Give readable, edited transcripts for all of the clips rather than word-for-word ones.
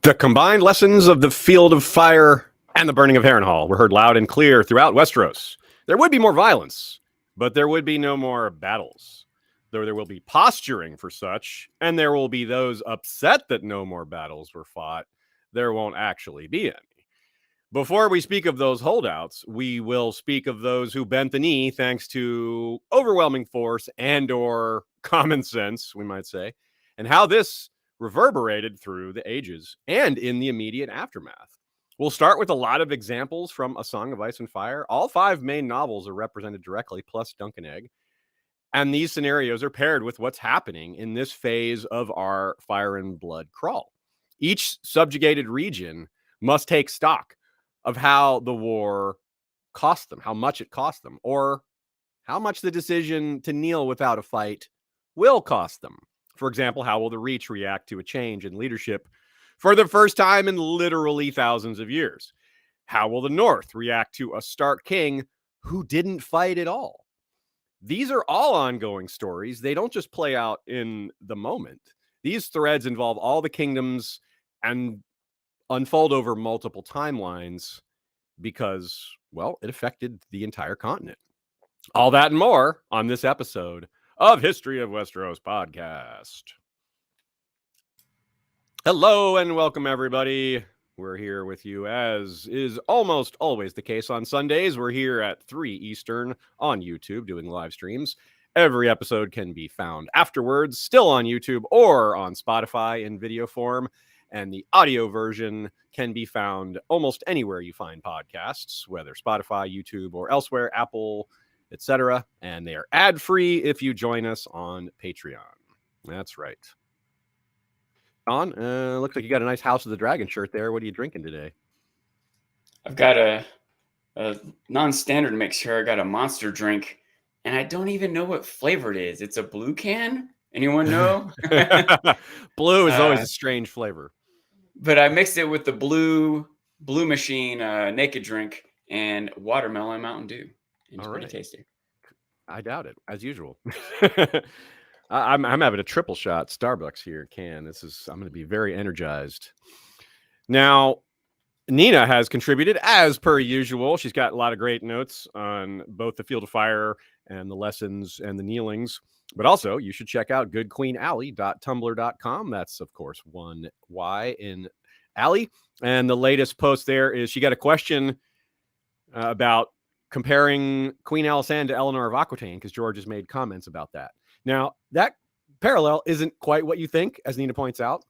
The combined lessons of the Field of Fire and the burning of Harrenhal were heard loud and clear throughout Westeros. There would be more violence, but there would be no more battles. Though there will be posturing for such, and there will be those upset that no more battles were fought, there won't actually be any. Before we speak of those holdouts, we will speak of those who bent the knee thanks to overwhelming force and or common sense, we might say, and how this reverberated through the ages and in the immediate aftermath. We'll start with a lot of examples from A Song of Ice and Fire. All 5 main novels are represented directly, plus Dunk and Egg. And these scenarios are paired with what's happening in this phase of our Fire and Blood crawl. Each subjugated region must take stock of how the war cost them, how much it cost them, or how much the decision to kneel without a fight will cost them. For example, how will the Reach react to a change in leadership for the first time in literally thousands of years? How will the North react to a Stark king who didn't fight at all? These are all ongoing stories. They don't just play out in the moment. These threads involve all the kingdoms and unfold over multiple timelines because, well, it affected the entire continent. All that and more on this episode of History of Westeros podcast. Hello and welcome, everybody. We're here with you, as is almost always the case on Sundays. We're here at 3 Eastern on YouTube doing live streams. Every episode can be found afterwards, still on YouTube or on Spotify in video form. And the audio version can be found almost anywhere you find podcasts, whether Spotify, YouTube, or elsewhere, Apple, etc. And they are ad-free if you join us on Patreon. That's right. Don, looks like you got a nice House of the Dragon shirt there. What are you drinking today? I've got a non-standard mix here. I got a monster drink, and I don't even know what flavor it is. It's a blue can. Anyone know? Blue is always a strange flavor. But I mixed it with the blue machine naked drink and watermelon Mountain Dew. It's pretty tasty. I doubt it, as usual. I'm having a triple shot Starbucks here, I'm going to be very energized. Now, Nina has contributed as per usual. She's got a lot of great notes on both the Field of Fire and the lessons and the kneelings. But also, you should check out goodqueenally.tumblr.com. That's, of course, 1 Y in Alley. And the latest post there is she got a question about comparing Queen Alysanne to Eleanor of Aquitaine, because George has made comments about that. Now, that parallel isn't quite what you think, as Nina points out.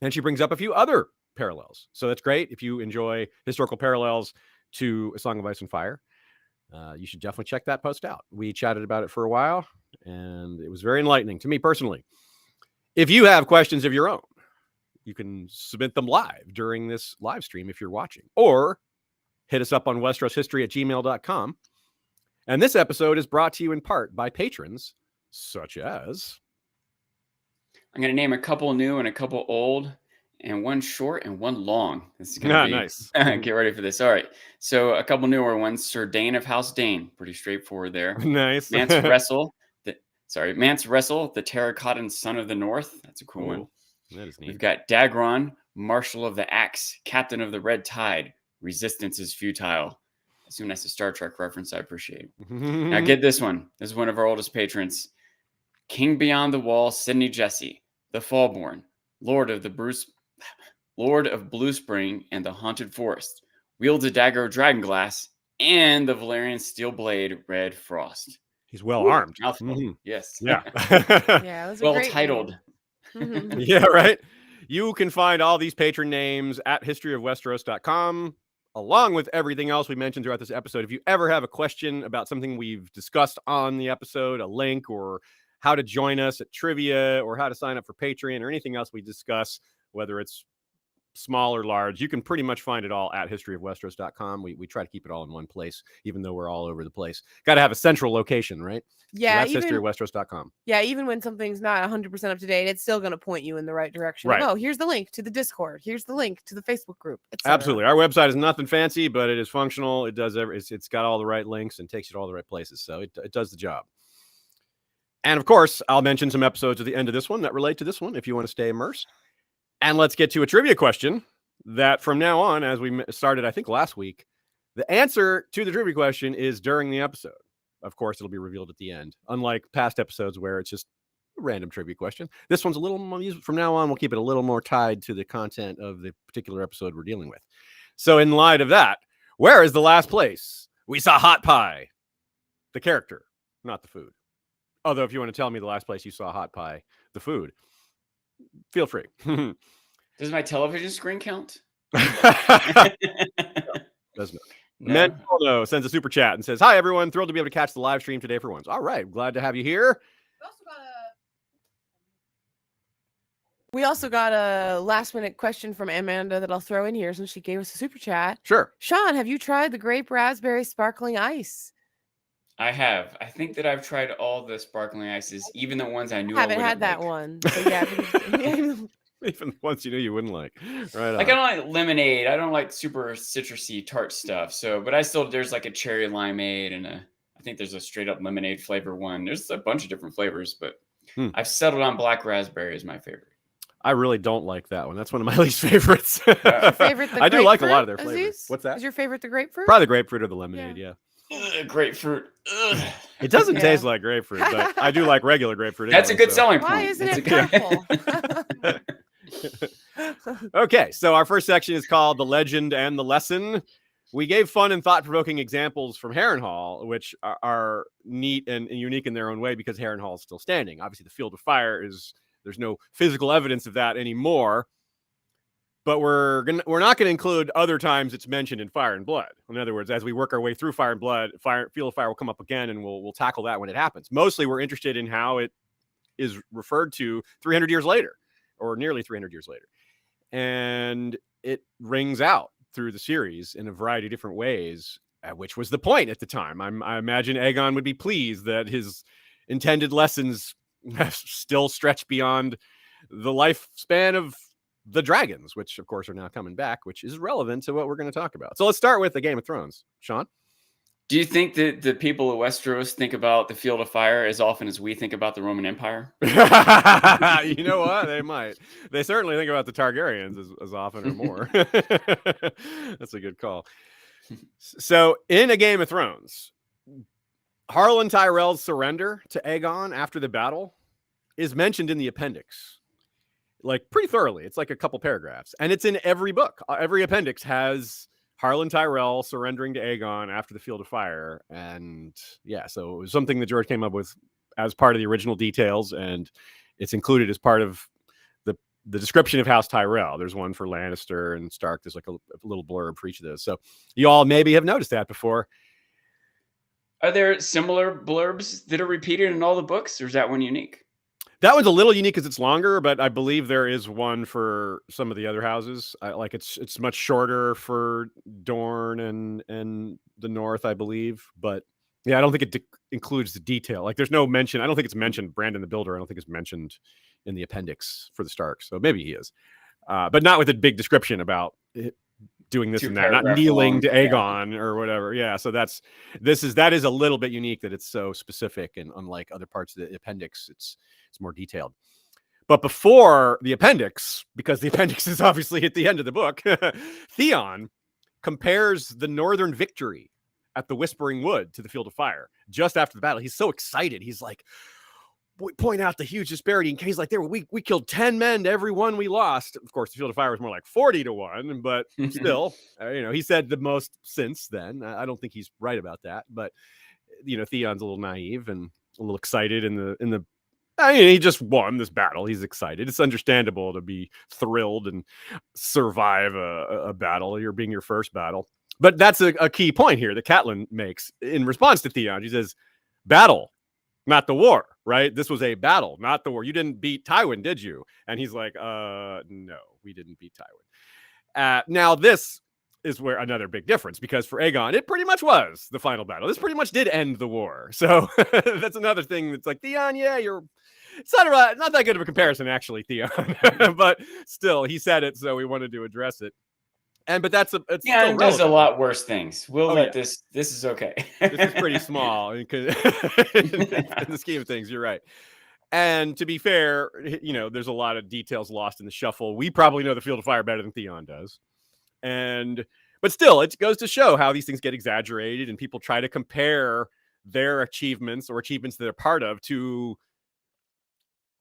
And she brings up a few other parallels. So that's great. If you enjoy historical parallels to A Song of Ice and Fire, you should definitely check that post out. We chatted about it for a while, and it was very enlightening to me personally. If you have questions of your own, you can submit them live during this live stream if you're watching, or hit us up on westeroshistory@gmail.com. And this episode is brought to you in part by patrons such as... I'm going to name a couple new and a couple old, and one short and one long. This is going to be nice. Get ready for this. All right. So a couple newer ones. Sir Dane of House Dane. Pretty straightforward there. Nice. Mance Wrestle, the Terracottan Son of the North. That's a cool one. That is neat. We've got Dagron, Marshal of the Axe, Captain of the Red Tide. Resistance is futile. As soon as a Star Trek reference, I appreciate. Now get this one. This is one of our oldest patrons. King Beyond the Wall, Sidney Jesse, the Fallborn, Lord of Blue Spring and the Haunted Forest, wields a dagger of dragonglass, and the Valyrian steel blade, Red Frost. He's well armed. Yes. Yeah. Yeah, it was well titled. Yeah, right. You can find all these patron names at historyofwesteros.com, along with everything else we mentioned throughout this episode. If you ever have a question about something we've discussed on the episode, a link, or how to join us at trivia, or how to sign up for Patreon, or anything else we discuss, whether it's small or large, you can pretty much find it all at historyofwesteros.com. We try to keep it all in one place, even though we're all over the place. Got to have a central location, right? Yeah. So that's historyofwesteros.com. Yeah, even when something's not 100% up to date, it's still going to point you in the right direction. Right. Like, oh, here's the link to the Discord. Here's the link to the Facebook group. Absolutely. Our website is nothing fancy, but it is functional. It does it's got all the right links and takes you to all the right places. So it does the job. And of course, I'll mention some episodes at the end of this one that relate to this one if you want to stay immersed. And let's get to a trivia question that from now on, as we started, I think last week, the answer to the trivia question is during the episode. Of course, it'll be revealed at the end, unlike past episodes where it's just a random trivia question. This one's a little more, from now on, we'll keep it a little more tied to the content of the particular episode we're dealing with. So in light of that, where is the last place we saw hot pie? The character, not the food. Although if you want to tell me the last place you saw hot pie, the food, feel free. Does my television screen count? Does not. No. Mentaldo sends a super chat and says, "Hi everyone, thrilled to be able to catch the live stream today for once." All right, glad to have you here. We also got a last minute question from Amanda that I'll throw in here since she gave us a super chat. Sure. Sean, have you tried the grape raspberry sparkling ice? I have. I think that I've tried all the sparkling ices, even the ones I knew I haven't wouldn't had that like. one. So yeah, Even the ones you knew you wouldn't like. Right on. Like, I don't like lemonade. I don't like super citrusy tart stuff. So, but I still, there's like a cherry limeade and I think there's a straight up lemonade flavor one. There's a bunch of different flavors, but I've settled on black raspberry as my favorite. I really don't like that one. That's one of my least favorites. favorite the I do like a lot of grapefruit, their flavors. Aziz? What's that? Is your favorite the grapefruit? Probably the grapefruit or the lemonade, yeah. Grapefruit. Ugh. It doesn't Yeah. taste like grapefruit, but I do like regular grapefruit. That's a anyway, good so. selling point. Why isn't That's it a good- purple? Okay, so our first section is called The Legend and the Lesson. We gave fun and thought-provoking examples from Harrenhal, which are neat and unique in their own way because Harrenhal is still standing. Obviously, the Field of Fire there's no physical evidence of that anymore. But we're not going to include other times it's mentioned in Fire and Blood. In other words, as we work our way through Fire and Blood, Field of Fire will come up again, and we'll tackle that when it happens. Mostly, we're interested in how it is referred to 300 years later, or nearly 300 years later. And it rings out through the series in a variety of different ways, which was the point at the time. I imagine Aegon would be pleased that his intended lessons still stretch beyond the lifespan of the dragons, which of course are now coming back, which is relevant to what we're going to talk about. So let's start with the Game of Thrones. Sean? Do you think that the people of Westeros think about the Field of Fire as often as we think about the Roman Empire? You know what? They might. They certainly think about the Targaryens as often or more. That's a good call. So in A Game of Thrones, Harlan Tyrell's surrender to Aegon after the battle is mentioned in the appendix. Like pretty thoroughly. It's like a couple paragraphs. And it's in every book. Every appendix has Harlan Tyrell surrendering to Aegon after the Field of Fire. And yeah, so it was something that George came up with as part of the original details. And it's included as part of the description of House Tyrell. There's one for Lannister and Stark. There's like a little blurb for each of those. So you all maybe have noticed that before. Are there similar blurbs that are repeated in all the books, or is that one unique? That one's a little unique because it's longer, but I believe there is one for some of the other houses. Like it's much shorter for Dorne and the North, I believe. But yeah, I don't think it includes the detail. Like there's no mention. I don't think it's mentioned. Brandon the Builder, I don't think it's mentioned in the appendix for the Starks. So maybe he is, but not with a big description about doing this and that, not kneeling to Aegon or whatever. Yeah, so that is a little bit unique that it's so specific, and unlike other parts of the appendix, it's more detailed. But before the appendix, because the appendix is obviously at the end of the book, Theon compares the northern victory at the Whispering Wood to the Field of Fire just after the battle. He's so excited. He's like, point out the huge disparity. And he's like, we killed 10 men to every one we lost. Of course, the Field of Fire was more like 40 to 1, but still, he said the most since then. I don't think he's right about that, but Theon's a little naive and a little excited he just won this battle. He's excited. It's understandable to be thrilled and survive a battle. You're being your first battle. But that's a key point here that Catelyn makes in response to Theon. She says, battle, not the war, right? This was a battle, not the war. You didn't beat Tywin, did you? And he's like, no, we didn't beat Tywin. Now, this is where another big difference, because for Aegon, it pretty much was the final battle. This pretty much did end the war. So that's another thing that's like, Theon, yeah, it's not that good of a comparison, actually, Theon. But still, he said it, so we wanted to address it. But it's it does a lot worse things. This is okay. This is pretty small in the scheme of things. You're right. And to be fair, there's a lot of details lost in the shuffle. We probably know the Field of Fire better than Theon does. But still, it goes to show how these things get exaggerated and people try to compare their achievements or achievements that they're part of to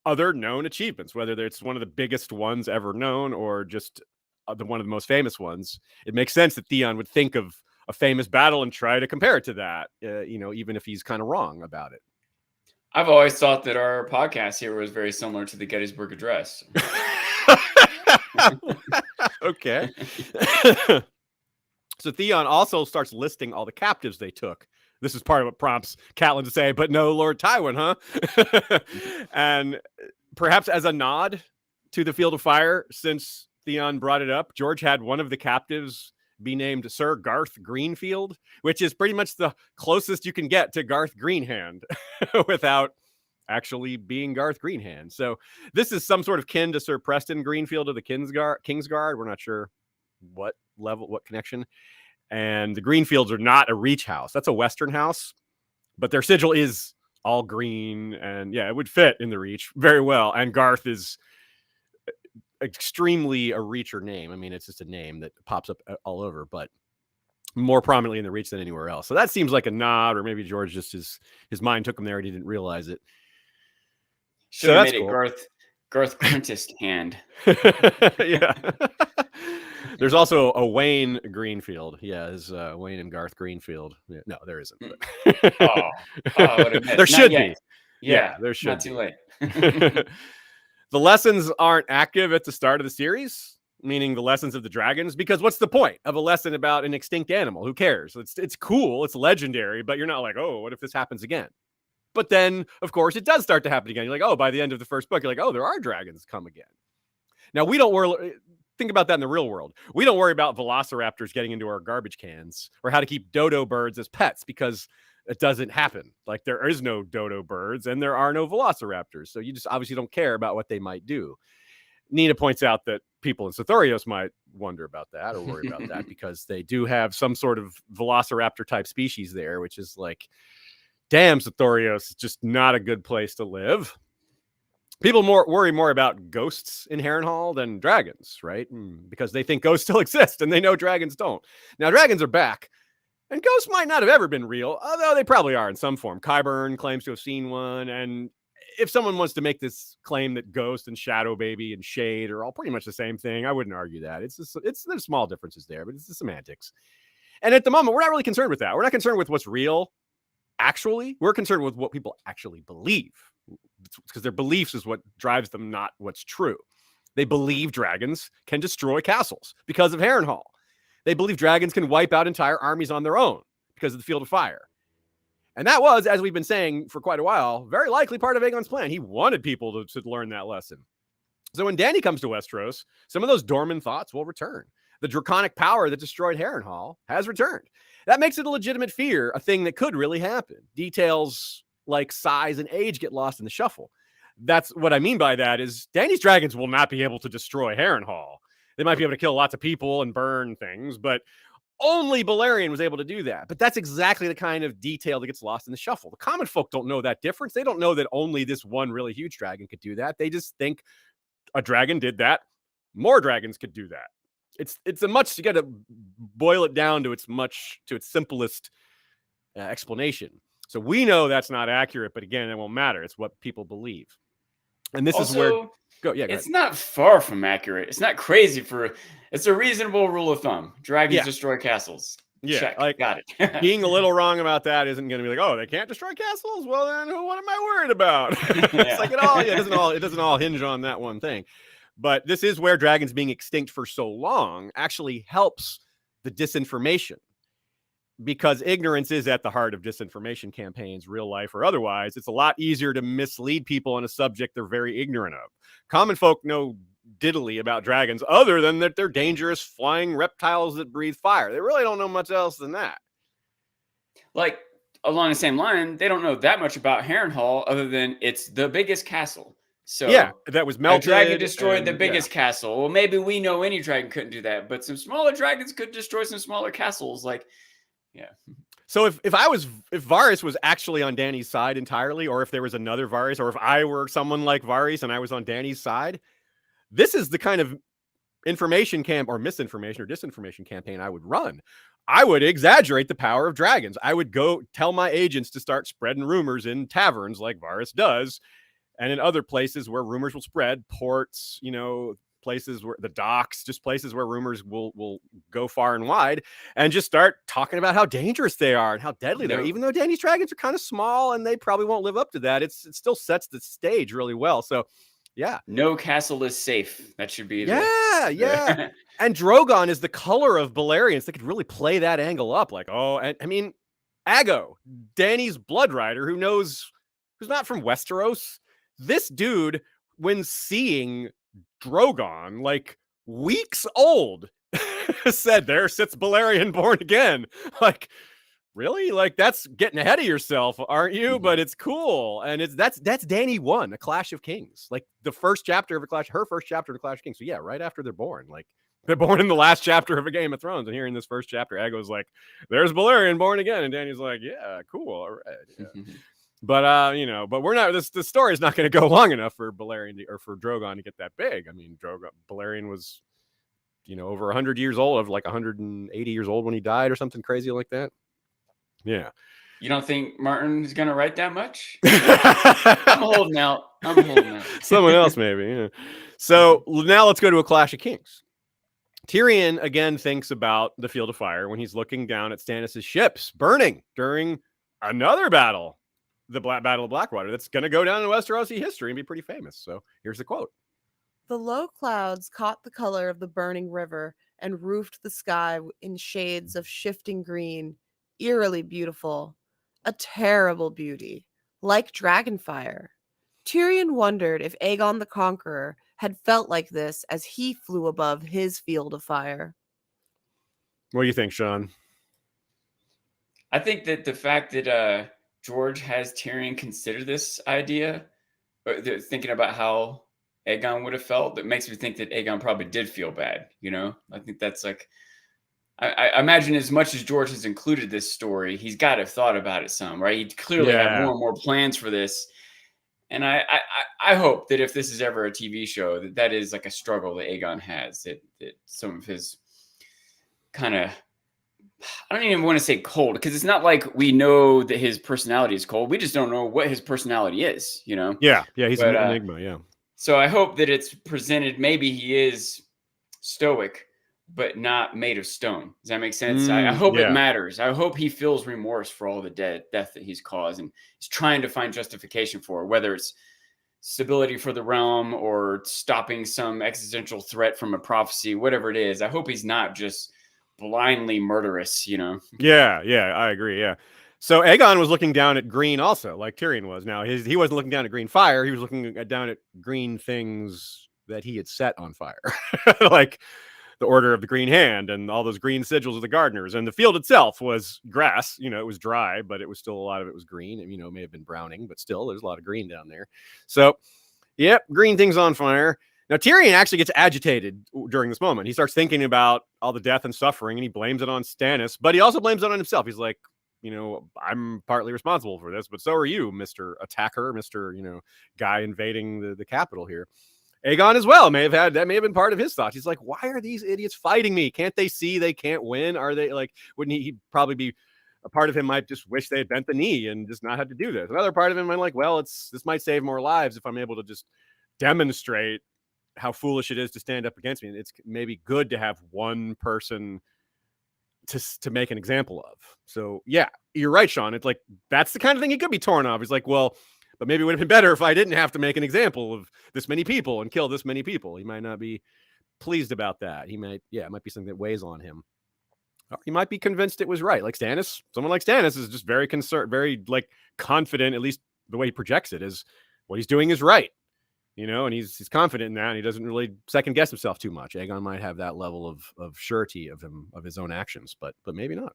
other known achievements, whether it's one of the biggest ones ever known or just one of the most famous ones. It makes sense that Theon would think of a famous battle and try to compare it to that, even if he's kind of wrong about it. I've always thought that our podcast here was very similar to the Gettysburg Address. Okay. So Theon also starts listing all the captives they took. This is part of what prompts Catelyn to say, but no Lord Tywin, huh? And perhaps as a nod to the Field of Fire, since Theon brought it up, George had one of the captives be named Sir Garth Greenfield, which is pretty much the closest you can get to Garth Greenhand without actually being Garth Greenhand. So this is some sort of kin to Sir Preston Greenfield of the Kingsguard. We're not sure what level, what connection. And the Greenfields are not a Reach house. That's a Western house, but their sigil is all green. And yeah, it would fit in the Reach very well. And Garth is extremely a Reacher name. I mean, it's just a name that pops up all over, but more prominently in the Reach than anywhere else. So that seems like a nod, or maybe George just his mind took him there and he didn't realize it. Should have made it Garth Quintist hand. Yeah. There's also a Wayne Greenfield. Yeah, there's Wayne and Garth Greenfield. Yeah, no, there isn't. There should be. Yeah, there should. Not too late. The lessons aren't active at the start of the series, meaning the lessons of the dragons, because what's the point of a lesson about an extinct animal? Who cares? It's cool, it's legendary, but you're not like, oh, what if this happens again? But then, of course, it does start to happen again. You're like, oh, by the end of the first book, you're like, oh, there are dragons come again. Now, we don't worry. Think about that in the real world. We don't worry about velociraptors getting into our garbage cans or how to keep dodo birds as pets because it doesn't happen. Like, there is no dodo birds and there are no velociraptors. So you just obviously don't care about what they might do. Nina points out that people in Sothorios might wonder about that or worry about that because they do have some sort of velociraptor type species there, which is like, damn, Sothorios is just not a good place to live. People worry more about ghosts in Harrenhal than dragons, right? Because they think ghosts still exist and they know dragons don't. Now, dragons are back, and ghosts might not have ever been real, although they probably are in some form. Qyburn claims to have seen one, and if someone wants to make this claim that Ghost and Shadow Baby and Shade are all pretty much the same thing, I wouldn't argue that. There's small differences there, but it's the semantics. And at the moment, we're not really concerned with that. We're not concerned with what's real. Actually, we're concerned with what people actually believe, because their beliefs is what drives them, not what's true. They believe dragons can destroy castles because of Harrenhal. They believe dragons can wipe out entire armies on their own because of the Field of Fire. And that was, as we've been saying for quite a while, very likely part of Aegon's plan. He wanted people to learn that lesson. So when Dany comes to Westeros, some of those dormant thoughts will return. The draconic power that destroyed Harrenhal has returned. That makes it a legitimate fear, a thing that could really happen. Details like size and age get lost in the shuffle. That's what I mean by that is Dany's dragons will not be able to destroy Harrenhal. They might be able to kill lots of people and burn things, but only Balerion was able to do that. But that's exactly the kind of detail that gets lost in the shuffle. The common folk don't know that difference. They don't know that only this one really huge dragon could do that. They just think a dragon did that. More dragons could do that. It's a much, you got to boil it down to its simplest explanation. So we know that's not accurate, but again, it won't matter. It's what people believe. And this is where it's not far from accurate. It's not crazy it's a reasonable rule of thumb. Dragons destroy castles. Yeah, check. Got it. Being a little wrong about that isn't going to be like, oh, they can't destroy castles? Well, then what am I worried about? It's like it doesn't all hinge on that one thing. But this is where dragons being extinct for so long actually helps the disinformation, because ignorance is at the heart of disinformation campaigns, real life or otherwise. It's a lot easier to mislead people on a subject they're very ignorant of. Common folk know diddly about dragons other than that they're dangerous flying reptiles that breathe fire. They really don't know much else than that. Like, along the same line, they don't know that much about Harrenhal other than it's the biggest castle. So yeah, that was melted. A dragon destroyed the biggest castle. Well, maybe we know any dragon couldn't do that, but some smaller dragons could destroy some smaller castles. Like, yeah. So if Varys was actually on Dany's side entirely, or if there was another Varys, or if I were someone like Varys and I was on Dany's side, this is the kind of information camp or misinformation or disinformation campaign I would run, I would exaggerate the power of dragons. I would go tell my agents to start spreading rumors in taverns like Varys does, and in other places where rumors will spread, ports, places where the docks, just places where rumors will go far and wide, and just start talking about how dangerous they are and how deadly they are. Even though Dany's dragons are kind of small and they probably won't live up to that, it still sets the stage really well. So yeah. No castle is safe. That should be yeah. And Drogon is the color of Balerians. They could really play that angle up. Like, and I mean, Aegon, Dany's blood rider, who's not from Westeros. This dude, when seeing Drogon, like weeks old, said, "There sits Balerion born again." Like, really? Like, that's getting ahead of yourself, aren't you? But it's cool. And that's Dany 1, A Clash of Kings. Like the first chapter of her first chapter of A Clash of Kings. So yeah, right after they're born. Like they're born in the last chapter of A Game of Thrones. And here in this first chapter, Aegon's like, "There's Balerion born again." And Dany's like, "Yeah, cool. All right." Yeah. But we're not, the story is not going to go long enough for Balerion or for Drogon to get that big. I mean, Balerion was, over 100 years old, like 180 years old when he died or something crazy like that. Yeah. You don't think Martin is going to write that much? I'm holding out. Someone else, maybe. Yeah. So now let's go to A Clash of Kings. Tyrion again thinks about the Field of Fire when he's looking down at Stannis' ships burning during another battle, the Battle of Blackwater. That's going to go down in Westerosi history and be pretty famous. So here's the quote. "The low clouds caught the color of the burning river and roofed the sky in shades of shifting green, eerily beautiful, a terrible beauty, like dragonfire. Tyrion wondered if Aegon the Conqueror had felt like this as he flew above his field of fire." What do you think, Sean? I think that the fact that George has Tyrion consider this idea, thinking about how Aegon would have felt, that makes me think that Aegon probably did feel bad. I think that's like, I imagine as much as George has included this story, he's got to have thought about it some, right? He clearly had more and more plans for this. And I hope that if this is ever a TV show, that is like a struggle that Aegon has, that some of his kind of, I don't even want to say cold, because it's not like we know that his personality is cold. We just don't know what his personality is, Yeah, he's an enigma, yeah. So I hope that it's presented, maybe he is stoic, but not made of stone. Does that make sense? I hope it matters. I hope he feels remorse for all the death that he's caused, and he's trying to find justification for it, whether it's stability for the realm or stopping some existential threat from a prophecy, whatever it is. I hope he's not just blindly murderous, Yeah, I agree. Yeah. So Aegon was looking down at green also, like Tyrion was. Now he wasn't looking down at green fire. He was looking down at green things that he had set on fire, like the Order of the Green Hand and all those green sigils of the gardeners. And the field itself was grass. It was dry, but it was still, a lot of it was green. And, it may have been browning, but still there's a lot of green down there. So, yep, green things on fire. Now, Tyrion actually gets agitated during this moment. He starts thinking about all the death and suffering, and he blames it on Stannis, but he also blames it on himself. He's like, I'm partly responsible for this, but so are you, Mr. Attacker, Mr. Guy invading the capital here. Aegon as well may have been part of his thoughts. He's like, why are these idiots fighting me? Can't they see they can't win? Are they like, wouldn't he'd probably be, a part of him might just wish they had bent the knee and just not had to do this. Another part of him might like, well, this might save more lives if I'm able to just demonstrate how foolish it is to stand up against me. And it's maybe good to have one person to make an example of. So yeah, you're right, Sean. It's like, that's the kind of thing he could be torn off. He's like, well, but maybe it would have been better if I didn't have to make an example of this many people and kill this many people. He might not be pleased about that. It might be something that weighs on him. Or he might be convinced it was right. Like Stannis, someone like Stannis is just very concerned, very like confident, at least the way he projects it, is what he's doing is right. And he's confident in that, and he doesn't really second guess himself too much. Aegon might have that level of surety of his own actions, but maybe not.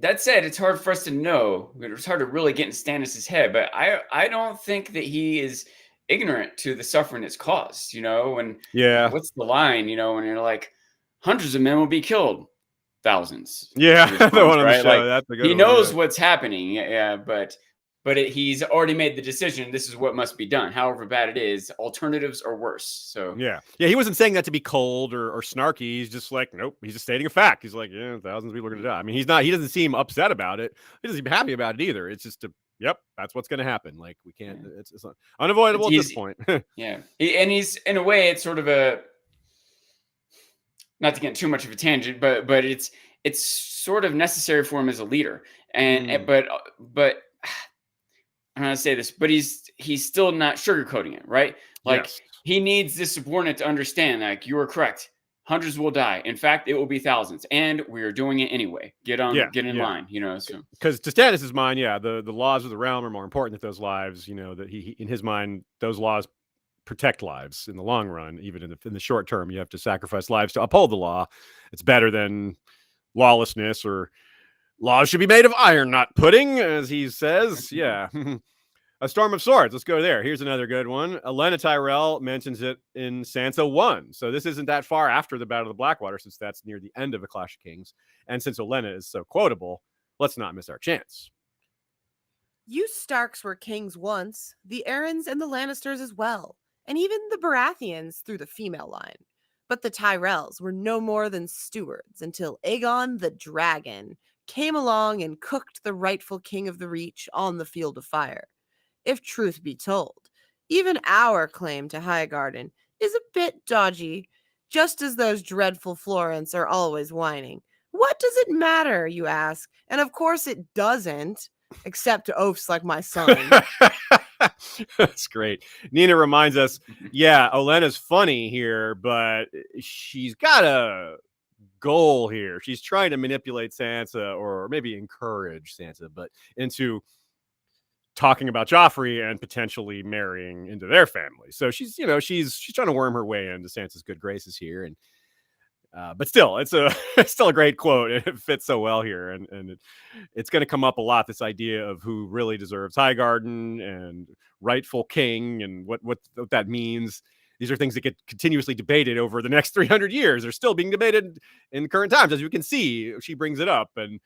That said, it's hard for us to know. It's hard to really get in Stannis' head, but I don't think that he is ignorant to the suffering it's caused. When what's the line? When you're like, hundreds of men will be killed, thousands. Yeah, the one on the show. Like, that's a good he one, knows what's happening. Yeah, but but he's already made the decision. This is what must be done. However bad it is, alternatives are worse. So yeah, he wasn't saying that to be cold or snarky. He's just like, nope. He's just stating a fact. He's like, yeah, thousands of people are going to die. I mean, he doesn't seem upset about it. He doesn't seem happy about it either. It's just yep, that's what's going to happen. Like, we can't. Yeah. It's unavoidable at this point. Yeah, and he's, in a way, it's sort of a, not to get too much of a tangent, but it's sort of necessary for him as a leader. And but I don't know how to say this, but he's still not sugarcoating it, right? Like, yes. He needs this subordinate to understand, like, you are correct. Hundreds will die. In fact, it will be thousands, and we are doing it anyway. Get in line, you know. So, because to Stannis' mind, the laws of the realm are more important than those lives. You know, that he in his mind, those laws protect lives in the long run. Even in the short term, you have to sacrifice lives to uphold the law. It's better than lawlessness, or laws should be made of iron, not pudding, as he says. Yeah. A Storm of Swords. Let's go there. Here's another good one. Olenna Tyrell mentions it in Sansa 1. So this isn't that far after the Battle of the Blackwater, since that's near the end of A Clash of Kings. And since Olenna is so quotable, let's not miss our chance. You Starks were kings once, the Aarons and the Lannisters as well, and even the Baratheons through the female line. But the Tyrells were no more than stewards until Aegon the Dragon came along and cooked the rightful king of the Reach on the field of fire. If truth be told, even our claim to Highgarden is a bit dodgy, just as those dreadful Florents are always whining. What does it matter, you ask? And of course it doesn't, except to oafs like my son. That's great. Nina reminds us, Olenna's funny here, but she's got a goal here. She's trying to manipulate Sansa, or maybe encourage Sansa, but into talking about Joffrey and potentially marrying into their family. So she's trying to worm her way into Sansa's good graces here. And but still, it's still a great quote. It fits so well here, and it's going to come up a lot. This idea of who really deserves Highgarden and rightful king, and what that means. These are things that get continuously debated over the next 300 years. They're still being debated in current times, as you can see. She brings it up, and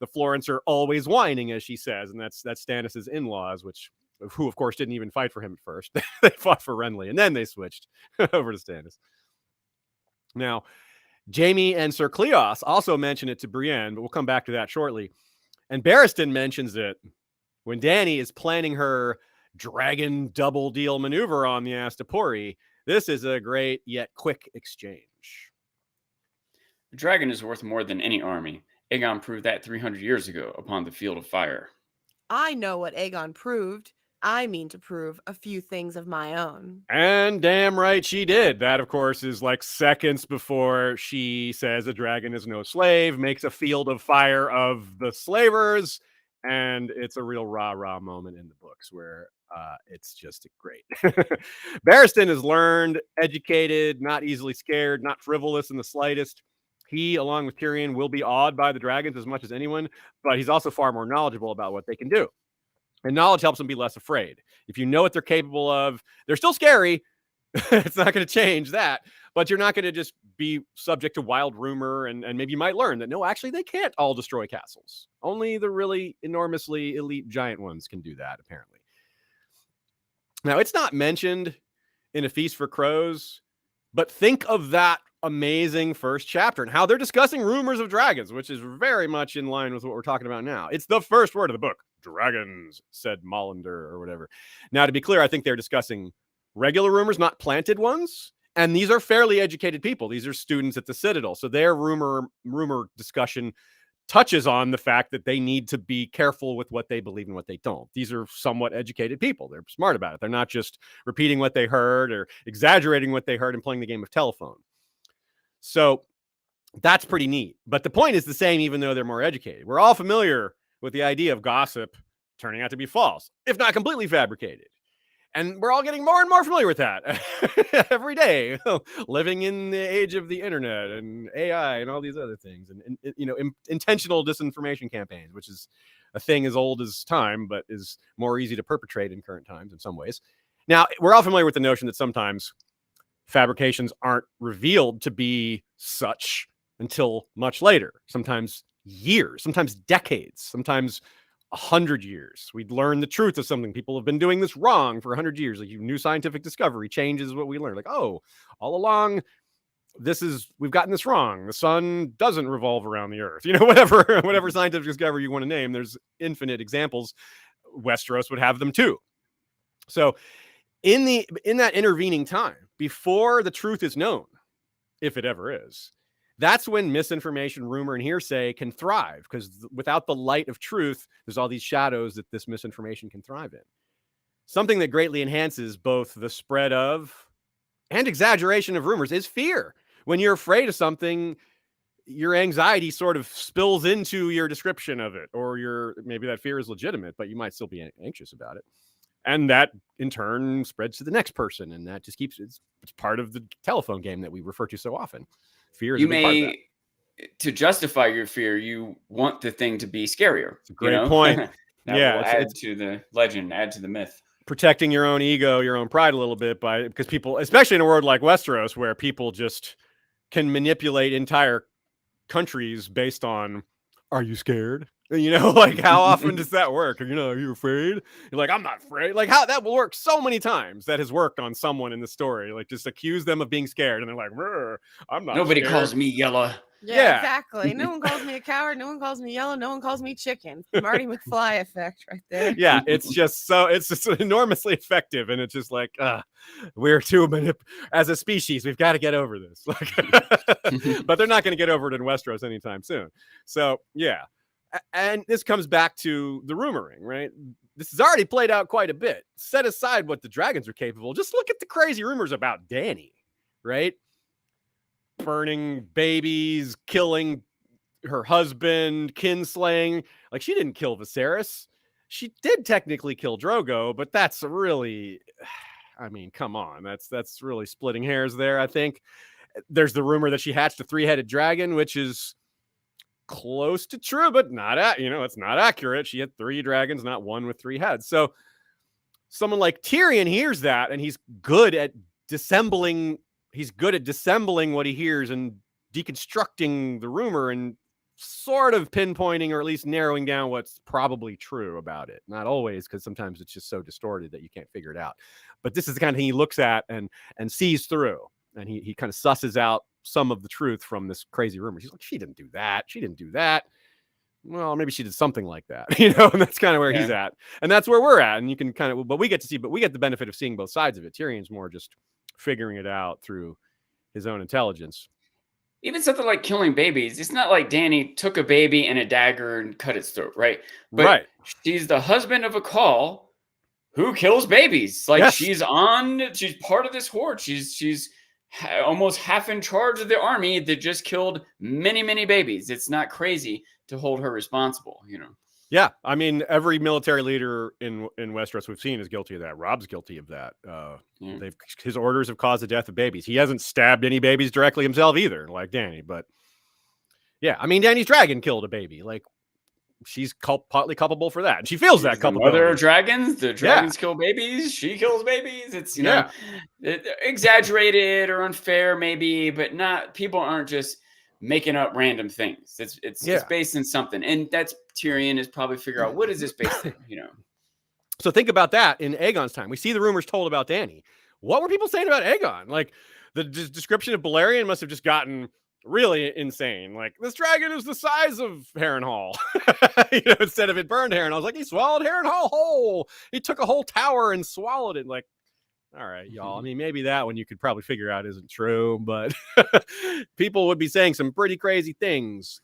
the Florents are always whining, as she says, and that's Stannis' in-laws, who of course didn't even fight for him at first. They fought for Renly, and then they switched over to Stannis. Now, Jaime and Sir Cleos also mention it to Brienne, but we'll come back to that shortly. And Barristan mentions it when Dany is planning her dragon double deal maneuver on the Astapori. This is a great yet quick exchange. A dragon is worth more than any army. Aegon proved that 300 years ago upon the field of fire. I know what Aegon proved. I mean to prove a few things of my own. And damn right she did. That, of course, is like seconds before she says a dragon is no slave, makes a field of fire of the slavers, and it's a real rah-rah moment in the books where it's just great. Barristan is learned, educated, not easily scared, not frivolous in the slightest. He, along with Tyrion, will be awed by the dragons as much as anyone, but he's also far more knowledgeable about what they can do. And knowledge helps them be less afraid. If you know what they're capable of, they're still scary. It's not going to change that, but you're not going to just be subject to wild rumor. And maybe you might learn that, no, actually, they can't all destroy castles. Only the really enormously elite giant ones can do that, apparently. Now, it's not mentioned in A Feast for Crows, but think of that amazing first chapter and how they're discussing rumors of dragons, which is very much in line with what we're talking about now. It's the first word of the book. Dragons, said Molander or whatever. Now, to be clear, I think they're discussing regular rumors, not planted ones. And these are fairly educated people. These are students at the Citadel. So their rumor discussion touches on the fact that they need to be careful with what they believe and what they don't. These are somewhat educated people. They're smart about it. They're not just repeating what they heard or exaggerating what they heard and playing the game of telephone. So that's pretty neat. But the point is the same, even though they're more educated. We're all familiar with the idea of gossip turning out to be false, if not completely fabricated. And we're all getting more and more familiar with that every day, living in the age of the internet and AI and all these other things, and intentional disinformation campaigns, which is a thing as old as time, but is more easy to perpetrate in current times in some ways. Now, we're all familiar with the notion that sometimes fabrications aren't revealed to be such until much later, sometimes years, sometimes decades, sometimes 100 years. We'd learn the truth of something. People have been doing this wrong for 100 years. Like new scientific discovery changes what we learn. Like, oh, all along, we've gotten this wrong. The sun doesn't revolve around the earth. Whatever scientific discovery you want to name, there's infinite examples. Westeros would have them too. So in that intervening time, before the truth is known, if it ever is, that's when misinformation, rumor, and hearsay can thrive, because without the light of truth, there's all these shadows that this misinformation can thrive in. Something that greatly enhances both the spread of and exaggeration of rumors is fear. When you're afraid of something, your anxiety sort of spills into your description of it, or maybe that fear is legitimate, but you might still be anxious about it. And that in turn spreads to the next person. And that just it's part of the telephone game that we refer to so often. Fear is a big part of that. To justify your fear, you want the thing to be scarier. It's a great point. That will add to the legend, add to the myth. Protecting your own ego, your own pride a little bit, because people, especially in a world like Westeros, where people just can manipulate entire countries based on, are you scared? Like, how often does that work? Are you afraid? You're like, I'm not afraid. Like, how that will work so many times. That has worked on someone in the story. Like, just accuse them of being scared, and they're like, I'm not. Nobody scared. calls me yellow. Yeah, exactly. No one calls me a coward. No one calls me yellow. No one calls me chicken. Marty McFly effect right there. Yeah, it's just enormously effective, and it's just like, we're too as a species, we've got to get over this. But they're not going to get over it in Westeros anytime soon. So yeah. And this comes back to the rumoring, right? This has already played out quite a bit. Set aside what the dragons are capable. Just look at the crazy rumors about Dany, right? Burning babies, killing her husband, kinslaying. Like, she didn't kill Viserys. She did technically kill Drogo, but that's really, come on. That's really splitting hairs there, I think. There's the rumor that she hatched a 3-headed dragon, which is close to true, but not it's not accurate. She had 3 dragons, not one with 3 heads. So someone like Tyrion hears that, and he's good at dissembling what he hears and deconstructing the rumor and sort of pinpointing, or at least narrowing down what's probably true about it. Not always, because sometimes it's just so distorted that you can't figure it out. But this is the kind of thing he looks at and sees through, and he kind of susses out some of the truth from this crazy rumor. She's like, she didn't do that. She didn't do that. Well, maybe she did something like that, and that's kind of where he's at. And that's where we're at. And you can but we get the benefit of seeing both sides of it. Tyrion's more just figuring it out through his own intelligence. Even something like killing babies. It's not like Dany took a baby and a dagger and cut its throat, right? But she's the husband of a call who kills babies. Like, she's part of this horde. She's almost half in charge of the army that just killed many, many babies. It's not crazy to hold her responsible, Yeah, every military leader in Westeros we've seen is guilty of that. Rob's guilty of that. His orders have caused the death of babies. He hasn't stabbed any babies directly himself either, like Dany. But yeah, Dany's dragon killed a baby. Like, she's partly culpable for that. And she feels that culpability. Mother of dragons, the dragons kill babies. She kills babies. It's exaggerated or unfair, maybe, but people aren't just making up random things. It's based in something, and that's Tyrion is probably figure out what is this based on. So think about that in Aegon's time. We see the rumors told about Dany. What were people saying about Aegon? Like, the description of Balerion must have just gotten really insane. Like, this dragon is the size of Harrenhal. Instead of it burned Harrenhal, like, he swallowed Harrenhal whole. He took a whole tower and swallowed it. Like, all right, y'all. Maybe that one you could probably figure out isn't true, but people would be saying some pretty crazy things.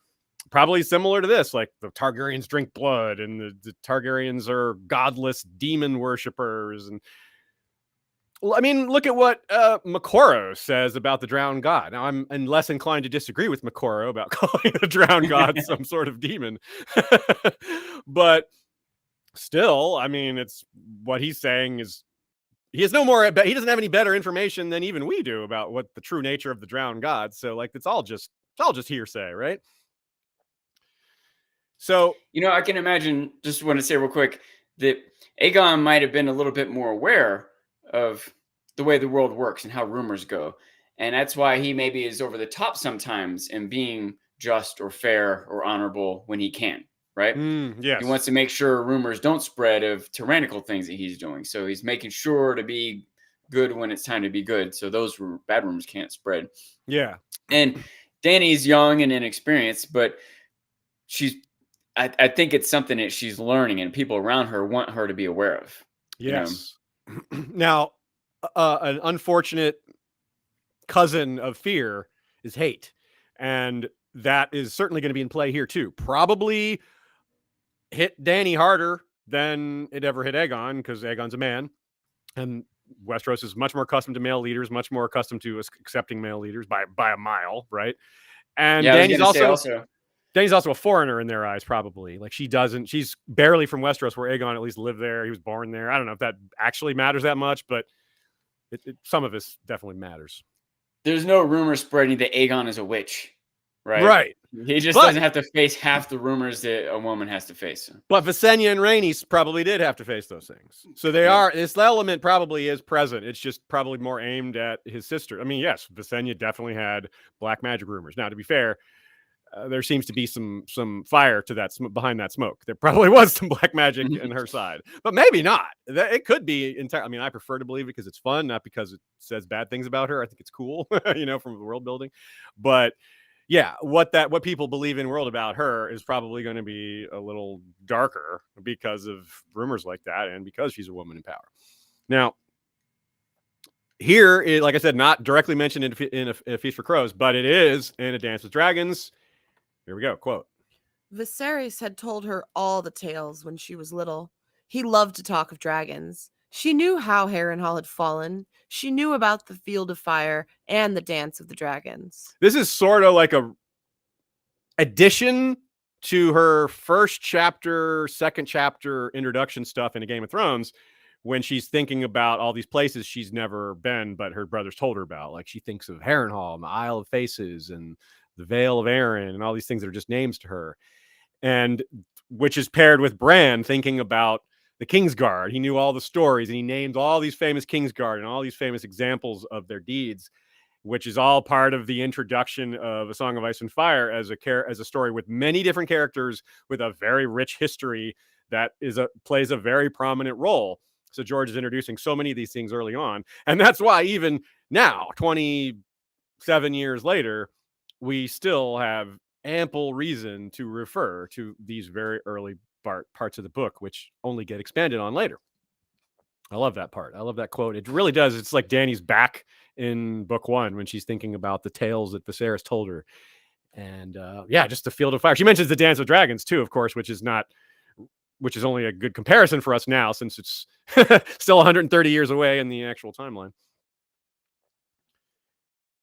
Probably similar to this, like the Targaryens drink blood, and the Targaryens are godless demon worshippers. And look at what Makoro says about the drowned god. Now, I'm less inclined to disagree with Makoro about calling the drowned god some sort of demon. But still, it's what he's saying is he doesn't have any better information than even we do about what the true nature of the drowned god. So, like, it's all just hearsay, right? So, I can imagine, just want to say real quick, that Aegon might have been a little bit more aware of the way the world works and how rumors go. And that's why he maybe is over the top sometimes in being just or fair or honorable when he can. right? Yes. He wants to make sure rumors don't spread of tyrannical things that he's doing. So he's making sure to be good when it's time to be good. So those bad rumors can't spread. Yeah. And Dany's young and inexperienced, but I think it's something that she's learning, and people around her want her to be aware of. Yes. Now, an unfortunate cousin of fear is hate. And that is certainly going to be in play here too. Probably hit Dany harder than it ever hit Aegon, because Aegon's a man. And Westeros is much more accustomed to male leaders, much more accustomed to accepting male leaders by a mile, right? And Yeah, Dany's also a foreigner in their eyes, probably. Like, she's barely from Westeros, where Aegon at least lived there. He was born there. I don't know if that actually matters that much, but some of this definitely matters. There's no rumor spreading that Aegon is a witch, right? Right. He just doesn't have to face half the rumors that a woman has to face. But Visenya and Rhaenys probably did have to face those things. So this element probably is present. It's just probably more aimed at his sister. I mean, yes, Visenya definitely had black magic rumors. Now, to be fair, there seems to be some fire to that behind that smoke. There probably was some black magic in her side, but maybe not. It could be entire. I mean, I prefer to believe it because it's fun, not because it says bad things about her. I think it's cool, from the world building. But yeah, what people believe in world about her is probably going to be a little darker because of rumors like that, and because she's a woman in power. Now, here, like I said, not directly mentioned in a Feast for Crows, but it is in A Dance with Dragons. Here we go. Quote. Viserys had told her all the tales when she was little. He loved to talk of dragons. She knew how Harrenhal had fallen. She knew about the Field of Fire and the Dance of the Dragons. This is sort of like a addition to her first chapter, second chapter introduction stuff in A Game of Thrones, when she's thinking about all these places she's never been, but her brothers told her about. Like, she thinks of Harrenhal and the Isle of Faces and the Vale of Arryn and all these things that are just names to her. And which is paired with Bran thinking about the Kingsguard. He knew all the stories, and he named all these famous Kingsguard and all these famous examples of their deeds, which is all part of the introduction of A Song of Ice and Fire as a story with many different characters, with a very rich history that plays a very prominent role. So George is introducing so many of these things early on. And that's why even now, 27 years later, we still have ample reason to refer to these very early parts of the book, which only get expanded on later. I love that part. I love that quote. It really does. It's like Dany's back in book 1 when she's thinking about the tales that Viserys told her. And just the Field of Fire. She mentions the Dance with Dragons too, of course, which is only a good comparison for us now, since it's still 130 years away in the actual timeline.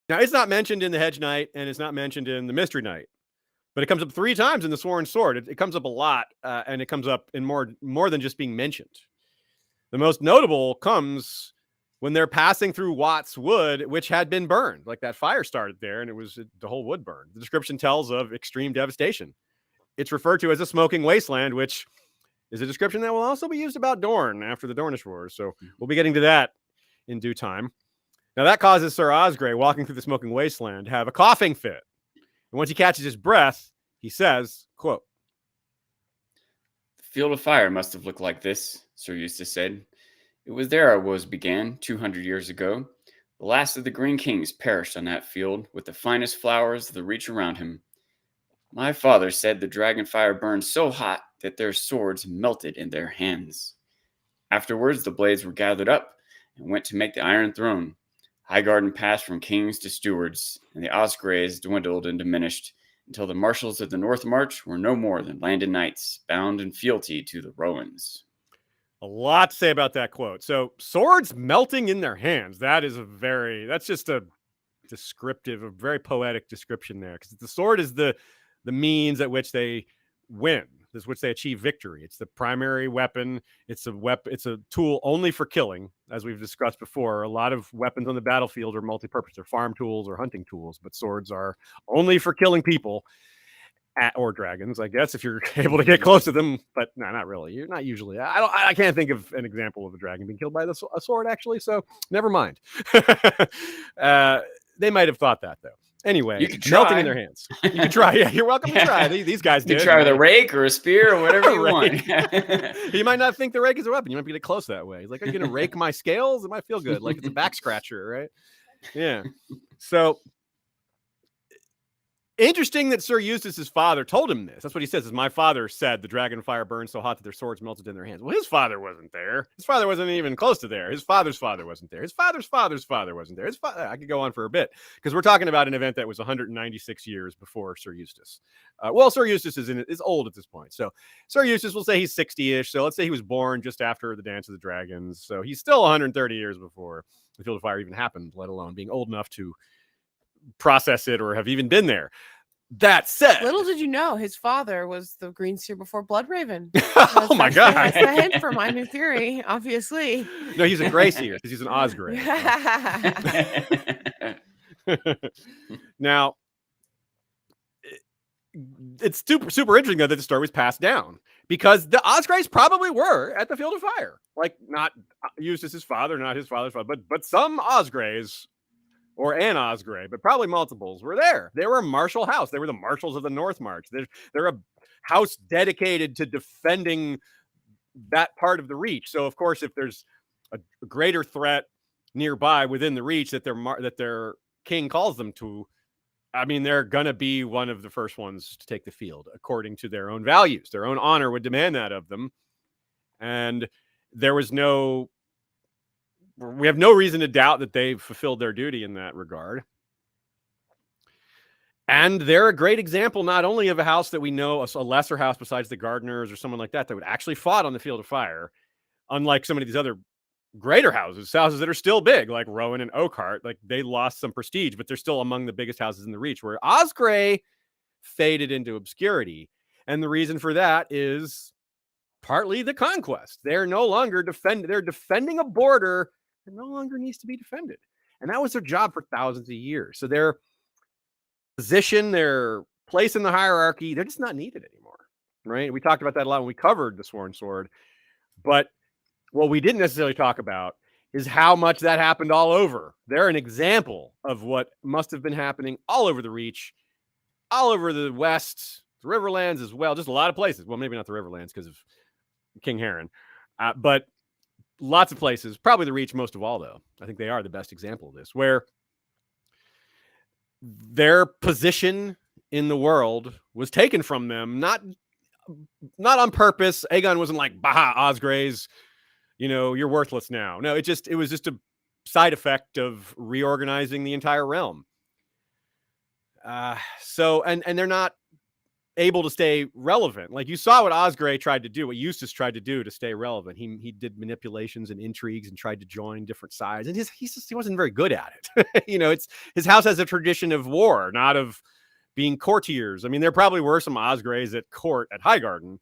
Now, it's not mentioned in the Hedge Knight, and it's not mentioned in the Mystery Knight, but it comes up 3 times in the Sworn Sword. It comes up a lot, and it comes up in more than just being mentioned. The most notable comes when they're passing through Watts Wood, which had been burned. Like, that fire started there, and the whole wood burned. The description tells of extreme devastation. It's referred to as a smoking wasteland, which is a description that will also be used about Dorne after the Dornish Wars. So we'll be getting to that in due time. Now, that causes Sir Osgray, walking through the smoking wasteland, to have a coughing fit. And once he catches his breath, he says, quote, "The Field of Fire must have looked like this," Sir Eustace said. "It was there our woes began, 200 years ago. The last of the Green Kings perished on that field, with the finest flowers of the reach around him. My father said the dragon fire burned so hot that their swords melted in their hands. Afterwards, the blades were gathered up and went to make the Iron Throne. Highgarden passed from kings to stewards, and the Osgrays dwindled and diminished until the marshals of the North March were no more than landed knights, bound in fealty to the Rowans." A lot to say about that quote. So, swords melting in their hands. That's just a very poetic description there, because the sword is the means at which they win, which they achieve victory. It's the primary weapon. It's a tool only for killing, as we've discussed before. A lot of weapons on the battlefield are multi-purpose. They're farm tools or hunting tools, but swords are only for killing people, or dragons, I guess, if you're able to get close to them. But no, not really. You're not usually. I can't think of an example of a dragon being killed by a sword, actually. So never mind. They might have thought that, though. Anyway, You could melting in try. their hands. You can try. Yeah, you're welcome to try. These guys You did. try with a rake or a spear or whatever you want. You might not think the rake is a weapon. You might be close that way. He's like, are you going to rake my scales? It might feel good. Like it's a back scratcher, right? Yeah. So interesting that Sir Eustace's father told him this. That's what he says. Is my father said the dragon fire burned so hot that their swords melted in their hands. Well, his father wasn't there. His father wasn't even close to there. His father's father wasn't there. His father's father's father wasn't there. I could go on for a bit because we're talking about an event that was 196 years before Sir Eustace. Well, Sir Eustace is old at this point. So Sir Eustace, we'll say he's 60-ish. So let's say he was born just after the Dance of the Dragons. So he's still 130 years before the Field of Fire even happened, let alone being old enough to process it or have even been there. That said, Little did you know his father was the green seer before Bloodhaven. Oh my god, that's the hint for my new theory, obviously. No, he's a gray seer because he's an Osgrey. Now, it's super interesting though that the story was passed down because the Osgreys probably were at the Field of Fire, like not Eustace's father, not his father's father, but some Osgreys. Or an Osgrey, but probably multiples were there. They were a martial house. They were the marshals of the North March. They're a house dedicated to defending that part of the Reach. So, of course, if there's a greater threat nearby within the Reach that their king calls them to, I mean, they're gonna be one of the first ones to take the field according to their own values. Their own honor would demand that of them, and we have no reason to doubt that they've fulfilled their duty in that regard. And they're a great example, not only of a house that we know, a lesser house besides the Gardeners or someone like that would actually fought on the Field of Fire, unlike some of these other greater houses that are still big, like Rowan and Oakhart. Like they lost some prestige, but they're still among the biggest houses in the Reach, where Osgrey faded into obscurity. And the reason for that is partly the conquest. They're no longer they're defending a border that no longer needs to be defended. And that was their job for thousands of years. So their position, their place in the hierarchy, they're just not needed anymore, right? We talked about that a lot when we covered the Sworn Sword. But what we didn't necessarily talk about is how much that happened all over. They're an example of what must have been happening all over the Reach, all over the West, the Riverlands as well, just a lot of places. Well, maybe not the Riverlands because of King Harren, but lots of places, probably the Reach most of all, though. I think they are the best example of this, where their position in the world was taken from them, not on purpose. Aegon wasn't like, "Bah, Osgreys, you're worthless now." No, it was just a side effect of reorganizing the entire realm. So they're not able to stay relevant. Like you saw what Osgrey tried to do, what Eustace tried to do to stay relevant. He did manipulations and intrigues and tried to join different sides, and he wasn't very good at it. His house has a tradition of war, not of being courtiers. I mean, there probably were some Osgreys at court at Highgarden,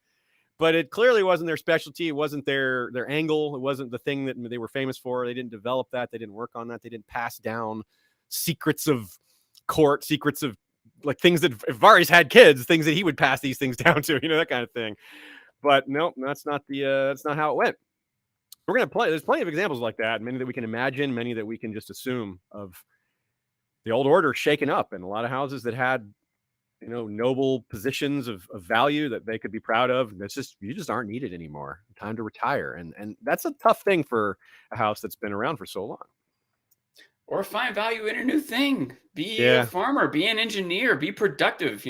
but it clearly wasn't their specialty. It wasn't their angle. It wasn't the thing that they were famous for. They didn't develop that. They didn't work on that. They didn't pass down secrets of court, secrets of like things that if Varys had kids, things that he would pass these things down to, that kind of thing. But no, that's not how it went. We're going to play. There's plenty of examples like that, many that we can imagine, many that we can just assume of the old order shaken up, and a lot of houses that had, noble positions of value that they could be proud of. You just aren't needed anymore. Time to retire. And that's a tough thing for a house that's been around for so long. Or find value in a new thing. Be a farmer, be an engineer, be productive,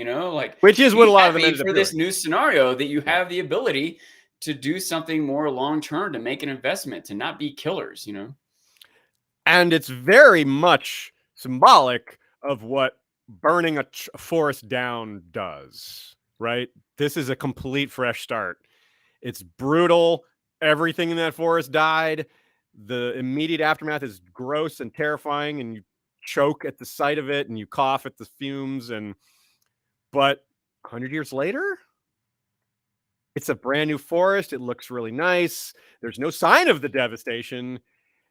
which is what a lot of them ended up for doing. this new scenario, that you have the ability to do something more long-term, to make an investment, to not be killers, And it's very much symbolic of what burning a forest down does, right? This is a complete fresh start. It's brutal. Everything in that forest died. The immediate aftermath is gross and terrifying, and you choke at the sight of it and you cough at the fumes. But 100 years later, it's a brand new forest. It looks really nice. There's no sign of the devastation,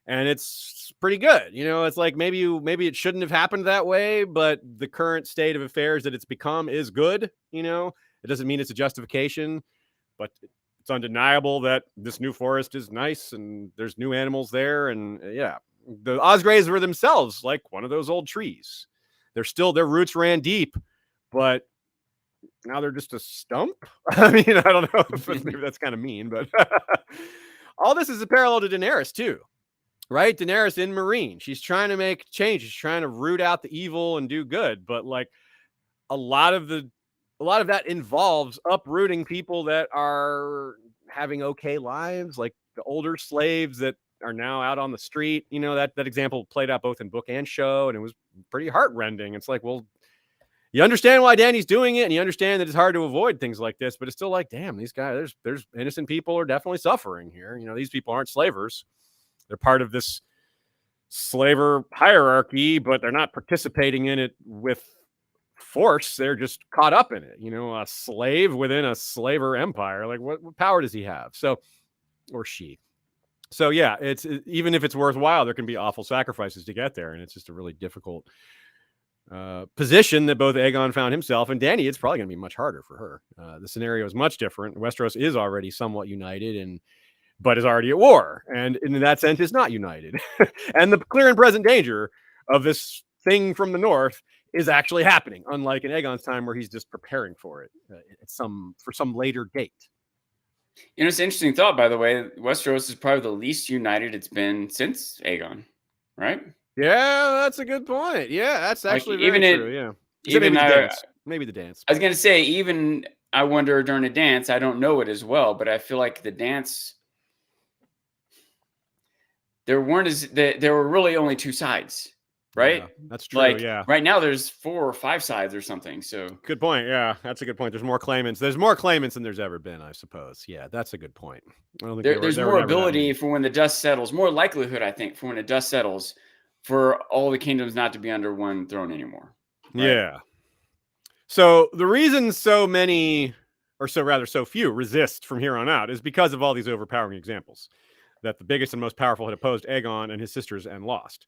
and it's pretty good. It's like maybe it shouldn't have happened that way, but the current state of affairs that it's become is good. It doesn't mean it's a justification, but it's undeniable that this new forest is nice and there's new animals there. And the Osgreys were themselves like one of those old trees. their roots ran deep, but now they're just a stump. I mean, I don't know if maybe that's kind of mean, but all this is a parallel to Daenerys too, right? Daenerys in Meereen, she's trying to make change. She's trying to root out the evil and do good, but like a lot of that involves uprooting people that are having okay lives, like the older slaves that are now out on the street. You know, that example played out both in book and show, and it was pretty heartrending. It's like, well, you understand why Dany's doing it, and you understand that it's hard to avoid things like this, but it's still like, damn, these guys, there's innocent people are definitely suffering here. You know, these people aren't slavers. They're part of this slaver hierarchy, but they're not participating in it with force. They're just caught up in it. You know, a slave within a slaver empire. Like, what power does he have? So, or she. So yeah, even if it's worthwhile, there can be awful sacrifices to get there, and it's just a really difficult position that both Aegon found himself, and Dany, it's probably going to be much harder for her. The scenario is much different. Westeros is already somewhat united, but is already at war, and in that sense is not united. And the clear and present danger of this thing from the north is actually happening, unlike in Aegon's time where he's just preparing for it for some later date. You know, it's an interesting thought, by the way. Westeros is probably the least united it's been since Aegon, right? Yeah, that's a good point. Yeah, that's actually like, very true. Yeah, maybe the dance. I was gonna say, even I wonder during a dance. I don't know it as well, but I feel like the dance there were really only two sides, right? Yeah, that's true. Like, yeah, right now there's 4 or 5 sides or something. So good point. Yeah, that's a good point. There's more claimants. There's more claimants than there's ever been, I suppose. Yeah, that's a good point. I don't think there's more ability for when the dust settles, more likelihood, I think, for when the dust settles, for all the kingdoms not to be under one throne anymore. Right? Yeah. So the reason so few resist from here on out is because of all these overpowering examples that the biggest and most powerful had opposed Aegon and his sisters and lost.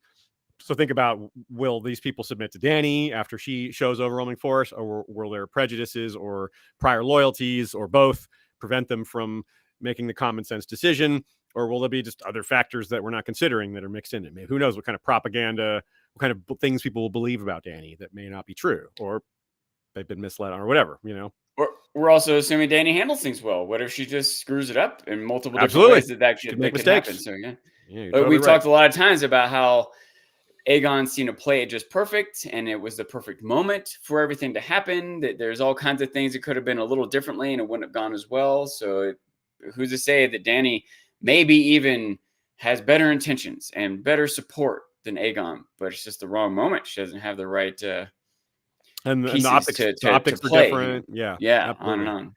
So think about, will these people submit to Dany after she shows overwhelming force, or will their prejudices or prior loyalties or both prevent them from making the common sense decision? Or will there be just other factors that we're not considering that are mixed in it? Maybe, who knows what kind of propaganda, what kind of things people will believe about Dany that may not be true, or they've been misled on, or whatever, you know? We're also assuming Dany handles things well. What if she just screws it up in multiple different ways that could happen? So yeah, but we've talked a lot of times about how Aegon seemed to play it just perfect, and it was the perfect moment for everything to happen. That there's all kinds of things that could have been a little differently, and it wouldn't have gone as well. So who's to say that Dany maybe even has better intentions and better support than Aegon, but it's just the wrong moment. She doesn't have the right and the optics are different. Yeah, absolutely. On and on.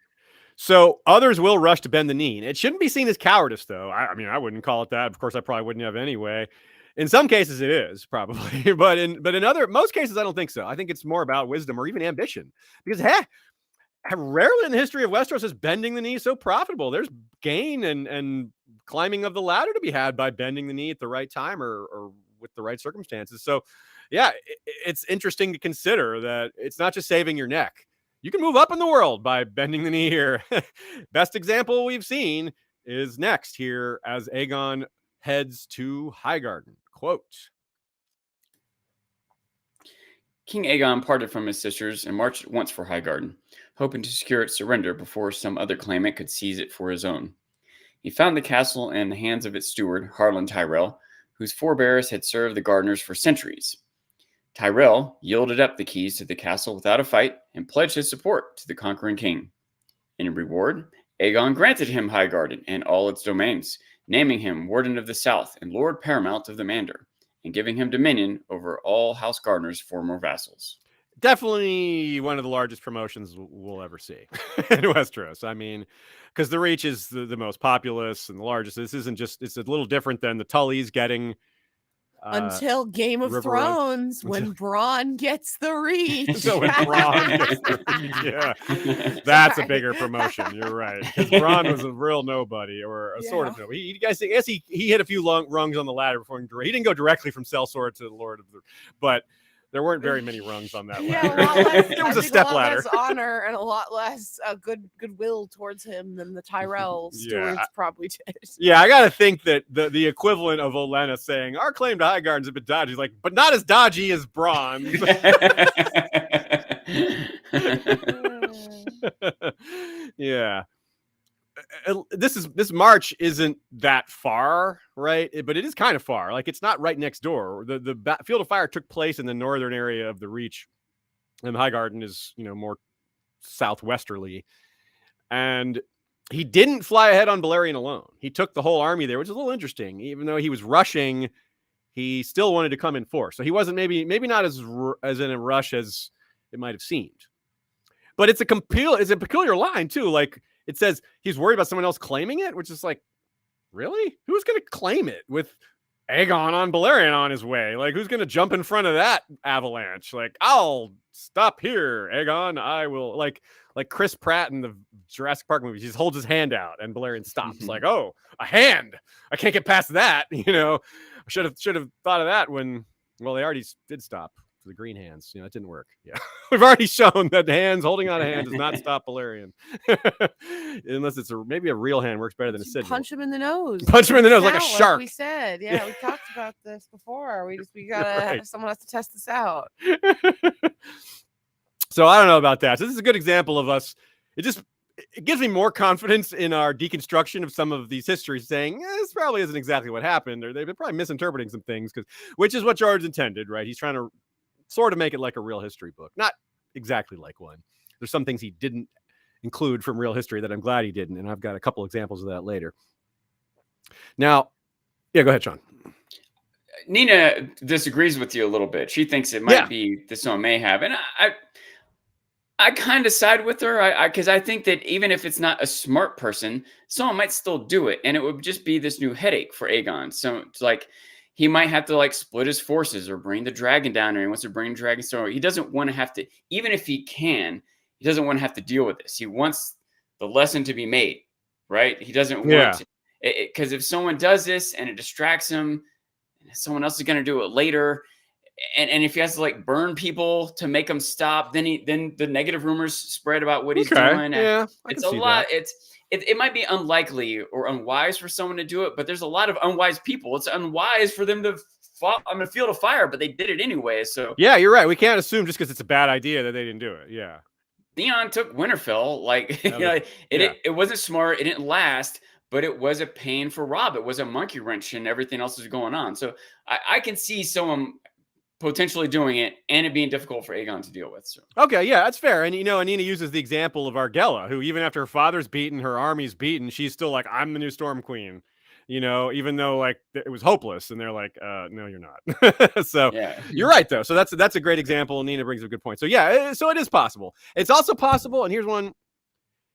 So others will rush to bend the knee. It shouldn't be seen as cowardice, though. I mean, I wouldn't call it that. Of course, I probably wouldn't have anyway. In some cases, it is probably, but in most cases, I don't think so. I think it's more about wisdom or even ambition, because rarely in the history of Westeros is bending the knee so profitable. There's gain and climbing of the ladder to be had by bending the knee at the right time or with the right circumstances. So, yeah, it's interesting to consider that it's not just saving your neck. You can move up in the world by bending the knee here. Best example we've seen is next here as Aegon heads to Highgarden. Quote: King Aegon parted from his sisters and marched at once for Highgarden, hoping to secure its surrender before some other claimant could seize it for his own. He found the castle in the hands of its steward, Harlan Tyrell, whose forebears had served the gardeners for centuries. Tyrell yielded up the keys to the castle without a fight and pledged his support to the conquering king. In reward, Aegon granted him Highgarden and all its domains, naming him Warden of the South and Lord Paramount of the Mander, and giving him dominion over all House Gardener's former vassals. Definitely one of the largest promotions we'll ever see in Westeros. I mean, because the Reach is the most populous and the largest. This isn't just, it's a little different than the Tullys getting... until Game of Thrones, when Bronn gets the Reach. So when Bronn gets the Reach, yeah. That's a bigger promotion. You're right. Because Bronn was a real nobody, or a sort of nobody. I guess he hit a few rungs on the ladder before he didn't go directly from sellsword to the Lord of the... But There weren't very many rungs on that Yeah, a ladder. lot less. There was I a think step lot ladder. less honor and a lot less goodwill towards him than the Tyrell stewards probably did. Yeah, I gotta think that the equivalent of Olenna saying our claim to Highgarden's a bit dodgy is like, but not as dodgy as bronze. Yeah. This march isn't that far, right? But it is kind of far. Like, it's not right next door. The field of fire took place in the northern area of the Reach, and Highgarden is, more southwesterly. And he didn't fly ahead on Balerion alone. He took the whole army there, which is a little interesting. Even though he was rushing, he still wanted to come in force. So he wasn't maybe not as in a rush as it might have seemed. But it's a peculiar line too. Like, it says he's worried about someone else claiming it, which is like, really? Who's going to claim it with Aegon on Balerion on his way? Like, who's going to jump in front of that avalanche? Like, I'll stop here, Aegon. I will, like Chris Pratt in the Jurassic Park movie. He just holds his hand out and Balerion stops. Like, oh, a hand. I can't get past that. I should have thought of that when, well, they already did stop. The green hands, it didn't work. Yeah, we've already shown that holding on a hand does not stop Balerion, unless it's maybe a real hand works better than a sigil. Punch him in the nose. Punch him in the nose like a shark. Like we said, yeah, we talked about this before. We gotta Right. someone has to test this out. So I don't know about that. So this is a good example of us. It gives me more confidence in our deconstruction of some of these histories, saying this probably isn't exactly what happened, or they've been probably misinterpreting some things, which is what George intended, right? He's trying to sort of make it like a real history book, not exactly like one. There's some things he didn't include from real history that I'm glad he didn't, and I've got a couple examples of that later. Now, yeah, go ahead, Sean. Nina disagrees with you a little bit. She thinks it might be that someone may have, and I kind of side with her, because I think that even if it's not a smart person, someone might still do it, and it would just be this new headache for Aegon. So it's like, he might have to split his forces or bring the dragon down there. He wants to bring dragon storm. He doesn't want to have to, even if he can, he doesn't want to have to deal with this. He wants the lesson to be made, right? He doesn't want to, because if someone does this and it distracts him, someone else is going to do it later. And if he has to burn people to make them stop, then the negative rumors spread about what he's doing. Yeah, it's a lot. It might be unlikely or unwise for someone to do it, but there's a lot of unwise people. It's unwise for them to fall on the field of fire, but they did it anyway. So yeah, you're right. We can't assume just because it's a bad idea that they didn't do it. Yeah, Theon took Winterfell. It wasn't smart. It didn't last, but it was a pain for Robb. It was a monkey wrench, and everything else was going on. So I can see someone potentially doing it and it being difficult for Aegon to deal with. So okay, yeah, that's fair. And Nina uses the example of Argella, who even after her father's beaten, her army's beaten, she's still like, I'm the new Storm Queen. Even though it was hopeless, and they're like, no, you're not. So yeah. You're right though. So that's a great example. Nina brings a good point. So yeah, so it is possible. It's also possible, and here's one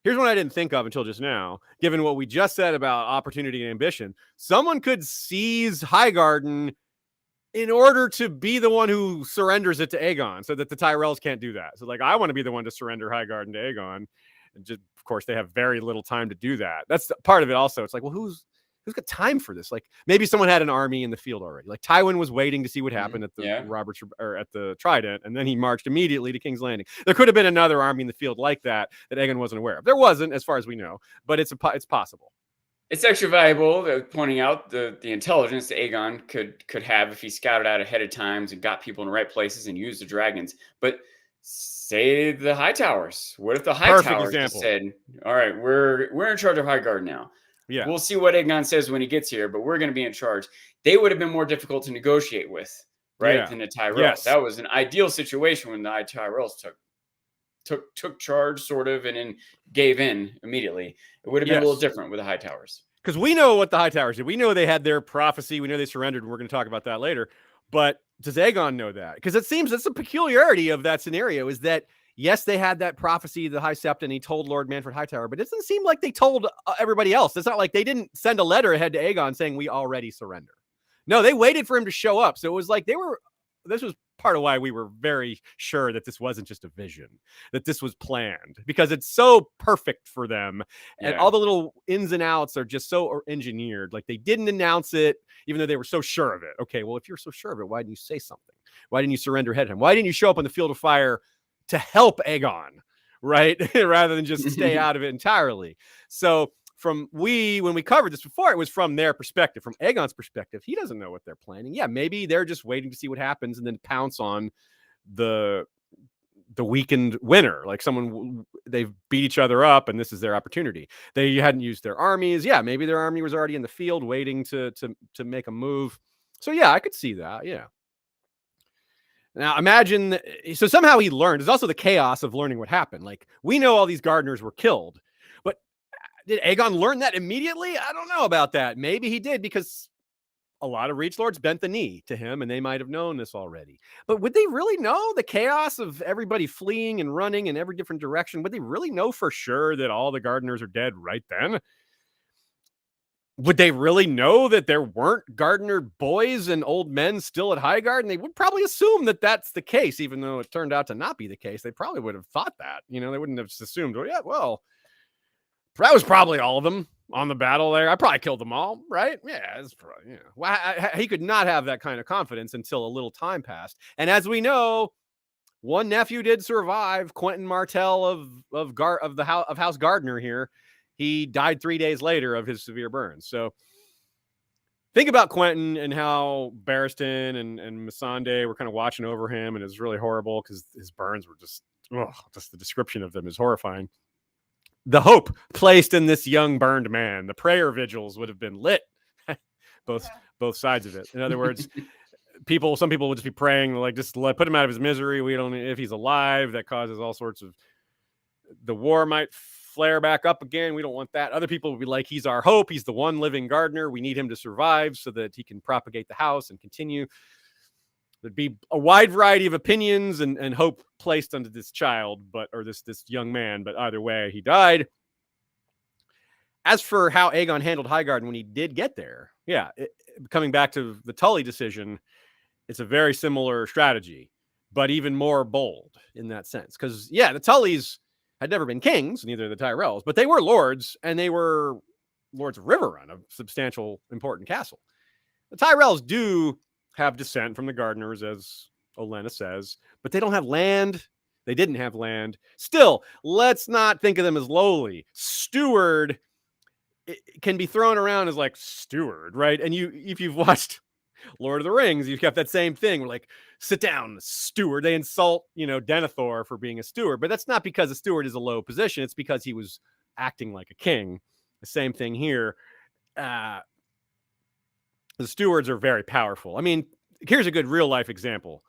I didn't think of until just now, given what we just said about opportunity and ambition. Someone could seize Highgarden in order to be the one who surrenders it to Aegon, so that the Tyrells can't do that. So I want to be the one to surrender Highgarden to Aegon. And just, of course, they have very little time to do that. That's part of it also. It's like, well, who's got time for this? Maybe someone had an army in the field already. Tywin was waiting to see what happened at the at the Trident, and then he marched immediately to King's Landing. There could have been another army in the field like that Aegon wasn't aware of. There wasn't, as far as we know, but it's possible. It's extra valuable, pointing out the intelligence that Aegon could have if he scouted out ahead of times and got people in the right places and used the dragons. But say the High Towers. What if the High Towers just said, all right, we're in charge of Highgarden now. Yeah. We'll see what Aegon says when he gets here, but we're going to be in charge. They would have been more difficult to negotiate with, right, than the Tyrells. Yes. That was an ideal situation when the Tyrells took charge, sort of, and then gave in immediately. It would have been a little different with the High Towers. Because we know what the High Towers did. We know they had their prophecy. We know they surrendered, and we're going to talk about that later. But does Aegon know that? Because it seems that's a peculiarity of that scenario, is that, yes, they had that prophecy, the High Sept, and he told Lord Manfred Hightower, but it doesn't seem like they told everybody else. It's not like they didn't send a letter ahead to Aegon saying, we already surrender. No, they waited for him to show up. So it was like this was part of why we were very sure that this wasn't just a vision, that this was planned, because it's so perfect for them. And all the little ins and outs are just so engineered. Like, they didn't announce it, even though they were so sure of it. Okay, well, if you're so sure of it, why didn't you say something? Why didn't you surrender ahead of him? Why didn't you show up on the field of fire to help Aegon, right? Rather than just stay out of it entirely. So when we covered this before, it was from their perspective, from Aegon's perspective. He doesn't know what they're planning. Yeah, maybe they're just waiting to see what happens and then pounce on the weakened winner, like someone they've beat each other up and this is their opportunity. They hadn't used their armies. Yeah, maybe their army was already in the field waiting to make a move. So yeah, I could see that. Yeah. Now imagine, so somehow he learned. There's also the chaos of learning what happened. Like, we know all these gardeners were killed, but did Aegon learn that immediately? I don't know about that. Maybe he did, because a lot of Reach Lords bent the knee to him and they might have known this already. But would they really know the chaos of everybody fleeing and running in every different direction? Would they really know for sure that all the gardeners are dead right then? Would they really know that there weren't gardener boys and old men still at Highgarden? And they would probably assume that that's the case, even though it turned out to not be the case. They probably would have thought that. They wouldn't have assumed, oh, yeah, well, that was probably all of them on the battle there. I probably killed them all, right? Yeah, it's probably, yeah. Well, he could not have that kind of confidence until a little time passed. And as we know, one nephew did survive, Quentin Martell of House Gardner here. He died 3 days later of his severe burns. So think about Quentin and how Barristan and Missandei were kind of watching over him, and it was really horrible because his burns were just the description of them is horrifying. The hope placed in this young burned man, the prayer vigils would have been lit, both sides of it. In other words, some people would just be praying, like, just put him out of his misery. We don't, if he's alive, that causes all sorts of, the war might flare back up again. We don't want that. Other people would be like, he's our hope. He's the one living gardener. We need him to survive so that he can propagate the house and continue. There'd be a wide variety of opinions and hope placed onto this child, or this young man. But either way, he died. As for how Aegon handled Highgarden when he did get there, yeah, coming back to the Tully decision, it's a very similar strategy, but even more bold in that sense. Because, yeah, the Tullys had never been kings, neither the Tyrells, but they were lords, and they were lords of Riverrun, a substantial, important castle. The Tyrells do have descent from the Gardeners, as Olenna says, but they don't have land. They didn't have land. Still, let's not think of them as lowly. Steward can be thrown around as like steward, right? And if you've watched Lord of the Rings, you've got that same thing. We're like, sit down, steward. They insult, Denethor for being a steward, but that's not because a steward is a low position. It's because he was acting like a king. The same thing here. The stewards are very powerful. I mean, here's a good real life example.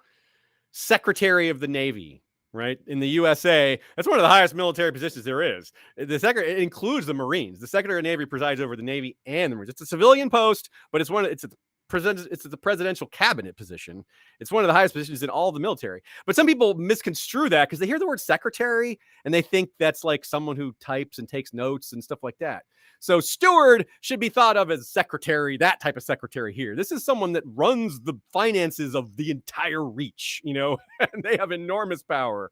Secretary of the Navy, right? In the USA, that's one of the highest military positions there is. It includes the Marines. The Secretary of the Navy presides over the Navy and the Marines. It's a civilian post, but it's the presidential cabinet position. It's one of the highest positions in all the military. But some people misconstrue that because they hear the word secretary and they think that's like someone who types and takes notes and stuff like that. So steward should be thought of as secretary, that type of secretary here. This is someone that runs the finances of the entire Reach, and they have enormous power.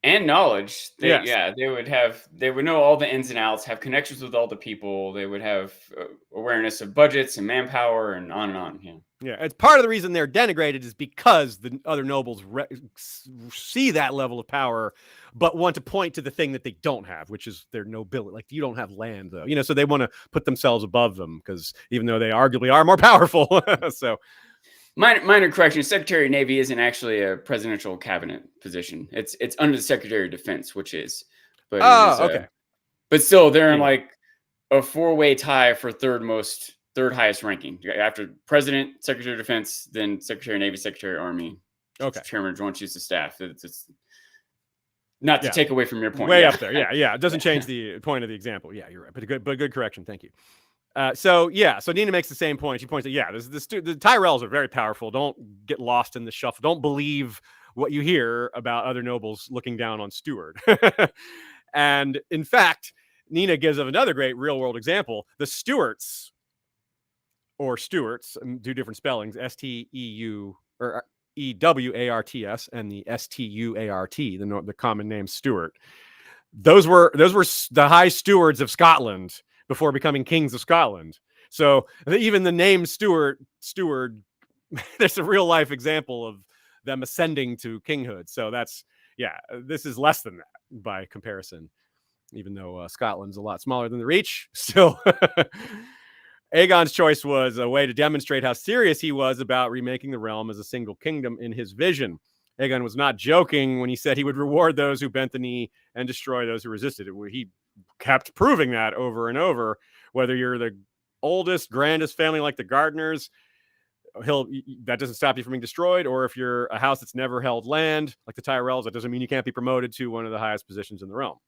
And knowledge. Yes. Yeah, they would know all the ins and outs, have connections with all the people. They would have awareness of budgets and manpower and on and on. Yeah. Yeah, it's part of the reason they're denigrated is because the other nobles see that level of power, but want to point to the thing that they don't have, which is their nobility. Like, you don't have land, though, so they want to put themselves above them because even though they arguably are more powerful. So, minor correction: Secretary of Navy isn't actually a presidential cabinet position. It's under the Secretary of Defense, which is. But okay. But still, they're in like a 4-way tie for third highest ranking after President, Secretary of Defense, then Secretary of Navy, Secretary of Army, Chairman of Joint Chiefs of Staff. It's not to take away from your point. Way up there. Yeah. It doesn't change the point of the example. Yeah, you're right. But good correction. Thank you. So Nina makes the same point. She points out, the Tyrells are very powerful. Don't get lost in the shuffle. Don't believe what you hear about other nobles looking down on Steward. And in fact, Nina gives of another great real world example. The Stuarts, or Stuarts, two different spellings, Steu or Ewarts, and the Stuart, the common name Stuart. Those were the high stewards of Scotland before becoming kings of Scotland. So even the name Stuart, there's a real life example of them ascending to kinghood. So this is less than that by comparison, even though Scotland's a lot smaller than the Reach. Still, Aegon's choice was a way to demonstrate how serious he was about remaking the realm as a single kingdom in his vision. Aegon was not joking when he said he would reward those who bent the knee and destroy those who resisted it. He kept proving that over and over. Whether you're the oldest, grandest family like the Gardeners, that doesn't stop you from being destroyed. Or if you're a house that's never held land, like the Tyrells, that doesn't mean you can't be promoted to one of the highest positions in the realm.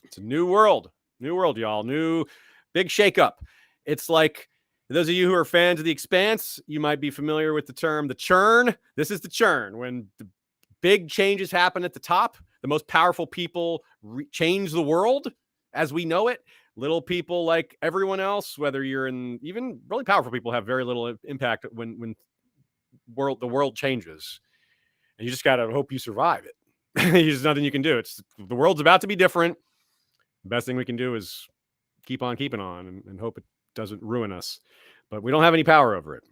It's a new world, y'all. New big shakeup. It's like, those of you who are fans of The Expanse, you might be familiar with the term the churn. This is the churn. When the big changes happen at the top, the most powerful people change the world as we know it. Little people like everyone else, whether you're in, even really powerful people, have very little impact when the world changes. And you just got to hope you survive it. There's nothing you can do. The world's about to be different. The best thing we can do is keep on keeping on and hope it doesn't ruin us. But we don't have any power over it.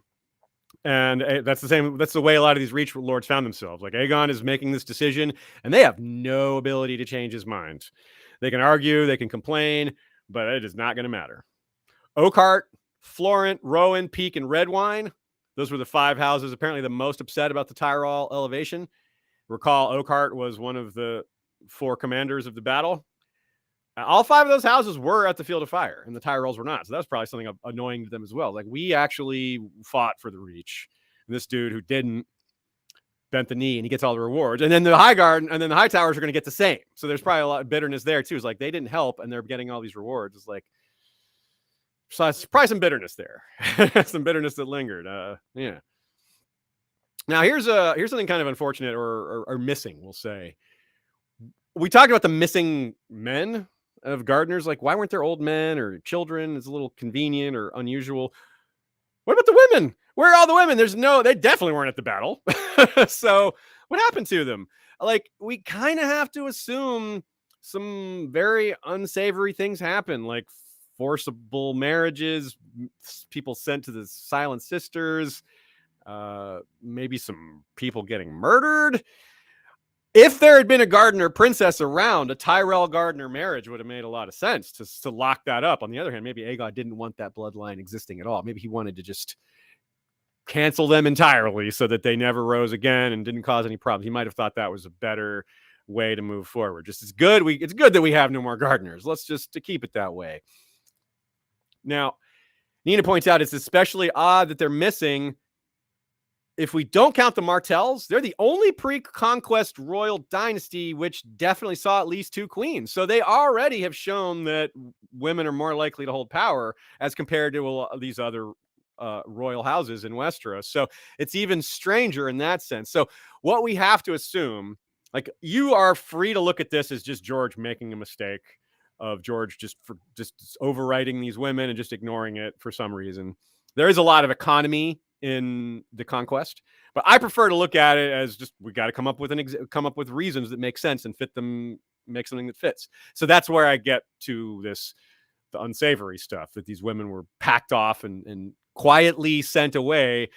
And that's the way a lot of these Reach lords found themselves. Like, Aegon is making this decision and they have no ability to change his mind. They can argue, they can complain, but it is not going to matter. Oakhart, Florent, Rowan, Peak, and Redwine. Those were the 5 houses apparently the most upset about the Tyrell elevation. Recall, Oakhart was one of the 4 commanders of the battle. All 5 of those houses were at the Field of Fire, and the Tyrells were not. So that's probably something annoying to them as well. Like, we actually fought for the Reach. And this dude who didn't bent the knee, and he gets all the rewards. And then the High Guard and then the High Towers are going to get the same. So there's probably a lot of bitterness there too. It's like, they didn't help, and they're getting all these rewards. It's like, so it's probably some bitterness there. Some bitterness that lingered. Yeah. Now here's something kind of unfortunate or missing, we'll say. We talked about the missing men of Gardeners. Like, why weren't there old men or children? It's a little convenient or unusual. What about the women? Where are all the women? They definitely weren't at the battle. So what happened to them? Like, we kind of have to assume some very unsavory things happen, like forcible marriages, people sent to the Silent Sisters, maybe some people getting murdered. If there had been a Gardener princess around, a Tyrell Gardener marriage would have made a lot of sense to lock that up. On the other hand, maybe Aegon didn't want that bloodline existing at all. Maybe he wanted to just cancel them entirely so that they never rose again and didn't cause any problems. He might have thought that was a better way to move forward. Just it's good that we have no more Gardeners. Let's just to keep it that way. Now, Nina points out it's especially odd that they're missing. If we don't count the Martells, they're the only pre-conquest royal dynasty which definitely saw at least 2 queens. So they already have shown that women are more likely to hold power as compared to these other royal houses in Westeros. So it's even stranger in that sense. So what we have to assume, like, you are free to look at this as just George making a mistake, of George just overwriting these women and just ignoring it for some reason. There is a lot of economy in the conquest, but I prefer to look at it as just, we got to come up with reasons that make sense and fit them, make something that fits. So that's where I get to the unsavory stuff, that these women were packed off and quietly sent away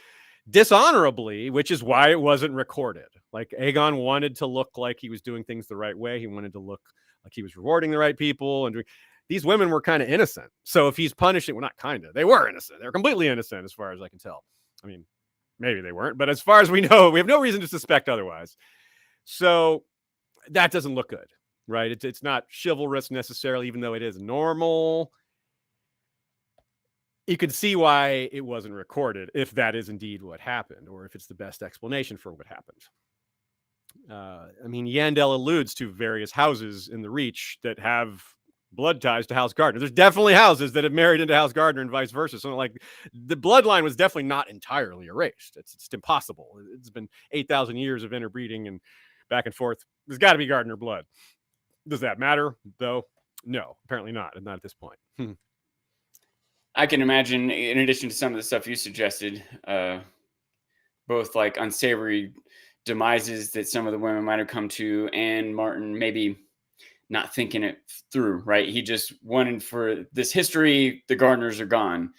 dishonorably, which is why it wasn't recorded. Like, Aegon wanted to look like he was doing things the right way. He wanted to look like he was rewarding the right people, and these women were kind of innocent. So if he's punishing, well, not kind of, they were innocent. They're completely innocent as far as I can tell. I mean, maybe they weren't, but as far as we know, we have no reason to suspect otherwise. So that doesn't look good, right? It's not chivalrous necessarily, even though it is normal. You can see why it wasn't recorded, if that is indeed what happened, or if it's the best explanation for what happened. I mean, Yandel alludes to various houses in the Reach that have blood ties to House Gardner. There's definitely houses that have married into House Gardner and vice versa. So, like, the bloodline was definitely not entirely erased. It's impossible. It's been 8,000 years of interbreeding and back and forth. There's got to be Gardner blood. Does that matter, though? No, apparently not. Not at this point. I can imagine, in addition to some of the stuff you suggested, both like unsavory demises that some of the women might have come to, and Martin maybe not thinking it through, right? He just wanted for this history, the gardeners are gone.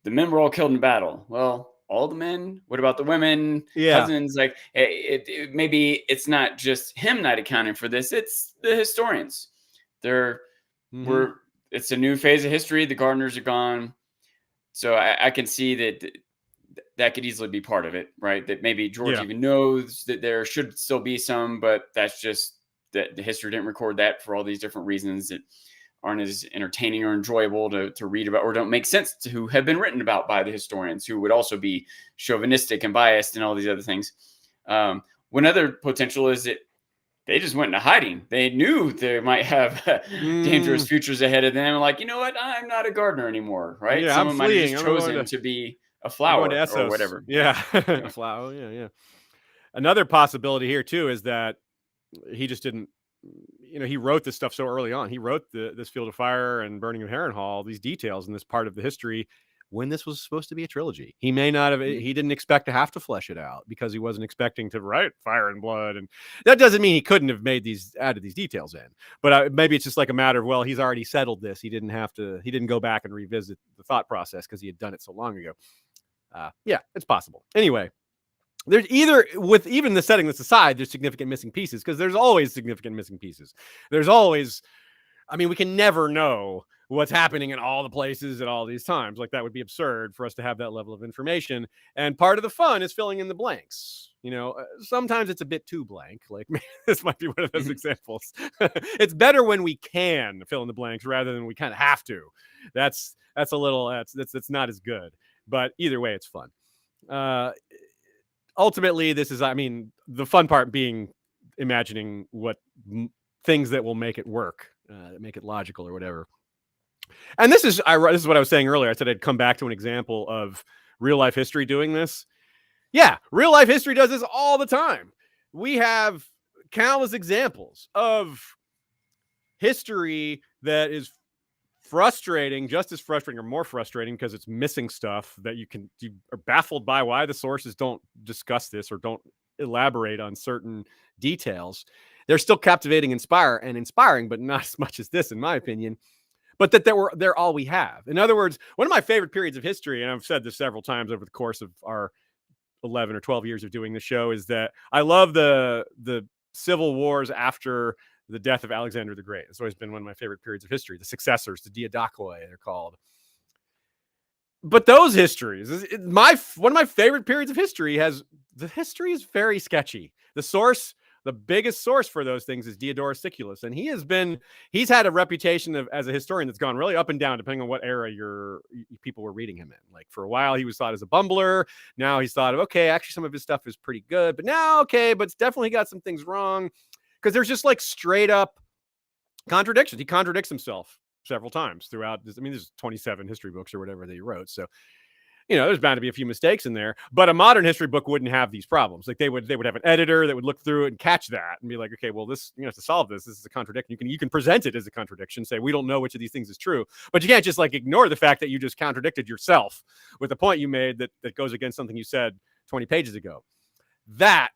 The men were all killed in battle. Well, all the men? What about the women, cousins? Like maybe it's not just him not accounting for this. It's the historians. It's a new phase of history. The gardeners are gone. So I can see that could easily be part of it, right? That maybe George even knows that there should still be some, but that's just that the history didn't record that for all these different reasons that aren't as entertaining or enjoyable to read about, or don't make sense to who have been written about by the historians, who would also be chauvinistic and biased and all these other things. One other potential is that they just went into hiding. They knew they might have dangerous futures ahead of them. Like, you know what? I'm not a gardener anymore, right? Yeah, Someone might have just chosen to be a flower or whatever. Yeah, flower. Yeah. Another possibility here too is that he just didn't. He wrote this stuff so early on. He wrote this Field of Fire and Burning of Harrenhal, these details in this part of the history, when this was supposed to be a trilogy. He may not have. He didn't expect to have to flesh it out because he wasn't expecting to write Fire and Blood, and that doesn't mean he couldn't have added these details in. But maybe it's just like a matter of, well, he's already settled this. He didn't have to. He didn't go back and revisit the thought process because he had done it so long ago. Yeah, it's possible. Anyway. There's with even the setting this aside, there's significant missing pieces, because there's always significant missing pieces. There's always, we can never know what's happening in all the places at all these times. Like, that would be absurd for us to have that level of information. And part of the fun is filling in the blanks. Sometimes it's a bit too blank. Like, this might be one of those examples. It's better when we can fill in the blanks rather than we kind of have to. That's a little, that's not as good. But either way, it's fun. Ultimately, this is, the fun part being imagining what things that will make it work, make it logical or whatever. And this is what I was saying earlier. I said I'd come back to an example of real life history doing this. Yeah, real life history does this all the time. We have countless examples of history that is frustrating, just as frustrating or more frustrating, because it's missing stuff that you are baffled by why the sources don't discuss this or don't elaborate on certain details. They're still captivating, inspiring, but not as much as this, in my opinion. But that they're all we have. In other words, one of my favorite periods of history, and I've said this several times over the course of our 11 or 12 years of doing the show, is that I love the civil wars after the death of Alexander the Great. It's always been one of my favorite periods of history. The successors, the Diadochoi, they're called. But those histories, one of my favorite periods of history the history is very sketchy. The biggest source for those things is Diodorus Siculus. And he's had a reputation as a historian that's gone really up and down, depending on what era people were reading him in. Like, for a while, he was thought as a bumbler. Now he's thought of, okay, actually some of his stuff is pretty good, but now, okay, but it's definitely got some things wrong. Because there's just like straight up contradictions. He contradicts himself several times throughout this. There's 27 history books or whatever that he wrote. So, there's bound to be a few mistakes in there. But a modern history book wouldn't have these problems. Like, they would have an editor that would look through it and catch that and be like, okay, well, this, to solve this is a contradiction. You can present it as a contradiction, say, we don't know which of these things is true. But you can't just like ignore the fact that you just contradicted yourself with the point you made that goes against something you said 20 pages ago. That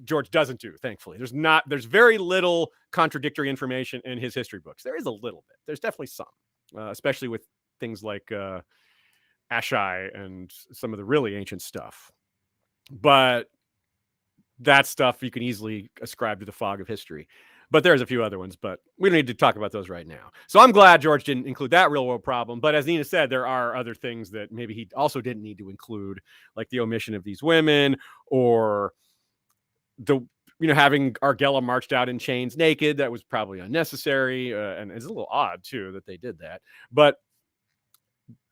George doesn't do, thankfully. There's very little contradictory information in his history books. There is a little bit. There's definitely some, especially with things like Ashai and some of the really ancient stuff. But that stuff you can easily ascribe to the fog of history. But there's a few other ones, but we don't need to talk about those right now. So I'm glad George didn't include that real world problem. But as Nina said, there are other things that maybe he also didn't need to include, like the omission of these women, or having Argella marched out in chains naked. That was probably unnecessary, and it's a little odd too that they did that. But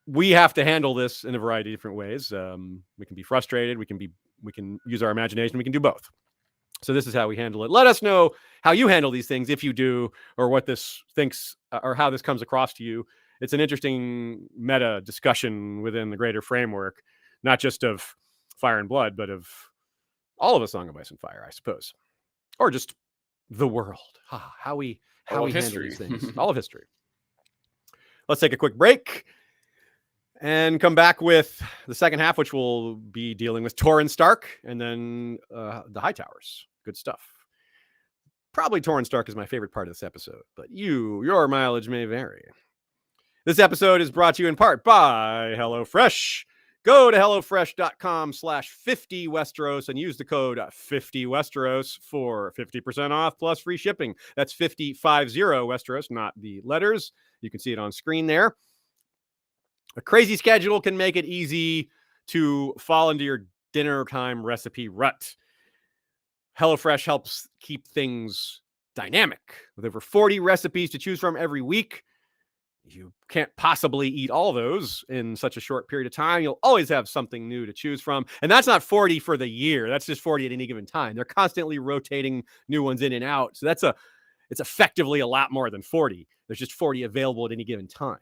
we have to handle this in a variety of different ways. We can be frustrated. We can use our imagination. We can do both. So this is how we handle it. Let us know how you handle these things, if you do, or what this thinks, or how this comes across to you. It's an interesting meta discussion within the greater framework, not just of Fire and Blood, but of all of A Song of Ice and Fire, I suppose, or just the world. How we handle these things. All of history. Let's take a quick break. and come back with the second half, which will be dealing with Torrhen Stark and then the High Towers. Good stuff. Probably Torrhen Stark is my favorite part of this episode, but your mileage may vary. This episode is brought to you in part by HelloFresh. Go to HelloFresh.com/50Westeros and use the code 50Westeros for 50% off plus free shipping. That's 50 Westeros, not the letters. You can see it on screen there. A crazy schedule can make it easy to fall into your dinner time recipe rut. HelloFresh helps keep things dynamic. With over 40 recipes to choose from every week, you can't possibly eat all those in such a short period of time. You'll always have something new to choose from. And that's not 40 for the year. That's just 40 at any given time. They're constantly rotating new ones in and out. So it's effectively a lot more than 40. There's just 40 available at any given time.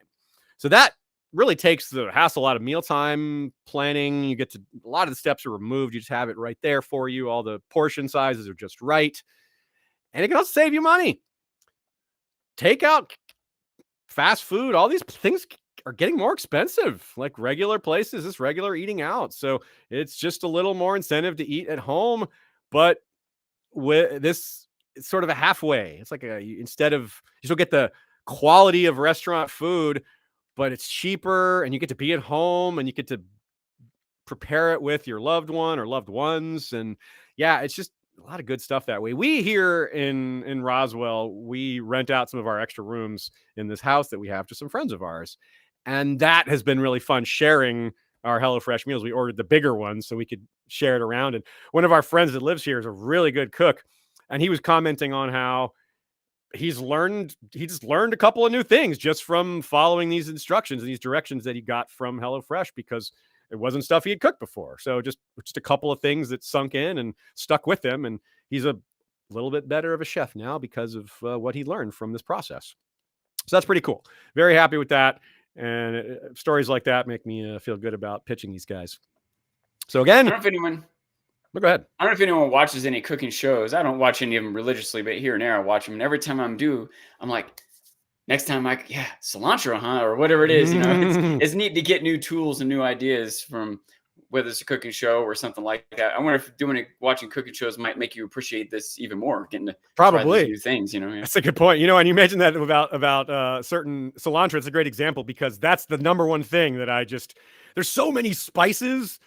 So that really takes the hassle out of mealtime planning. You get to, a lot of the steps are removed. You just have it right there for you. All the portion sizes are just right. And it can also save you money. Takeout, fast food, all these things are getting more expensive, like regular places, this regular eating out. So it's just a little more incentive to eat at home. But with this, it's sort of a halfway. It's like instead of, you still get the quality of restaurant food, but it's cheaper and you get to be at home and you get to prepare it with your loved one or loved ones. And yeah, it's just a lot of good stuff that way. We here in Roswell, we rent out some of our extra rooms in this house that we have to some friends of ours. And that has been really fun, sharing our HelloFresh meals. We ordered the bigger ones so we could share it around. And one of our friends that lives here is a really good cook. And he was commenting on how he just learned a couple of new things just from following these instructions and these directions that he got from HelloFresh, because it wasn't stuff he had cooked before. So just a couple of things that sunk in and stuck with him. And he's a little bit better of a chef now because of what he learned from this process. So that's pretty cool. Very happy with that. And stories like that make me feel good about pitching these guys. So again, I don't know if anyone... Go ahead. I don't know if anyone watches any cooking shows. I don't watch any of them religiously, but here and there I watch them. And every time I'm due, I'm like, next time cilantro, huh? Or whatever it is. You know, it's neat to get new tools and new ideas from whether it's a cooking show or something like that. I wonder if watching cooking shows might make you appreciate this even more, getting to try these new things. You know, That's a good point. You know, and you mentioned that about certain cilantro. It's a great example because that's the number one thing that there's so many spices.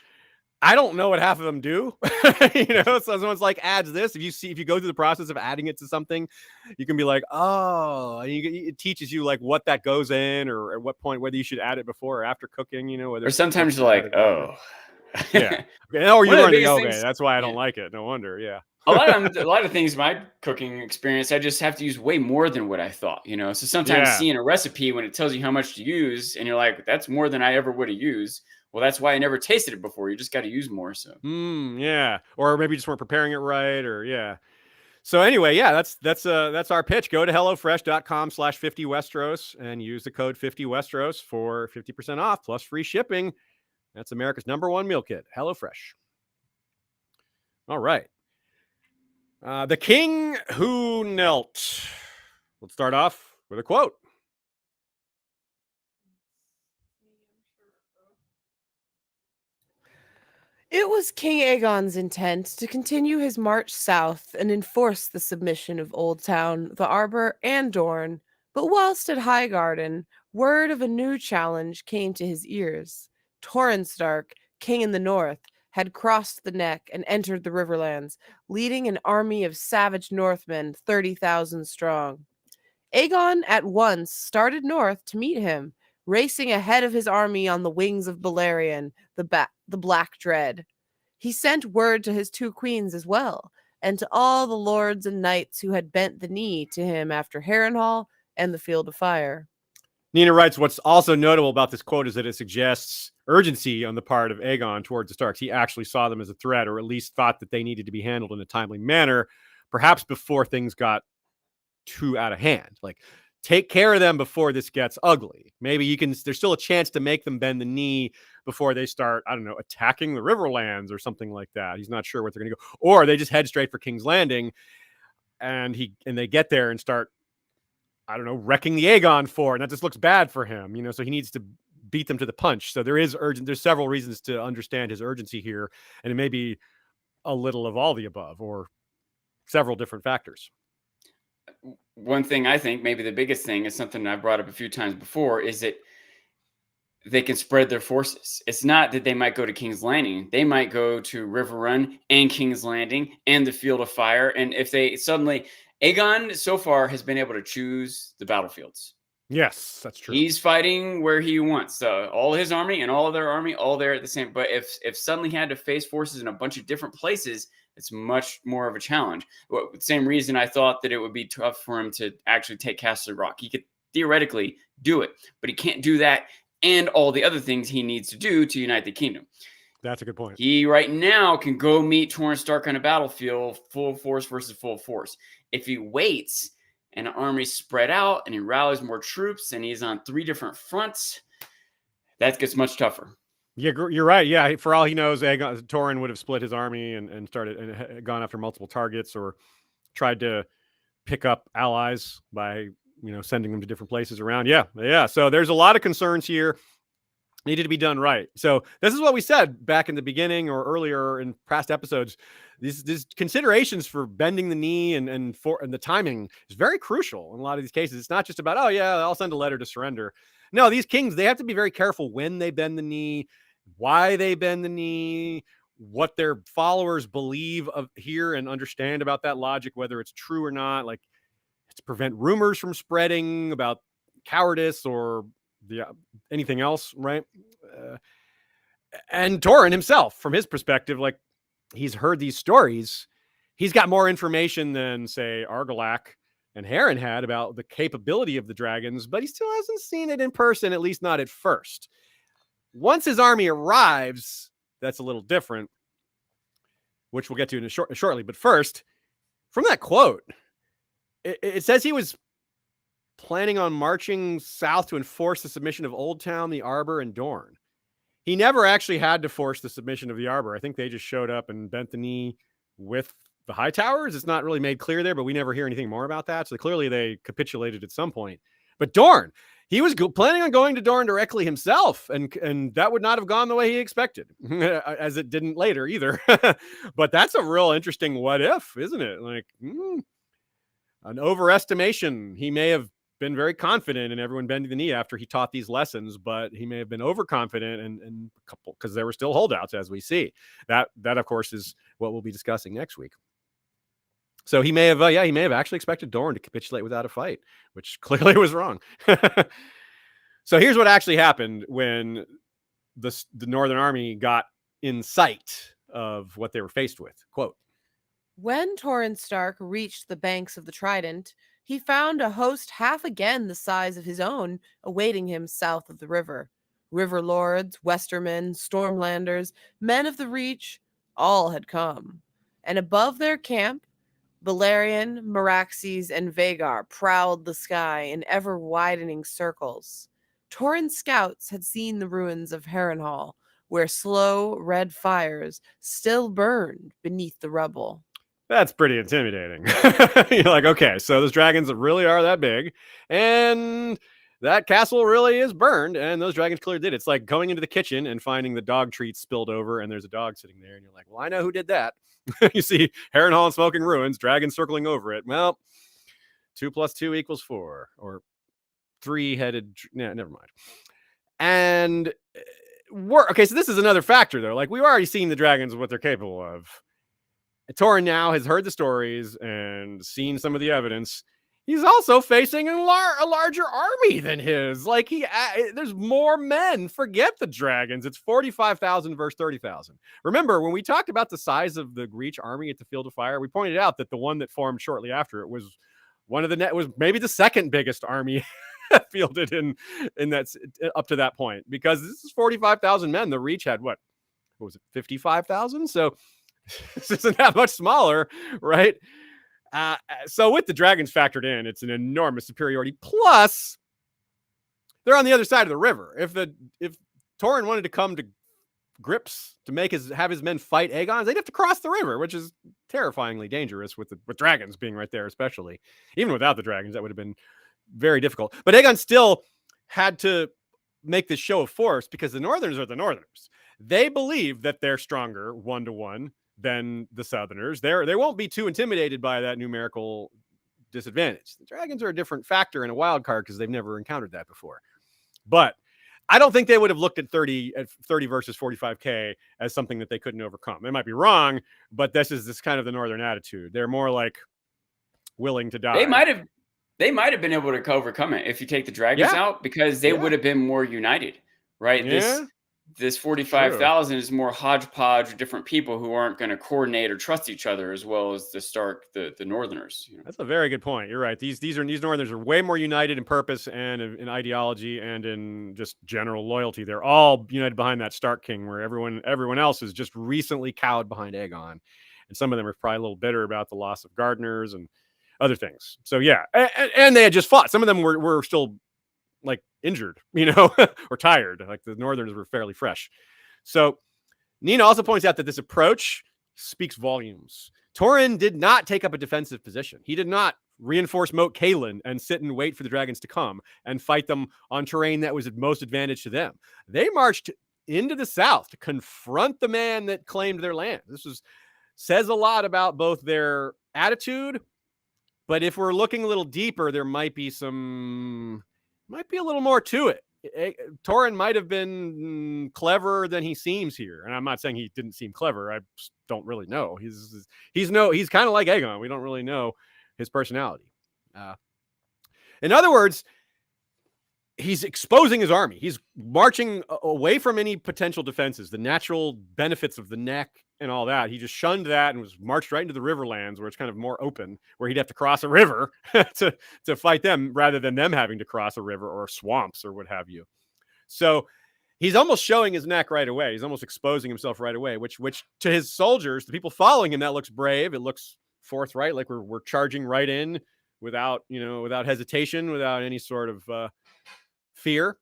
I don't know what half of them do, so someone's like, adds this. If you go through the process of adding it to something, you can be like, oh, and it teaches you like what that goes in or at what point, whether you should add it before or after cooking, whether. Or sometimes you're like, oh, yeah. Or you're learning, okay, that's why I don't like it. No wonder. Yeah. a lot of things, my cooking experience, I just have to use way more than what I thought, So sometimes seeing a recipe when it tells you how much to use and you're like, that's more than I ever would have used. Well, that's why I never tasted it before. You just got to use more. So, yeah. Or maybe you just weren't preparing it right, or yeah. So anyway, yeah, that's our pitch. Go to HelloFresh.com/50Westeros and use the code 50Westeros for 50% off plus free shipping. That's America's #1 meal kit, HelloFresh. All right. The King Who Knelt. Let's start off with a quote. It was King Aegon's intent to continue his march south and enforce the submission of Old Town, the Arbor, and Dorne, but whilst at Highgarden, word of a new challenge came to his ears. Torrhen Stark, king in the north, had crossed the neck and entered the Riverlands, leading an army of savage Northmen 30,000 strong. Aegon at once started north to meet him, racing ahead of his army on the wings of Balerion, the Black Dread. He sent word to his 2 queens as well, and to all the lords and knights who had bent the knee to him after Harrenhal and the Field of Fire. Nina writes, what's also notable about this quote is that it suggests urgency on the part of Aegon towards the Starks. He actually saw them as a threat, or at least thought that they needed to be handled in a timely manner, perhaps before things got too out of hand. Like, take care of them before this gets ugly. Maybe there's still a chance to make them bend the knee before they start, I don't know, attacking the Riverlands or something like that. He's not sure what they're going to go. Or they just head straight for King's Landing and they get there and start, I don't know, wrecking the Aegon fort. And that just looks bad for him, so he needs to beat them to the punch. So there is urgent. There's several reasons to understand his urgency here, and it may be a little of all the above, or several different factors. One thing I think, maybe the biggest thing, is something I've brought up a few times before, is that they can spread their forces. It's not that they might go to King's Landing. They might go to River Run and King's Landing and the Field of Fire. And if they suddenly, Aegon so far has been able to choose the battlefields. Yes, that's true. He's fighting where he wants. So all his army and all of their army, all there at the same. But if suddenly he had to face forces in a bunch of different places, it's much more of a challenge. Well, same reason I thought that it would be tough for him to actually take Castle Rock. He could theoretically do it, but he can't do that and all the other things he needs to do to unite the kingdom. That's a good point. He right now can go meet Torrhen Stark on a battlefield, full force versus full force. If he waits and an army's spread out and he rallies more troops and he's on 3 different fronts, that gets much tougher. Yeah, you're right. Yeah, for all he knows, Torrhen would have split his army and started and gone after multiple targets, or tried to pick up allies by sending them to different places around. Yeah. So there's a lot of concerns here. Needed to be done right. So this is what we said back in the beginning or earlier in past episodes. These considerations for bending the knee and the timing is very crucial in a lot of these cases. It's not just about, oh yeah, I'll send a letter to surrender. No, these kings, they have to be very careful when they bend the knee, why they bend the knee, what their followers believe of here and understand about that logic, whether it's true or not, like to prevent rumors from spreading about cowardice or anything else, right? And Torrhen himself, from his perspective, like he's heard these stories. He's got more information than, say, Argilac and Harren had about the capability of the dragons, but he still hasn't seen it in person, at least not at first. Once his army arrives, that's a little different, which we'll get to shortly. But first, from that quote, it says he was planning on marching south to enforce the submission of Old Town, the Arbor, and Dorne. He never actually had to force the submission of the Arbor. I think they just showed up and bent the knee with the High Towers. It's not really made clear there, but we never hear anything more about that. So clearly they capitulated at some point. But Dorne, he was planning on going to Dorne directly himself, and that would not have gone the way he expected, as it didn't later either. But that's a real interesting what if, isn't it? Like an overestimation. He may have been very confident in everyone bending the knee after he taught these lessons, but he may have been overconfident and a couple, because there were still holdouts, as we see. That of course is what we'll be discussing next week. So he may have actually expected Dorne to capitulate without a fight, which clearly was wrong. So here's what actually happened when the Northern Army got in sight of what they were faced with. Quote, "When Torrhen Stark reached the banks of the Trident, he found a host half again the size of his own awaiting him south of the river. River lords, Westermen, Stormlanders, men of the Reach, all had come. And above their camp, Balerion, Meraxes, and Vhagar prowled the sky in ever-widening circles. Torrhen's scouts had seen the ruins of Harrenhal, where slow red fires still burned beneath the rubble." That's pretty intimidating. You're like, okay, so those dragons really are that big, and that castle really is burned, and those dragons clearly did. It's like going into the kitchen and finding the dog treats spilled over, and there's a dog sitting there, and you're like, well, I know who did that. You see Harrenhal and smoking ruins, dragons circling over it. Well, 2 + 2 = 4, or 3-headed. No, never mind. And okay, so this is another factor, though. Like, we've already seen the dragons, what they're capable of. Torrhen now has heard the stories and seen some of the evidence. He's also facing a larger army than his. Like, there's more men. Forget the dragons. It's 45,000 versus 30,000. Remember, when we talked about the size of the Reach army at the Field of Fire, we pointed out that the one that formed shortly after it was was maybe the second biggest army fielded in that up to that point, because this is 45,000 men. The Reach had what was it, 55,000? So this isn't that much smaller, right? So with the dragons factored in, it's an enormous superiority. Plus, they're on the other side of the river. If Torrhen wanted to come to grips to have his men fight Aegon, they'd have to cross the river, which is terrifyingly dangerous with dragons being right there, especially. Even without the dragons, that would have been very difficult. But Aegon still had to make this show of force because the Northerners are the Northerners. They believe that they're stronger 1-to-1 than the Southerners. They won't be too intimidated by that numerical disadvantage. The dragons are a different factor in a wild card because they've never encountered that before. But I don't think they would have looked at 30 versus 45K as something that they couldn't overcome. They might be wrong, but this kind of the Northern attitude. They're more like willing to die. They might have been able to overcome it if you take the dragons out, because they would have been more united, right? Yeah. This 45,000 is more hodgepodge of different people who aren't going to coordinate or trust each other as well as the Northerners. You know? That's a very good point. You're right. These Northerners are way more united in purpose and in ideology and in just general loyalty. They're all united behind that Stark King, where everyone else is just recently cowed behind Aegon, and some of them are probably a little bitter about the loss of gardeners and other things. So yeah, and they had just fought. Some of them were still like injured, or tired. Like the Northerners were fairly fresh. So Nina also points out that this approach speaks volumes. Torrhen did not take up a defensive position. He did not reinforce Moat Cailin and sit and wait for the dragons to come and fight them on terrain that was at most advantage to them. They marched into the south to confront the man that claimed their land. Says a lot about both their attitude, but if we're looking a little deeper, there might be a little more to it. Torrhen might have been cleverer than he seems here, and I'm not saying he didn't seem clever. I just don't really know. He's kind of like Aegon. We don't really know his personality. In other words, he's exposing his army. He's marching away from any potential defenses, the natural benefits of the neck and all that. He just shunned that and was marched right into the Riverlands, where it's kind of more open, where he'd have to cross a river to fight them rather than them having to cross a river or swamps or what have you. So he's almost showing his neck right away. He's almost exposing himself right away, which to his soldiers, the people following him, that looks brave. It looks forthright, like we're charging right in without hesitation, without any sort of fear.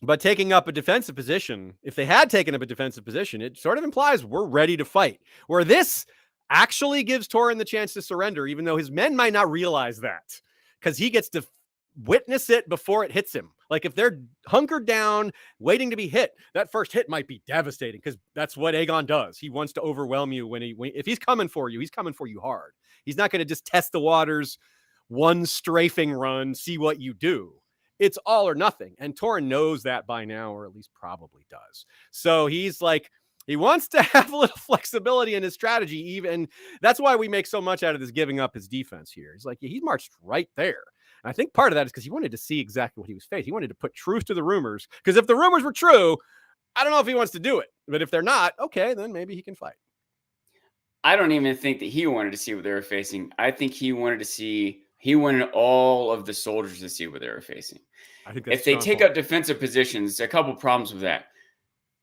But taking up a defensive position, if they had taken up a defensive position, it sort of implies we're ready to fight. Where this actually gives Torrhen the chance to surrender, even though his men might not realize that, because he gets to witness it before it hits him. Like if they're hunkered down, waiting to be hit, that first hit might be devastating, because that's what Aegon does. He wants to overwhelm you if he's coming for you, he's coming for you hard. He's not going to just test the waters, one strafing run, see what you do. It's all or nothing. And Torrhen knows that by now, or at least probably does. So he's like, he wants to have a little flexibility in his strategy. Even that's why we make so much out of this giving up his defense here. He's like, yeah, he marched right there. And I think part of that is because he wanted to see exactly what he was facing. He wanted to put truth to the rumors. Because if the rumors were true, I don't know if he wants to do it. But if they're not, okay, then maybe he can fight. I don't even think that he wanted to see what they were facing. I think he wanted all of the soldiers to see what they were facing. I think that's if they take up defensive positions, a couple problems with that.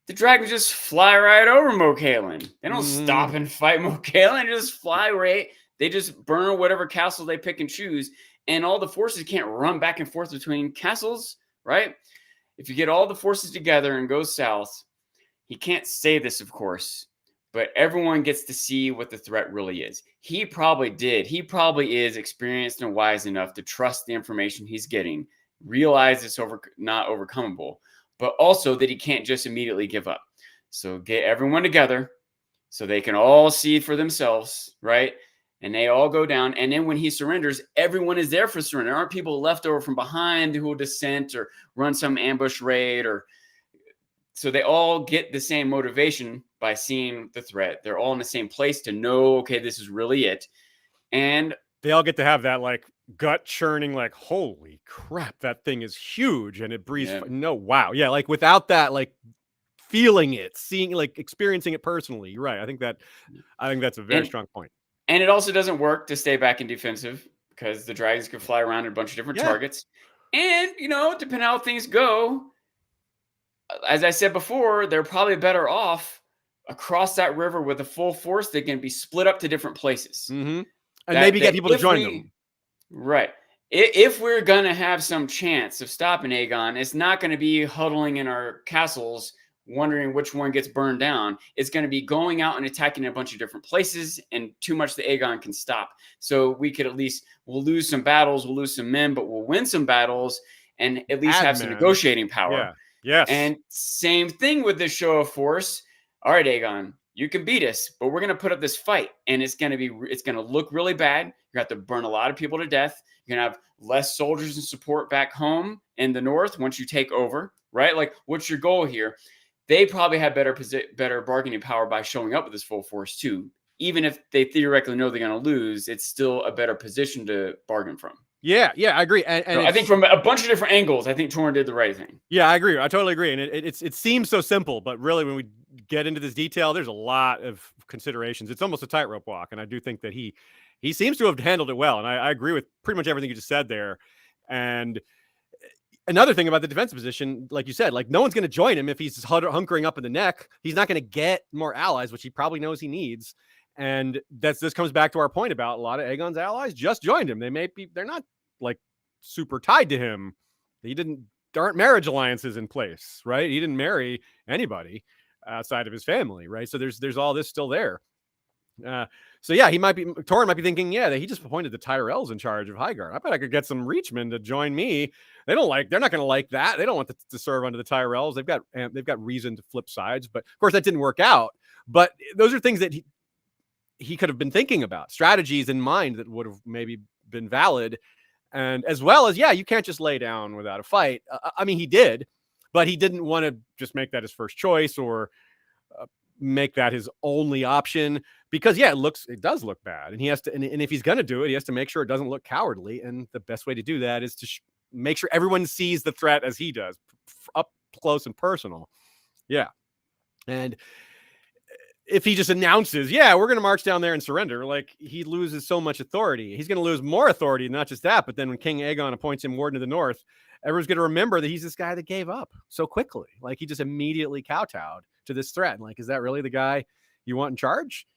The dragons just fly right over Moat Cailin. They don't stop and fight Moat Cailin. They just fly right. They just burn whatever castle they pick and choose. And all the forces can't run back and forth between castles, right? If you get all the forces together and go south, he can't say this, of course, but everyone gets to see what the threat really is. He probably did. He probably is experienced and wise enough to trust the information he's getting, realize it's not overcomable, but also that he can't just immediately give up. So get everyone together so they can all see for themselves, right? And they all go down. And then when he surrenders, everyone is there for surrender. There aren't people left over from behind who will dissent or run some ambush raid. So they all get the same motivation by seeing the threat. They're all in the same place to know, okay, this is really it. And they all get to have that like gut churning, like, holy crap, that thing is huge. And it breathes. Yeah. No, wow. Yeah. Like without that, like feeling it, seeing, like experiencing it personally. You're right. I think that's a very strong point. And it also doesn't work to stay back in defensive because the dragons can fly around at a bunch of different targets. And, depending on how things go, as I said before, they're probably better off across that river with a full force. They can be split up to different places. Mm-hmm. And maybe get people to join them. Right. If we're going to have some chance of stopping Aegon, it's not going to be huddling in our castles wondering which one gets burned down. It's going to be going out and attacking a bunch of different places, and too much that Aegon can stop. So we could we'll lose some battles, we'll lose some men, but we'll win some battles. and at least have some negotiating power. Yeah. Yes. And same thing with this show of force. All right, Aegon, you can beat us, but we're going to put up this fight, and it's going to look really bad. You have to burn a lot of people to death. You're going to have less soldiers and support back home in the north once you take over, right? Like, what's your goal here? They probably have better bargaining power by showing up with this full force too. Even if they theoretically know they're going to lose, it's still a better position to bargain from. Yeah, I agree. And so I think from a bunch of different angles, I think Torrhen did the right thing. Yeah, I agree. I totally agree. And it seems so simple, but really when we get into this detail, there's a lot of considerations. It's almost a tightrope walk. And I do think that he seems to have handled it well. And I agree with pretty much everything you just said there. And another thing about the defensive position, like you said, like no one's going to join him if he's hunkering up in the neck. He's not going to get more allies, which he probably knows he needs. And this comes back to our point about a lot of Aegon's allies just joined him. They're not like super tied to him. There aren't marriage alliances in place, right? He didn't marry anybody outside of his family, right? So there's all this still there. So yeah, Torrhen might be thinking, yeah, that he just appointed the Tyrells in charge of Highgarden. I bet I could get some Reachmen to join me. They're not going to like that. They don't want to serve under the Tyrells. They've got reason to flip sides, but of course that didn't work out. But those are things that he could have been thinking about, strategies in mind that would have maybe been valid. And as well as, yeah, you can't just lay down without a fight. I mean, he did, but he didn't want to just make that his first choice or make that his only option because, yeah, it does look bad. And he has to, and if he's going to do it, he has to make sure it doesn't look cowardly. And the best way to do that is to make sure everyone sees the threat as he does, up close and personal. Yeah. And if he just announces, yeah, we're going to march down there and surrender, like he loses so much authority. He's going to lose more authority, not just that, but then when King Aegon appoints him warden of the north, everyone's going to remember that he's this guy that gave up so quickly. Like he just immediately kowtowed to this threat. Like, is that really the guy you want in charge?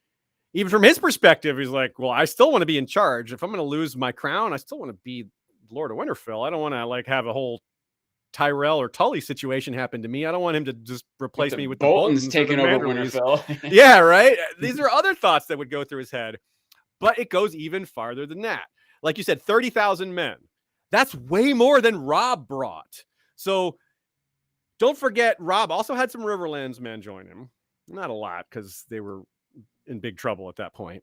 Even from his perspective, he's like, well, I still want to be in charge. If I'm going to lose my crown, I still want to be Lord of Winterfell. I don't want to like have a whole Tyrell or Tully situation happened to me. I don't want him to just replace me with the Boltons taking over Winterfell. Yeah, right. These are other thoughts that would go through his head, but it goes even farther than that. Like you said, 30,000 men. That's way more than Robb brought. So don't forget, Robb also had some Riverlands men join him. Not a lot because they were in big trouble at that point.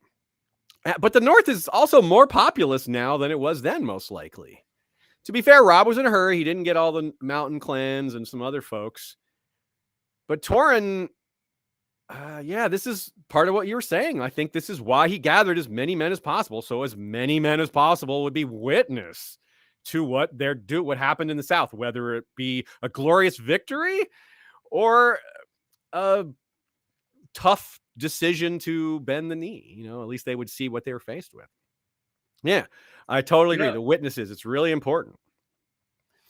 But the North is also more populous now than it was then, most likely. To be fair, Robb was in a hurry. He didn't get all the mountain clans and some other folks. But Torrhen, yeah, this is part of what you were saying. I think this is why he gathered as many men as possible. So as many men as possible would be witness to what happened in the South, whether it be a glorious victory or a tough decision to bend the knee. You know, at least they would see what they were faced with. Yeah, I totally agree. The witnesses, it's really important.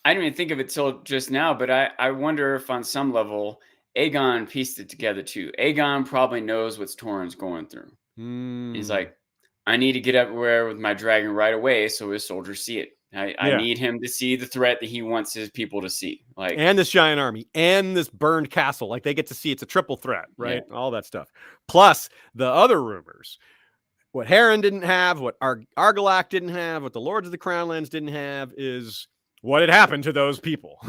I didn't even think of it till just now, but I wonder if on some level Aegon pieced it together too. Aegon probably knows what Torrhen's going through. He's like, I need to get everywhere with my dragon right away so his soldiers see it. I need him to see the threat that he wants his people to see. Like, and this giant army and this burned castle. Like they get to see it's a triple threat, right? Yeah. All that stuff. Plus the other rumors. What Harren didn't have, what Argilac didn't have, what the Lords of the Crownlands didn't have is what had happened to those people.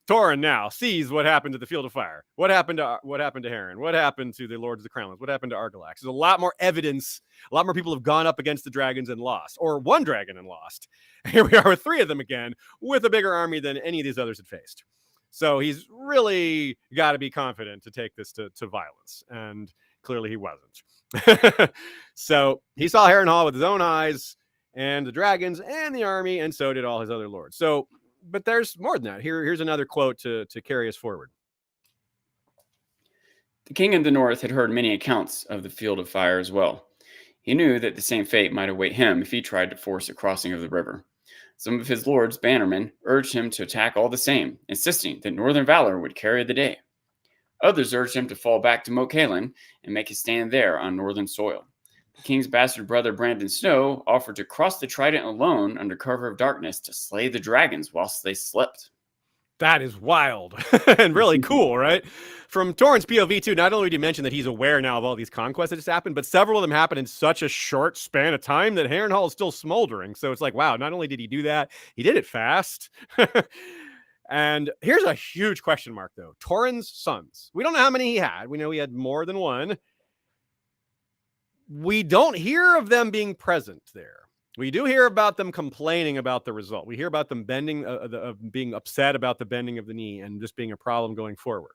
Torrhen now sees what happened to the Field of Fire. What happened to Harren? What happened to the Lords of the Crownlands? What happened to Argilac? There's a lot more evidence. A lot more people have gone up against the dragons and lost, or one dragon and lost. Here we are with 3 of them again, with a bigger army than any of these others had faced. So he's really got to be confident to take this to violence, and clearly he wasn't. So he saw Harrenhal with his own eyes, and the dragons and the army, and so did all his other lords. So, but there's more than that. Here's another quote to carry us forward. The king of the north had heard many accounts of the Field of Fire as well. He knew that the same fate might await him if he tried to force a crossing of the river. Some of his lords, bannermen, urged him to attack all the same, insisting that northern valor would carry the day. Others urged him to fall back to Moat Cailin and make a stand there on northern soil. The king's bastard brother Brandon Snow offered to cross the Trident alone under cover of darkness to slay the dragons whilst they slept. That is wild and really cool, right? From Torrhen's POV too, not only did he mention that he's aware now of all these conquests that just happened, but several of them happened in such a short span of time that Harrenhal is still smoldering. So it's like, wow, not only did he do that, he did it fast. And here's a huge question mark, though. Torrhen's sons. We don't know how many he had. We know he had more than one. We don't hear of them being present there. We do hear about them complaining about the result. We hear about them bending, being upset about the bending of the knee and just being a problem going forward.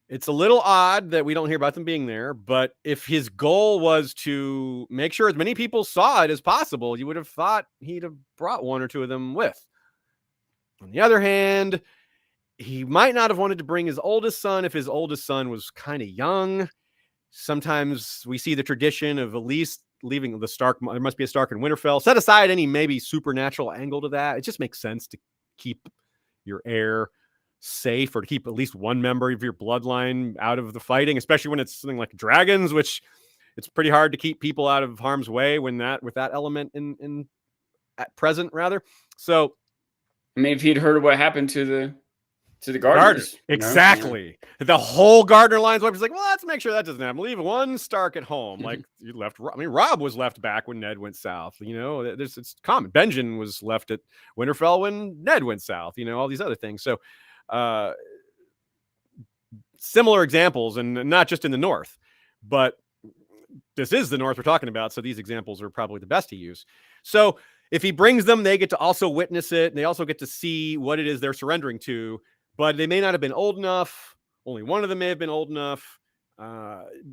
It's a little odd that we don't hear about them being there, but if his goal was to make sure as many people saw it as possible, you would have thought he'd have brought one or two of them with. On the other hand, he might not have wanted to bring his oldest son if his oldest son was kind of young. Sometimes we see the tradition of at least leaving the Stark. There must be a Stark in Winterfell. Set aside any maybe supernatural angle to that. It just makes sense to keep your heir safe, or to keep at least one member of your bloodline out of the fighting, especially when it's something like dragons, which it's pretty hard to keep people out of harm's way when with that element in at present rather. So I mean, if he'd heard what happened to the Gardeners. Exactly. Yeah. The whole Gardner line's wife is like, well, let's make sure that doesn't happen. Leave one Stark at home. Like you left. I mean, Robb was left back when Ned went south. You know, it's common. Benjen was left at Winterfell when Ned went south. You know, all these other things. So, similar examples, and not just in the North, but this is the North we're talking about. So these examples are probably the best to use. So if he brings them, they get to also witness it. And they also get to see what it is they're surrendering to. But they may not have been old enough. Only one of them may have been old enough.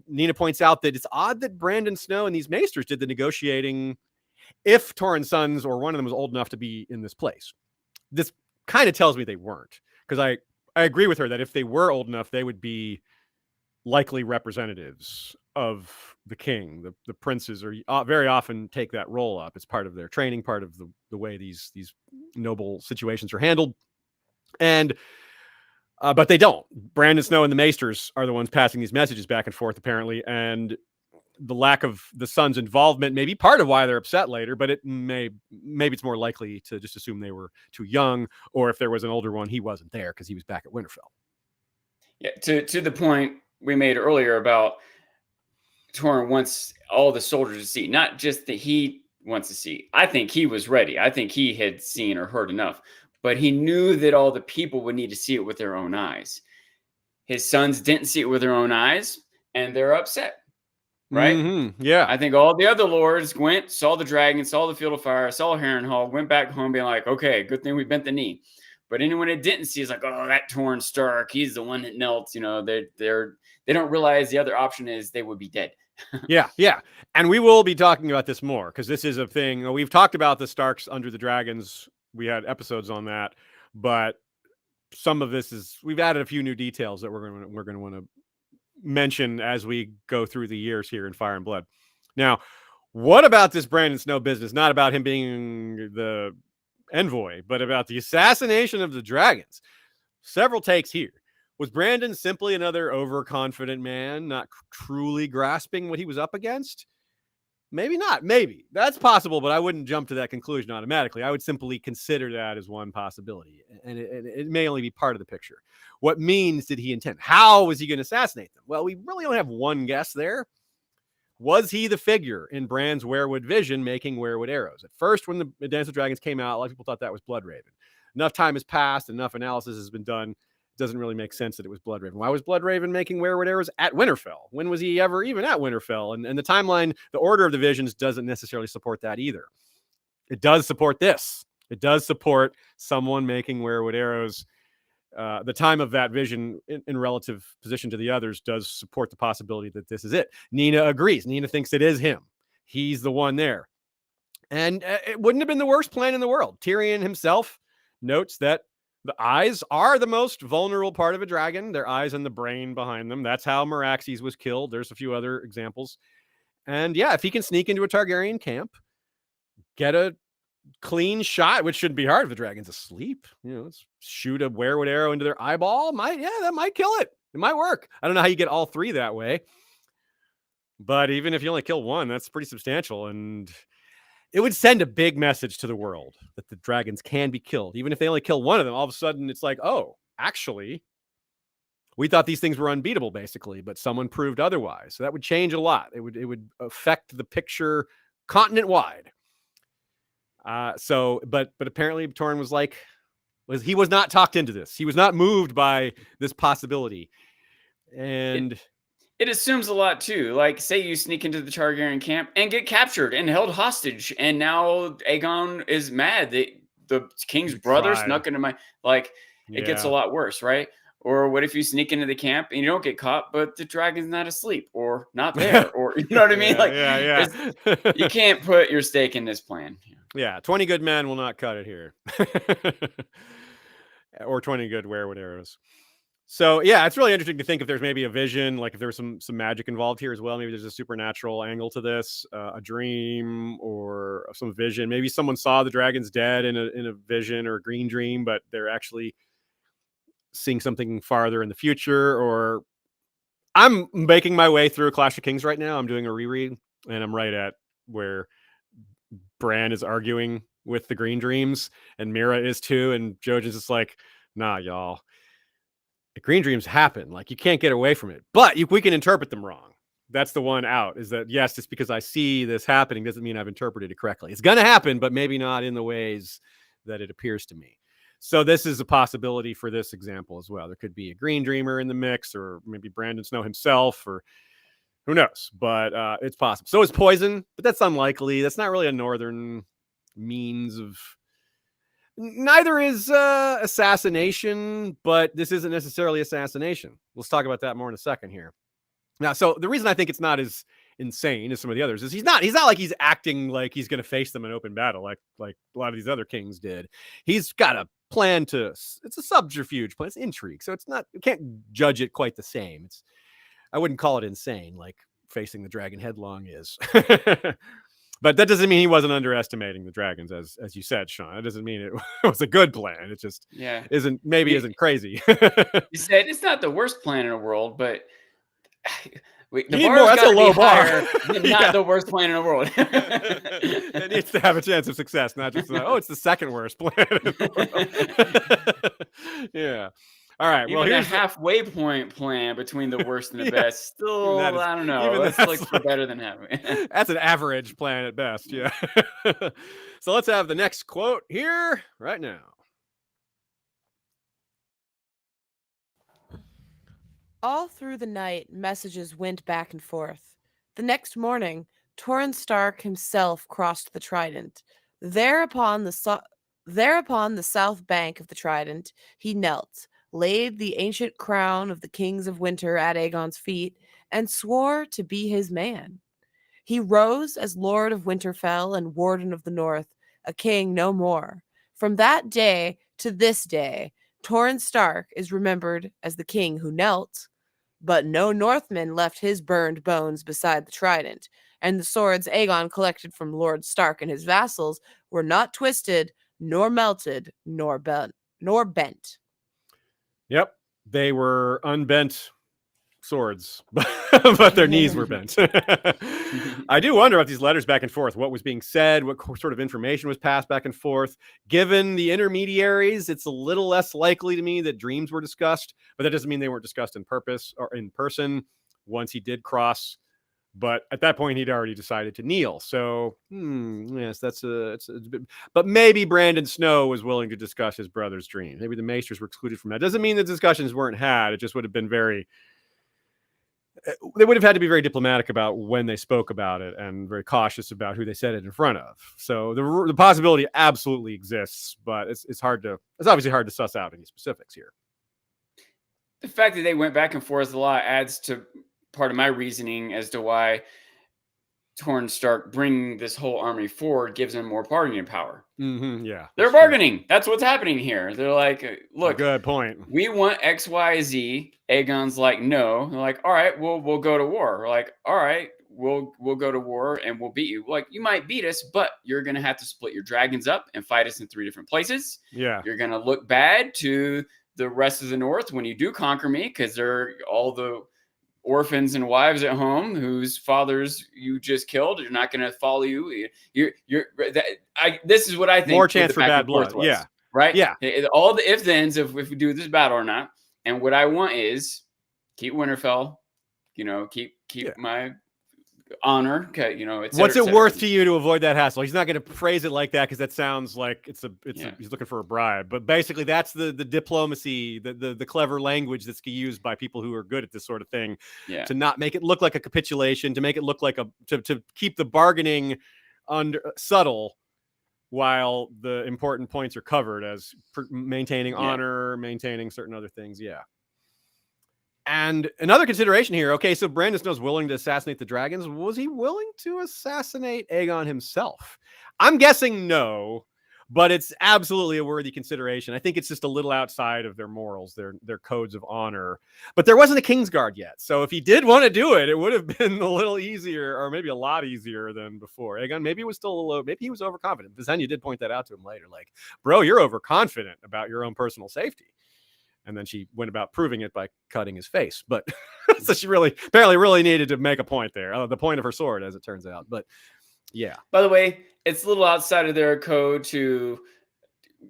Nina points out that it's odd that Brandon Snow and these maesters did the negotiating if Torrhen's sons or one of them was old enough to be in this place. This kind of tells me they weren't, because I agree with her that if they were old enough, they would be likely representatives of the king. The princes are very often take that role up. It's part of their training, part of the way these noble situations are handled. And but they don't. Brandon Snow and the Maesters are the ones passing these messages back and forth, apparently. And the lack of the son's involvement may be part of why they're upset later, but maybe it's more likely to just assume they were too young, or if there was an older one, he wasn't there because he was back at Winterfell. Yeah, to the point we made earlier about Torrhen wants all the soldiers to see, not just that he wants to see. I think he was ready. I think he had seen or heard enough. But he knew that all the people would need to see it with their own eyes. His sons didn't see it with their own eyes, and they're upset, right? Mm-hmm. Yeah. I think all the other lords went, saw the dragon, saw the field of fire, saw Harrenhal, went back home being like, okay, good thing we bent the knee. But anyone that didn't see is like, oh, that Torrhen Stark, he's the one that knelt. You know, they don't realize the other option is they would be dead. Yeah. And we will be talking about this more, because this is a thing. We've talked about the Starks under the dragons. We had episodes on that, but some of this we've added a few new details that we're going to want to mention as we go through the years here in Fire and Blood. Now, what about this Brandon Snow business? Not about him being the envoy, but about the assassination of the dragons. Several takes here. Was Brandon simply another overconfident man, not truly grasping what he was up against? Maybe not. Maybe. That's possible, but I wouldn't jump to that conclusion automatically. I would simply consider that as one possibility, and it may only be part of the picture. What means did he intend? How was he going to assassinate them? Well, we really only have one guess there. Was he the figure in Bran's weirwood vision making weirwood arrows? At first, when the Dance of Dragons came out, a lot of people thought that was Bloodraven. Enough time has passed, enough analysis has been done. It doesn't really make sense that it was Bloodraven. Why was Bloodraven making weirwood arrows at Winterfell? When was he ever even at Winterfell? And the timeline, the order of the visions doesn't necessarily support that either. It does support this. It does support someone making weirwood arrows. The time of that vision in relative position to the others does support the possibility that this is it. Nina agrees. Nina thinks it is him. He's the one there. And it wouldn't have been the worst plan in the world. Tyrion himself notes that the eyes are the most vulnerable part of a dragon. Their eyes and the brain behind them. That's how Meraxes was killed. There's a few other examples. And yeah, if he can sneak into a Targaryen camp, get a clean shot, which shouldn't be hard if the dragon's asleep. You know, let's shoot a weirwood arrow into their eyeball. That might kill it. It might work. I don't know how you get all three that way. But even if you only kill one, that's pretty substantial. And it would send a big message to the world that the dragons can be killed. Even if they only kill one of them, all of a sudden it's like, oh, actually, we thought these things were unbeatable, basically, but someone proved otherwise. So that would change a lot. It would affect the picture continent wide. But apparently Torrhen he was not talked into this. He was not moved by this possibility. And it assumes a lot too. Like, say you sneak into the Targaryen camp and get captured and held hostage, and now Aegon is mad that the king's brother snuck into my, like, it gets a lot worse, right? Or what if you sneak into the camp and you don't get caught, but the dragon's not asleep or not there, or you know what I mean? You can't put your stake in this plan. Yeah, 20 good men will not cut it here. Or 20 good werewood arrows. So yeah, it's really interesting to think if there's maybe a vision, like if there's some magic involved here as well. Maybe there's a supernatural angle to this, a dream or some vision. Maybe someone saw the dragon's dead in a vision or a green dream, but they're actually seeing something farther in the future. Or I'm making my way through a Clash of Kings right now. I'm doing a reread, and I'm right at where Bran is arguing with the green dreams, and Mira is too, and Jojen's just like, nah, y'all. The green dreams happen. Like, you can't get away from it, but we can interpret them wrong. That's the one out, is that yes, just because I see this happening doesn't mean I've interpreted it correctly. It's going to happen, but maybe not in the ways that it appears to me. So this is a possibility for this example as well. There could be a green dreamer in the mix, or maybe Brandon Snow himself, or who knows, but it's possible. So is poison, but that's unlikely. That's not really a northern means of. Neither is assassination, but this isn't necessarily assassination. Let's talk about that more in a second here. Now, so the reason I think it's not as insane as some of the others is he's not like he's acting like he's going to face them in open battle like a lot of these other kings did. He's got a plan it's a subterfuge plan. It's intrigue. So you can't judge it quite the same. I wouldn't call it insane like facing the dragon headlong is. But that doesn't mean he wasn't underestimating the dragons, as you said, Sean. It doesn't mean it was a good plan. It just isn't crazy. You said it's not the worst plan in the world, but the that's a low bar. Not the worst plan in the world. It needs to have a chance of success, not just it's the second worst plan in the world. Yeah. All right. Even here's a halfway point plan between the worst and the best. Still, I don't know. Let's look for better than halfway. That's an average plan at best. Yeah. So let's have the next quote here right now. All through the night, messages went back and forth. The next morning, Torrhen Stark himself crossed the Trident. There upon the south bank of the Trident, he knelt, laid the ancient crown of the kings of winter at Aegon's feet, and swore to be his man. He rose as Lord of Winterfell and Warden of the North, a king no more. From that day to this day, Torrhen Stark is remembered as the king who knelt, but no Northman left his burned bones beside the Trident, and the swords Aegon collected from Lord Stark and his vassals were not twisted, nor melted, nor bent. Yep, they were unbent swords, but their knees were bent. I do wonder about these letters back and forth, what was being said, what sort of information was passed back and forth. Given the intermediaries, it's a little less likely to me that dreams were discussed, but that doesn't mean they weren't discussed in person once he did cross. But at that point, he'd already decided to kneel. So, yes, it's a bit. But maybe Brandon Snow was willing to discuss his brother's dream. Maybe the Maesters were excluded from that. Doesn't mean the discussions weren't had. It just would have been they would have had to be very diplomatic about when they spoke about it and very cautious about who they said it in front of. So the possibility absolutely exists, but it's obviously hard to suss out any specifics here. The fact that they went back and forth a lot adds to part of my reasoning as to why Torrhen Stark bringing this whole army forward gives them more bargaining power. Mm-hmm, yeah, they're bargaining. True. That's what's happening here. They're like, look, good point. We want X, Y, Z. Aegon's like, no. They're like, all right, we'll go to war. We're like, all right, we'll go to war and we'll beat you. Like, you might beat us, but you're gonna have to split your dragons up and fight us in 3 different places. Yeah, you're gonna look bad to the rest of the North when you do conquer me, because they're all the orphans and wives at home whose fathers you just killed. They're not going to follow you. This is what I think. More chance for back bad and forth blood. was, Yeah. right. Yeah. All the if thens if we do this battle or not. And what I want is keep Winterfell. Keep my honor. Okay, What's it worth to you to avoid that hassle? He's not going to phrase it like that because that sounds like he's looking for a bribe. But basically, that's the diplomacy, the clever language that's used by people who are good at this sort of thing. Yeah. To not make it look like a capitulation, to make it look like to keep the bargaining subtle, while the important points are covered as maintaining honor, maintaining certain other things. Yeah. And another consideration here. Okay, so Brandon Snow's willing to assassinate the dragons. Was he willing to assassinate Aegon himself? I'm guessing no, but it's absolutely a worthy consideration. I think it's just a little outside of their morals, their codes of honor. But there wasn't a Kingsguard yet. So if he did want to do it, it would have been a little easier, or maybe a lot easier than before. Aegon, maybe it was still a little, maybe he was overconfident. Visenya did point that out to him later. Like, bro, you're overconfident about your own personal safety. And then she went about proving it by cutting his face. But so she apparently really needed to make a point there. The point of her sword, as it turns out. But yeah. By the way, it's a little outside of their code to,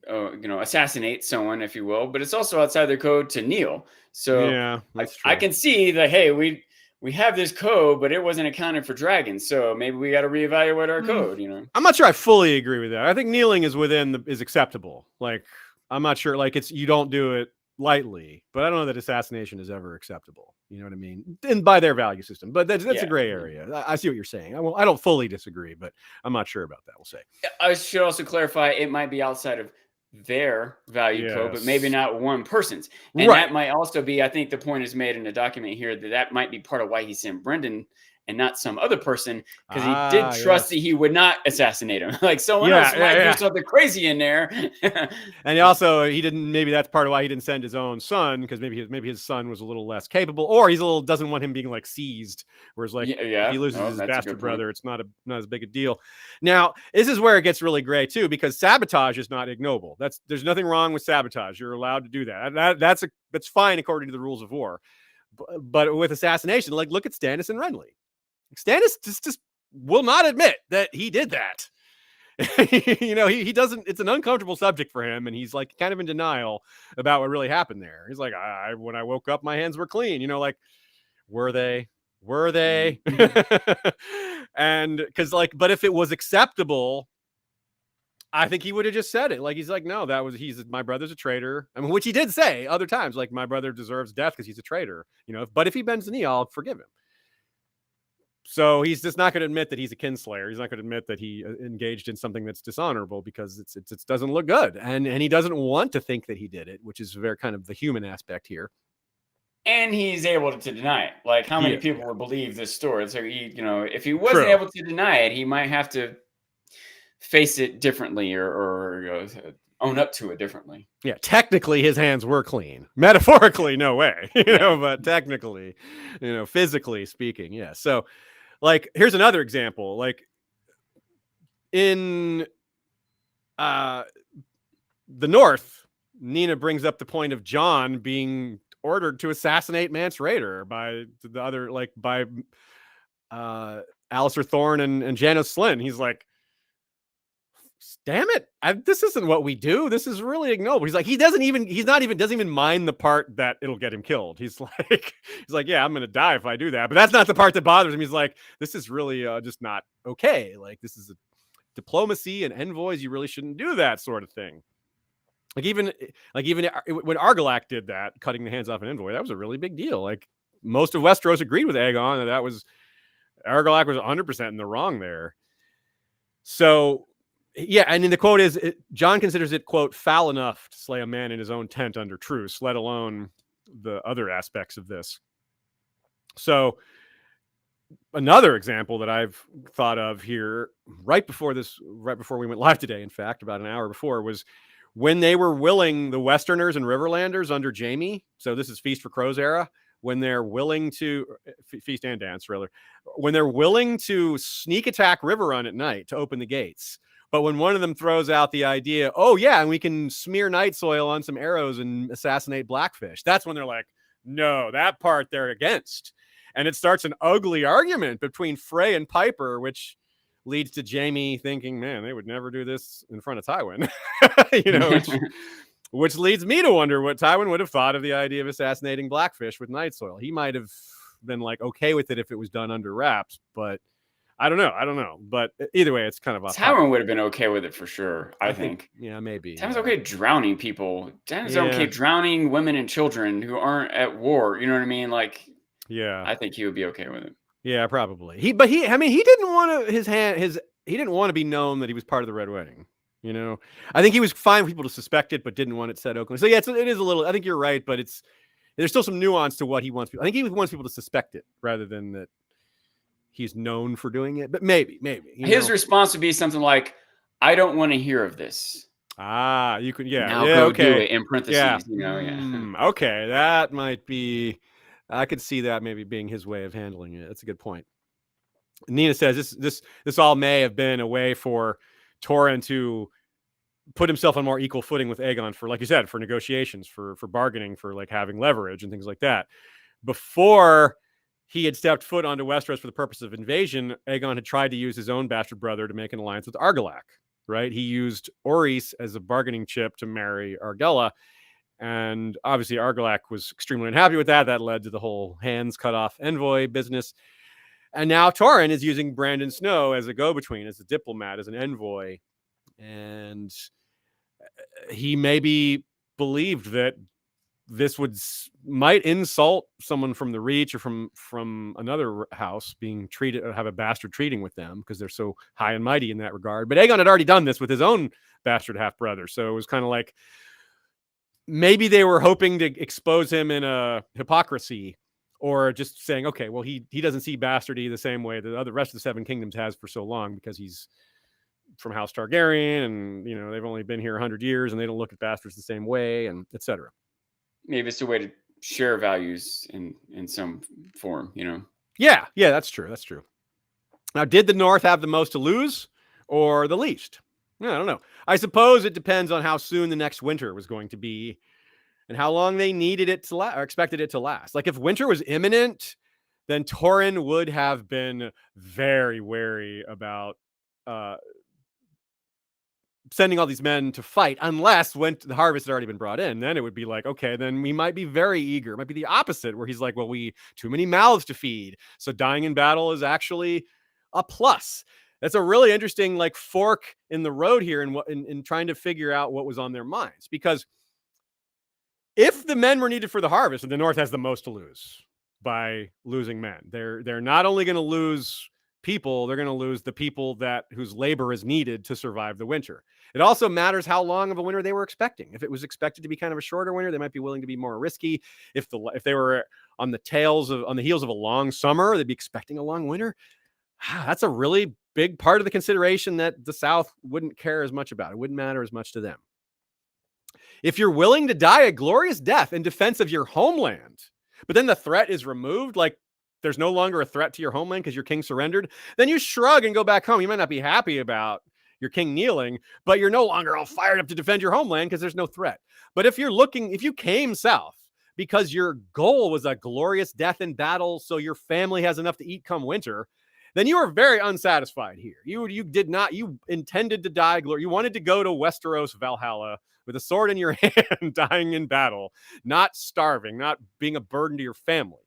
assassinate someone, if you will. But it's also outside their code to kneel. So yeah, that's true. I can see that, hey, we have this code, but it wasn't accounted for dragons. So maybe we got to reevaluate our code, I'm not sure I fully agree with that. I think kneeling is is acceptable. Like, I'm not sure. Like, you don't do it lightly, but I don't know that assassination is ever acceptable. You know what I mean? And by their value system, but that's a gray area. I see what you're saying. I don't fully disagree, but I'm not sure about that. We'll say. I should also clarify, it might be outside of their value code, but maybe not one person's. And that might also be, I think the point is made in the document here, that might be part of why he sent Brendan and not some other person, because he did trust that he would not assassinate him. Like someone else might do something crazy in there. And he didn't. Maybe that's part of why he didn't send his own son, because maybe his son was a little less capable, or doesn't want him being like seized. Whereas if he loses his bastard brother, it's not as big a deal. Now this is where it gets really gray too, because sabotage is not ignoble. There's nothing wrong with sabotage. You're allowed to do that. That's fine according to the rules of war. But with assassination, like look at Stannis and Renly. Stannis just will not admit that he did that. He doesn't. It's an uncomfortable subject for him, and he's like kind of in denial about what really happened there. He's like, when I woke up, my hands were clean. Like, were they? And because but if it was acceptable, I think he would have just said it. Like, he's like, no, my brother's a traitor. I mean, which he did say other times, like, my brother deserves death because he's a traitor. But if he bends the knee, I'll forgive him. So he's just not going to admit that he's a kinslayer. He's not going to admit that he engaged in something that's dishonorable, because it doesn't look good. And he doesn't want to think that he did it, which is very kind of the human aspect here. And he's able to deny it. Like, how many people would believe this story? So if he wasn't able to deny it, he might have to face it differently or own up to it differently. Yeah, technically his hands were clean. Metaphorically, no way. But technically, physically speaking, yeah. So, like, here's another example. Like, in the North, Nina brings up the point of Jon being ordered to assassinate Mance Rayder by the other, like, by Alistair Thorne and Janos Slynt. He's like, damn it, this isn't what we do. This is really ignoble. He's like, he doesn't even mind the part that it'll get him killed. He's like, yeah, I'm gonna die if I do that, but that's not the part that bothers him. He's like, this is really just not okay. Like, this is a diplomacy and envoys. You really shouldn't do that sort of thing. Like even when Argilac did that, cutting the hands off an envoy, that was a really big deal. Like, most of Westeros agreed with Aegon that was Argilac was 100% in the wrong there. So. Yeah, and then the quote is, Jon considers it, quote, foul enough to slay a man in his own tent under truce, let alone the other aspects of this. So another example that I've thought of here right before we went live today, in fact, about an hour before, was when they were willing, the Westerners and Riverlanders under Jaime, so this is Feast for Crows era, when they're willing to, Feast and Dance, rather, when they're willing to sneak attack Riverrun at night to open the gates. But when one of them throws out the idea, oh, yeah, and we can smear night soil on some arrows and assassinate Blackfish, that's when they're like, no, that part they're against. And it starts an ugly argument between Frey and Piper, which leads to Jaime thinking, man, they would never do this in front of Tywin. Which leads me to wonder what Tywin would have thought of the idea of assassinating Blackfish with night soil. He might have been like okay with it if it was done under wraps, but I don't know. But either way, it's kind of Tywin would have been okay with it for sure. I think. Yeah, maybe. Tywin's okay drowning people. Tywin's okay drowning women and children who aren't at war. You know what I mean? Like, yeah, I think he would be okay with it. Yeah, probably. He didn't want to he didn't want to be known that he was part of the Red Wedding. I think he was fine for people to suspect it, but didn't want it said openly. So yeah, it is a little. I think you're right, but there's still some nuance to what he wants. I think he wants people to suspect it rather than that he's known for doing it. But maybe his response would be something like, "I don't want to hear of this." You could, yeah. Now yeah, go okay. do it in parentheses. Yeah. Okay, that might be. I could see that maybe being his way of handling it. That's a good point. Nina says this all may have been a way for Torrhen to put himself on more equal footing with Aegon for, like you said, for negotiations, for bargaining, for like having leverage and things like that. Before he had stepped foot onto Westeros for the purpose of invasion, Aegon had tried to use his own bastard brother to make an alliance with Argilac, right? He used Orys as a bargaining chip to marry Argella. And obviously Argilac was extremely unhappy with that. That led to the whole hands cut off envoy business. And now Torrhen is using Brandon Snow as a go-between, as a diplomat, as an envoy. And he maybe believed that this might insult someone from the Reach or from another house being treated, have a bastard treating with them because they're so high and mighty in that regard. But Aegon had already done this with his own bastard half-brother. So it was kind of like maybe they were hoping to expose him in a hypocrisy, or just saying, okay, well, he doesn't see bastardy the same way the rest of the Seven Kingdoms has for so long because he's from House Targaryen and, they've only been here 100 years and they don't look at bastards the same way, and etc. Maybe it's a way to share values in some form, Yeah, that's true. Now, did the North have the most to lose or the least? I don't know. I suppose it depends on how soon the next winter was going to be and how long they needed it to last or expected it to last. Like if winter was imminent, then Torrhen would have been very wary about sending all these men to fight, unless when the harvest had already been brought in. Then it would be like, okay, then we might be very eager. It might be the opposite, where he's like, well, too many mouths to feed, so dying in battle is actually a plus. That's a really interesting fork in the road here in trying to figure out what was on their minds. Because if the men were needed for the harvest, and the North has the most to lose by losing men, they're not only going to lose people, they're going to lose the people whose labor is needed to survive the winter. It also matters how long of a winter they were expecting. If it was expected to be kind of a shorter winter, they might be willing to be more risky. If they were on the heels of a long summer, they'd be expecting a long winter. That's a really big part of the consideration that the South wouldn't care as much about. It wouldn't matter as much to them. If you're willing to die a glorious death in defense of your homeland, but then the threat is removed, like there's no longer a threat to your homeland because your king surrendered, then you shrug and go back home. You might not be happy about your king kneeling, but you're no longer all fired up to defend your homeland because there's no threat. But if you came south because your goal was a glorious death in battle so your family has enough to eat come winter, then you are very unsatisfied here. You intended to die. You wanted to go to Westeros Valhalla with a sword in your hand, dying in battle, not starving, not being a burden to your family.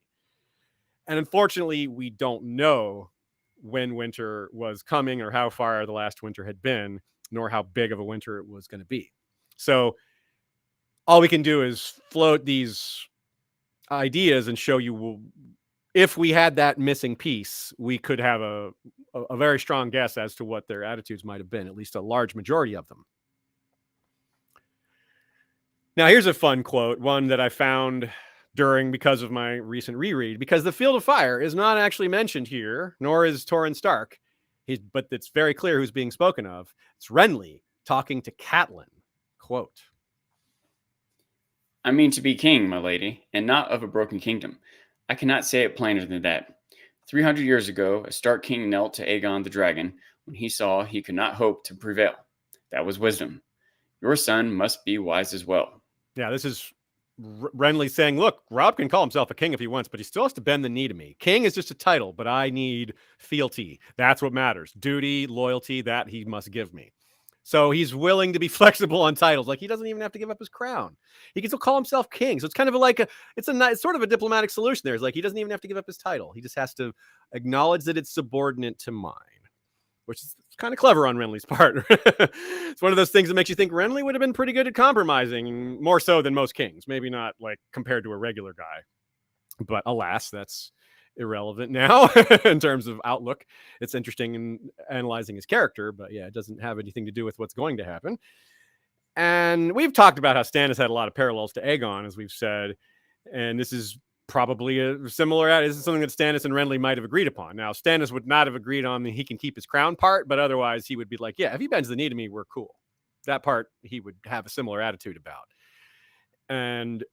And unfortunately, we don't know when winter was coming or how far the last winter had been, nor how big of a winter it was going to be. So all we can do is float these ideas and show you, if we had that missing piece, we could have a very strong guess as to what their attitudes might have been, at least a large majority of them. Now, here's a fun quote, one that I found because of my recent reread, because the Field of Fire is not actually mentioned here, nor is Torrhen Stark, but it's very clear who's being spoken of. It's Renly talking to Catelyn. Quote, "I mean to be king, my lady, and not of a broken kingdom. I cannot say it plainer than that. 300 years ago, a Stark king knelt to Aegon the dragon when he saw he could not hope to prevail. That was wisdom. Your son must be wise as well." Yeah, this is Renly saying, look, Rob can call himself a king if he wants, but he still has to bend the knee to me. King is just a title, but I need fealty. That's what matters. Duty, loyalty, that he must give me. So he's willing to be flexible on titles. Like, he doesn't even have to give up his crown. He can still call himself king. So it's kind of it's sort of a diplomatic solution there. It's like, he doesn't even have to give up his title. He just has to acknowledge that it's subordinate to mine, which is kind of clever on Renly's part. It's one of those things that makes you think Renly would have been pretty good at compromising, more so than most kings. Maybe not like compared to a regular guy. But alas, that's irrelevant now in terms of outlook. It's interesting in analyzing his character, but yeah, it doesn't have anything to do with what's going to happen. And we've talked about how Stannis had a lot of parallels to Aegon, as we've said. And this is probably a similar, this is something that Stannis and Renly might have agreed upon. Now, Stannis would not have agreed on the he can keep his crown part, but otherwise he would be like, yeah, if he bends the knee to me, we're cool. That part he would have a similar attitude about. And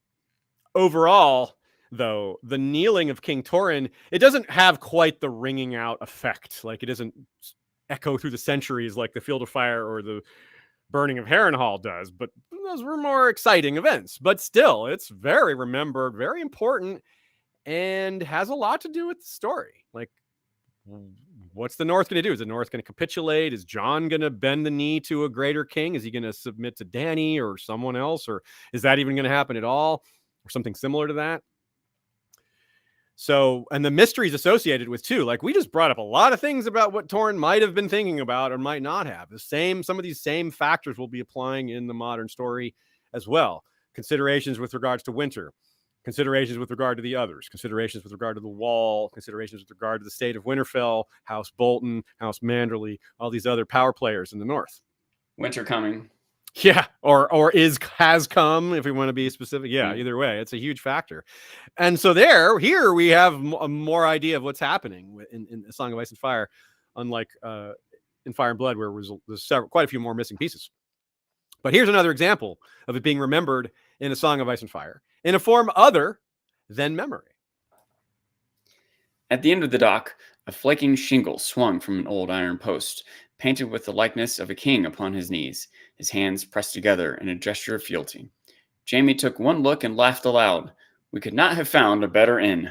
overall, though, the kneeling of King Torrhen, it doesn't have quite the ringing out effect. Like, it doesn't echo through the centuries like the Field of Fire or the burning of Harrenhal does, but those were more exciting events. But still, it's very remembered, very important, and has a lot to do with the story. Like, what's the North going to do? Is the North going to capitulate? Is Jon going to bend the knee to a greater king? Is he going to submit to Dany or someone else? Or is that even going to happen at all? Or something similar to that? So, and the mysteries associated with too, like, we just brought up a lot of things about what Torrhen might have been thinking about or might not have. Some of these same factors will be applying in the modern story as well. Considerations with regards to Winter, considerations with regard to the others, considerations with regard to the Wall, considerations with regard to the state of Winterfell, House Bolton, House Manderley, all these other power players in the North. Winter coming. Yeah, or has come, if we want to be specific. Yeah, either way, it's a huge factor. And so here we have a more idea of what's happening in A Song of Ice and Fire, unlike in Fire and Blood, where there's quite a few more missing pieces. But here's another example of it being remembered in A Song of Ice and Fire in a form other than memory. At the end of the dock, a flaking shingle swung from an old iron post, painted with the likeness of a king upon his knees, his hands pressed together in a gesture of fealty. Jaime took one look and laughed aloud. We could not have found a better inn.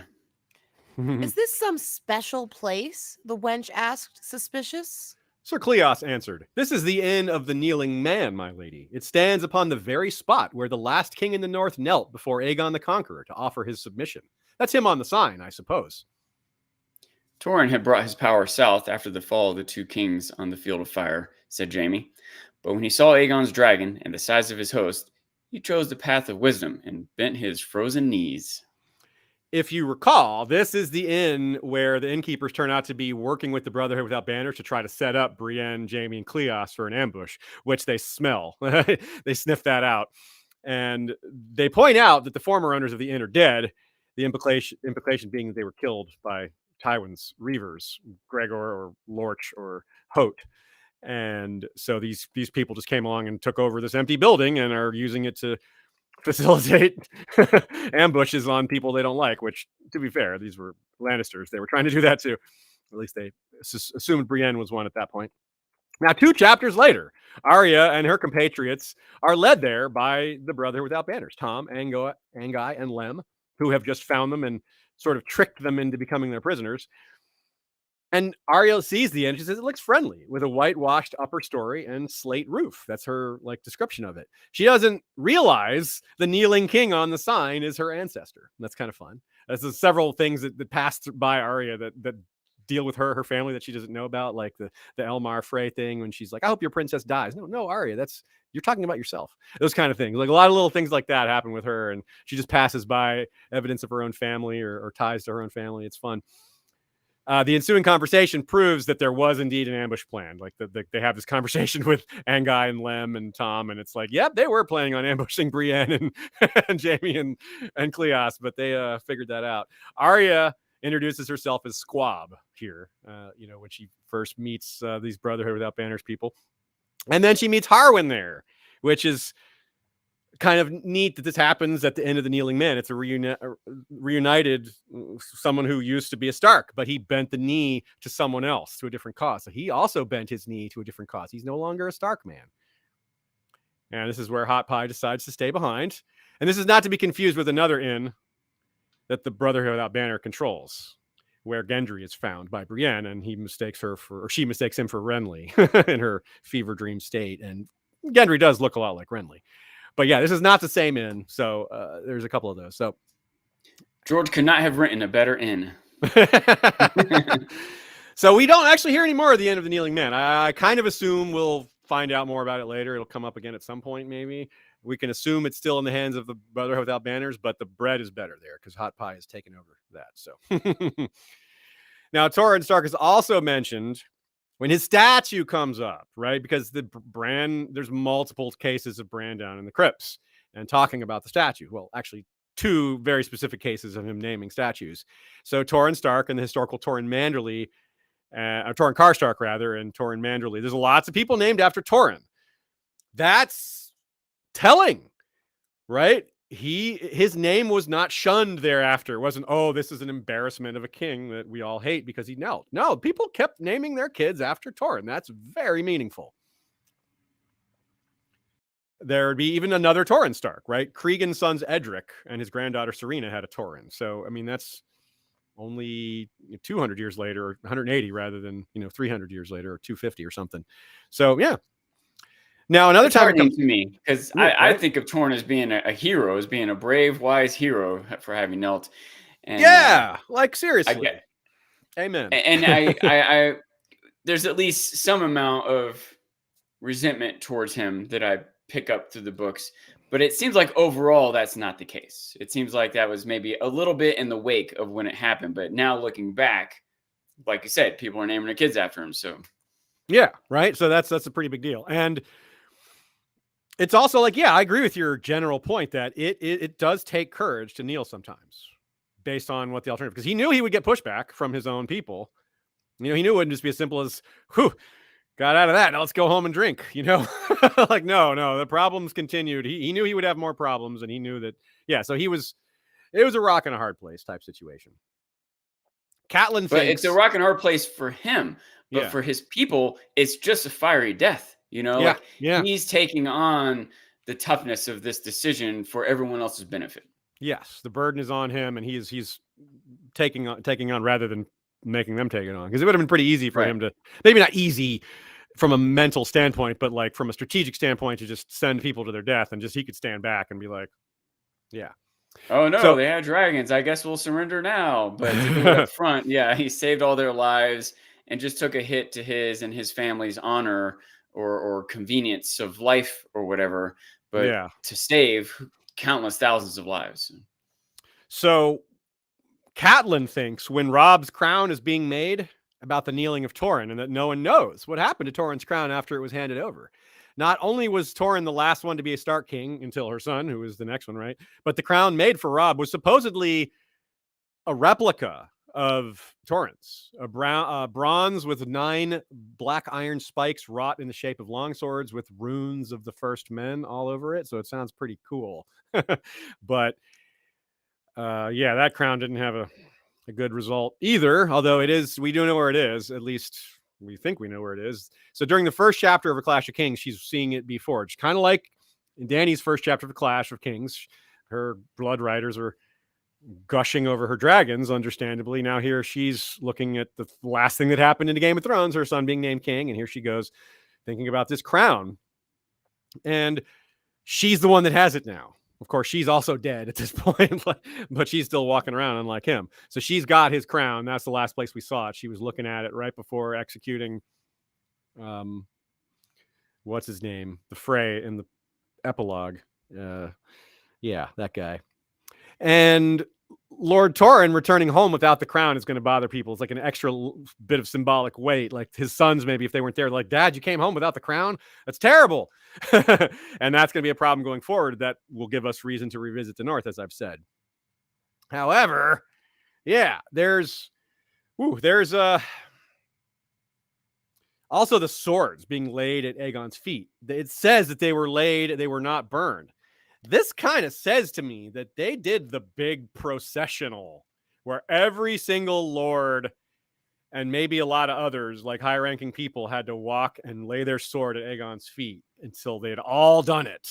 Is this some special place? The wench asked, suspicious. Sir Cleos answered, "This is the Inn of the Kneeling Man, my lady. It stands upon the very spot where the last king in the north knelt before Aegon the Conqueror to offer his submission. That's him on the sign, I suppose." Torrhen had brought his power south after the fall of the two kings on the Field of Fire, said Jaime. But when he saw Aegon's dragon and the size of his host, he chose the path of wisdom and bent his frozen knees. If you recall, this is the inn where the innkeepers turn out to be working with the Brotherhood Without Banners to try to set up Brienne, Jaime, and Cleos for an ambush, which they smell. They sniff that out. And they point out that the former owners of the inn are dead, the implication being that they were killed by Tywin's reavers, Gregor or Lorch or Hote. And so these people just came along and took over this empty building and are using it to facilitate ambushes on people they don't like, which, to be fair, these were Lannisters. They were trying to do that too. At least they assumed Brienne was one at that point. Now, 2 chapters later, Arya and her compatriots are led there by the Brotherhood Without Banners, Tom, Anguy, and Lem, who have just found them and sort of tricked them into becoming their prisoners. And Arya sees the inn. She says it looks friendly with a whitewashed upper story and slate roof. That's her description of it. She doesn't realize the kneeling king on the sign is her ancestor. That's kind of fun. There's several things that passed by Arya that deal with her family that she doesn't know about, like the Elmar Frey thing when she's like, "I hope your princess dies." No, Arya, you're talking about yourself. Those kind of things. Like a lot of little things like that happen with her, and she just passes by evidence of her own family or ties to her own family. It's fun. The ensuing conversation proves that there was indeed an ambush plan. Like they have this conversation with Anguy and Lem and Tom, and it's like, yep, they were planning on ambushing Brienne and Jaime and Cleos, but they figured that out. Arya introduces herself as Squab here, when she first meets these Brotherhood Without Banners people. And then she meets Harwin there, which is kind of neat that this happens at the end of the Kneeling Man. It's a reunited someone who used to be a Stark, but he bent the knee to someone else, to a different cause. So he also bent his knee to a different cause. He's no longer a Stark man. And this is where Hot Pie decides to stay behind. And this is not to be confused with another inn that the Brotherhood Without Banner controls, where Gendry is found by Brienne, and she mistakes him for Renly in her fever dream state. And Gendry does look a lot like Renly. But yeah, this is not the same inn. So there's a couple of those. So George could not have written a better inn. So we don't actually hear any more of the end of the Kneeling Man. I kind of assume we'll find out more about it later. It'll come up again at some point, maybe. We can assume it's still in the hands of the Brotherhood Without Banners, but the bread is better there because Hot Pie has taken over that. So now Torrhen Stark is also mentioned when his statue comes up, right? Because there's multiple cases of Bran down in the crypts and talking about the statue. Well, actually, 2 very specific cases of him naming statues. So Torrhen Stark and the historical Torrhen Manderly, Torrhen Karstark rather, and Torrhen Manderly. There's lots of people named after Torrhen. That's telling, right? His name was not shunned thereafter. It wasn't, oh, this is an embarrassment of a king that we all hate because he knelt. No, people kept naming their kids after Torrhen. That's very meaningful. There would be even another Torrhen Stark, right? Cregan's son's Edric and his granddaughter Serena had a Torrhen. So, I mean, that's only 200 years later, or 180 rather than 300 years later, or 250 or something. So yeah. Now another It's time to me because I think of Torrhen as being a hero, as being a brave, wise hero for having knelt. And, like seriously. Amen. And I there's at least some amount of resentment towards him that I pick up through the books. But it seems like overall that's not the case. It seems like that was maybe a little bit in the wake of when it happened. But now looking back, like you said, people are naming their kids after him. So yeah, right. So that's a pretty big deal. And it's also like, yeah, I agree with your general point that it does take courage to kneel sometimes based on what the alternative, because he knew he would get pushback from his own people. He knew it wouldn't just be as simple as, whew, got out of that. Now let's go home and drink, like, no, the problems continued. He knew he would have more problems, and he knew that. Yeah. So it was a rock and a hard place type situation. Catelyn thinks, it's a rock and hard place for him, but for his people, it's just a fiery death. He's taking on the toughness of this decision for everyone else's benefit. Yes. The burden is on him, and he's taking on rather than making them take it on, because it would have been pretty easy for him to, maybe not easy from a mental standpoint, but like from a strategic standpoint, to just send people to their death, and just he could stand back and be like, yeah. Oh no, they had dragons. I guess we'll surrender now. But to do it up front, he saved all their lives and just took a hit to his and his family's honor or convenience of life or whatever. But to save countless thousands of lives. So Catelyn thinks when Robb's crown is being made about the kneeling of Torrhen, and that no one knows what happened to Torrhen's crown after it was handed over. Not only was Torrhen the last one to be a Stark king until her son, who was the next one, right? But the crown made for Robb was supposedly a replica of Torrhen's, a bronze with 9 black iron spikes wrought in the shape of longswords with runes of the first men all over it. So it sounds pretty cool. But that crown didn't have a good result either, although we do know where it is. At least we think we know where it is. So during the first chapter of A Clash of Kings, she's seeing it be forged. Kind of like in Dany's first chapter of A Clash of Kings, her blood riders are gushing over her dragons, understandably. Now here she's looking at the last thing that happened in the Game of Thrones, her son being named king, and here she goes thinking about this crown. And she's the one that has it now. Of course, she's also dead at this point, but she's still walking around, unlike him. So she's got his crown. That's the last place we saw it. She was looking at it right before executing, what's his name? The Frey in the epilogue. That guy. And Lord Torrhen returning home without the crown is going to bother people. It's like an extra bit of symbolic weight. Like his sons, maybe if they weren't there, like, Dad, you came home without the crown? That's terrible. And that's going to be a problem going forward that will give us reason to revisit the North, as I've said. However, there's also the swords being laid at Aegon's feet. It says that they were not burned. This kind of says to me that they did the big processional where every single lord and maybe a lot of others, like high-ranking people, had to walk and lay their sword at Aegon's feet until they had all done it.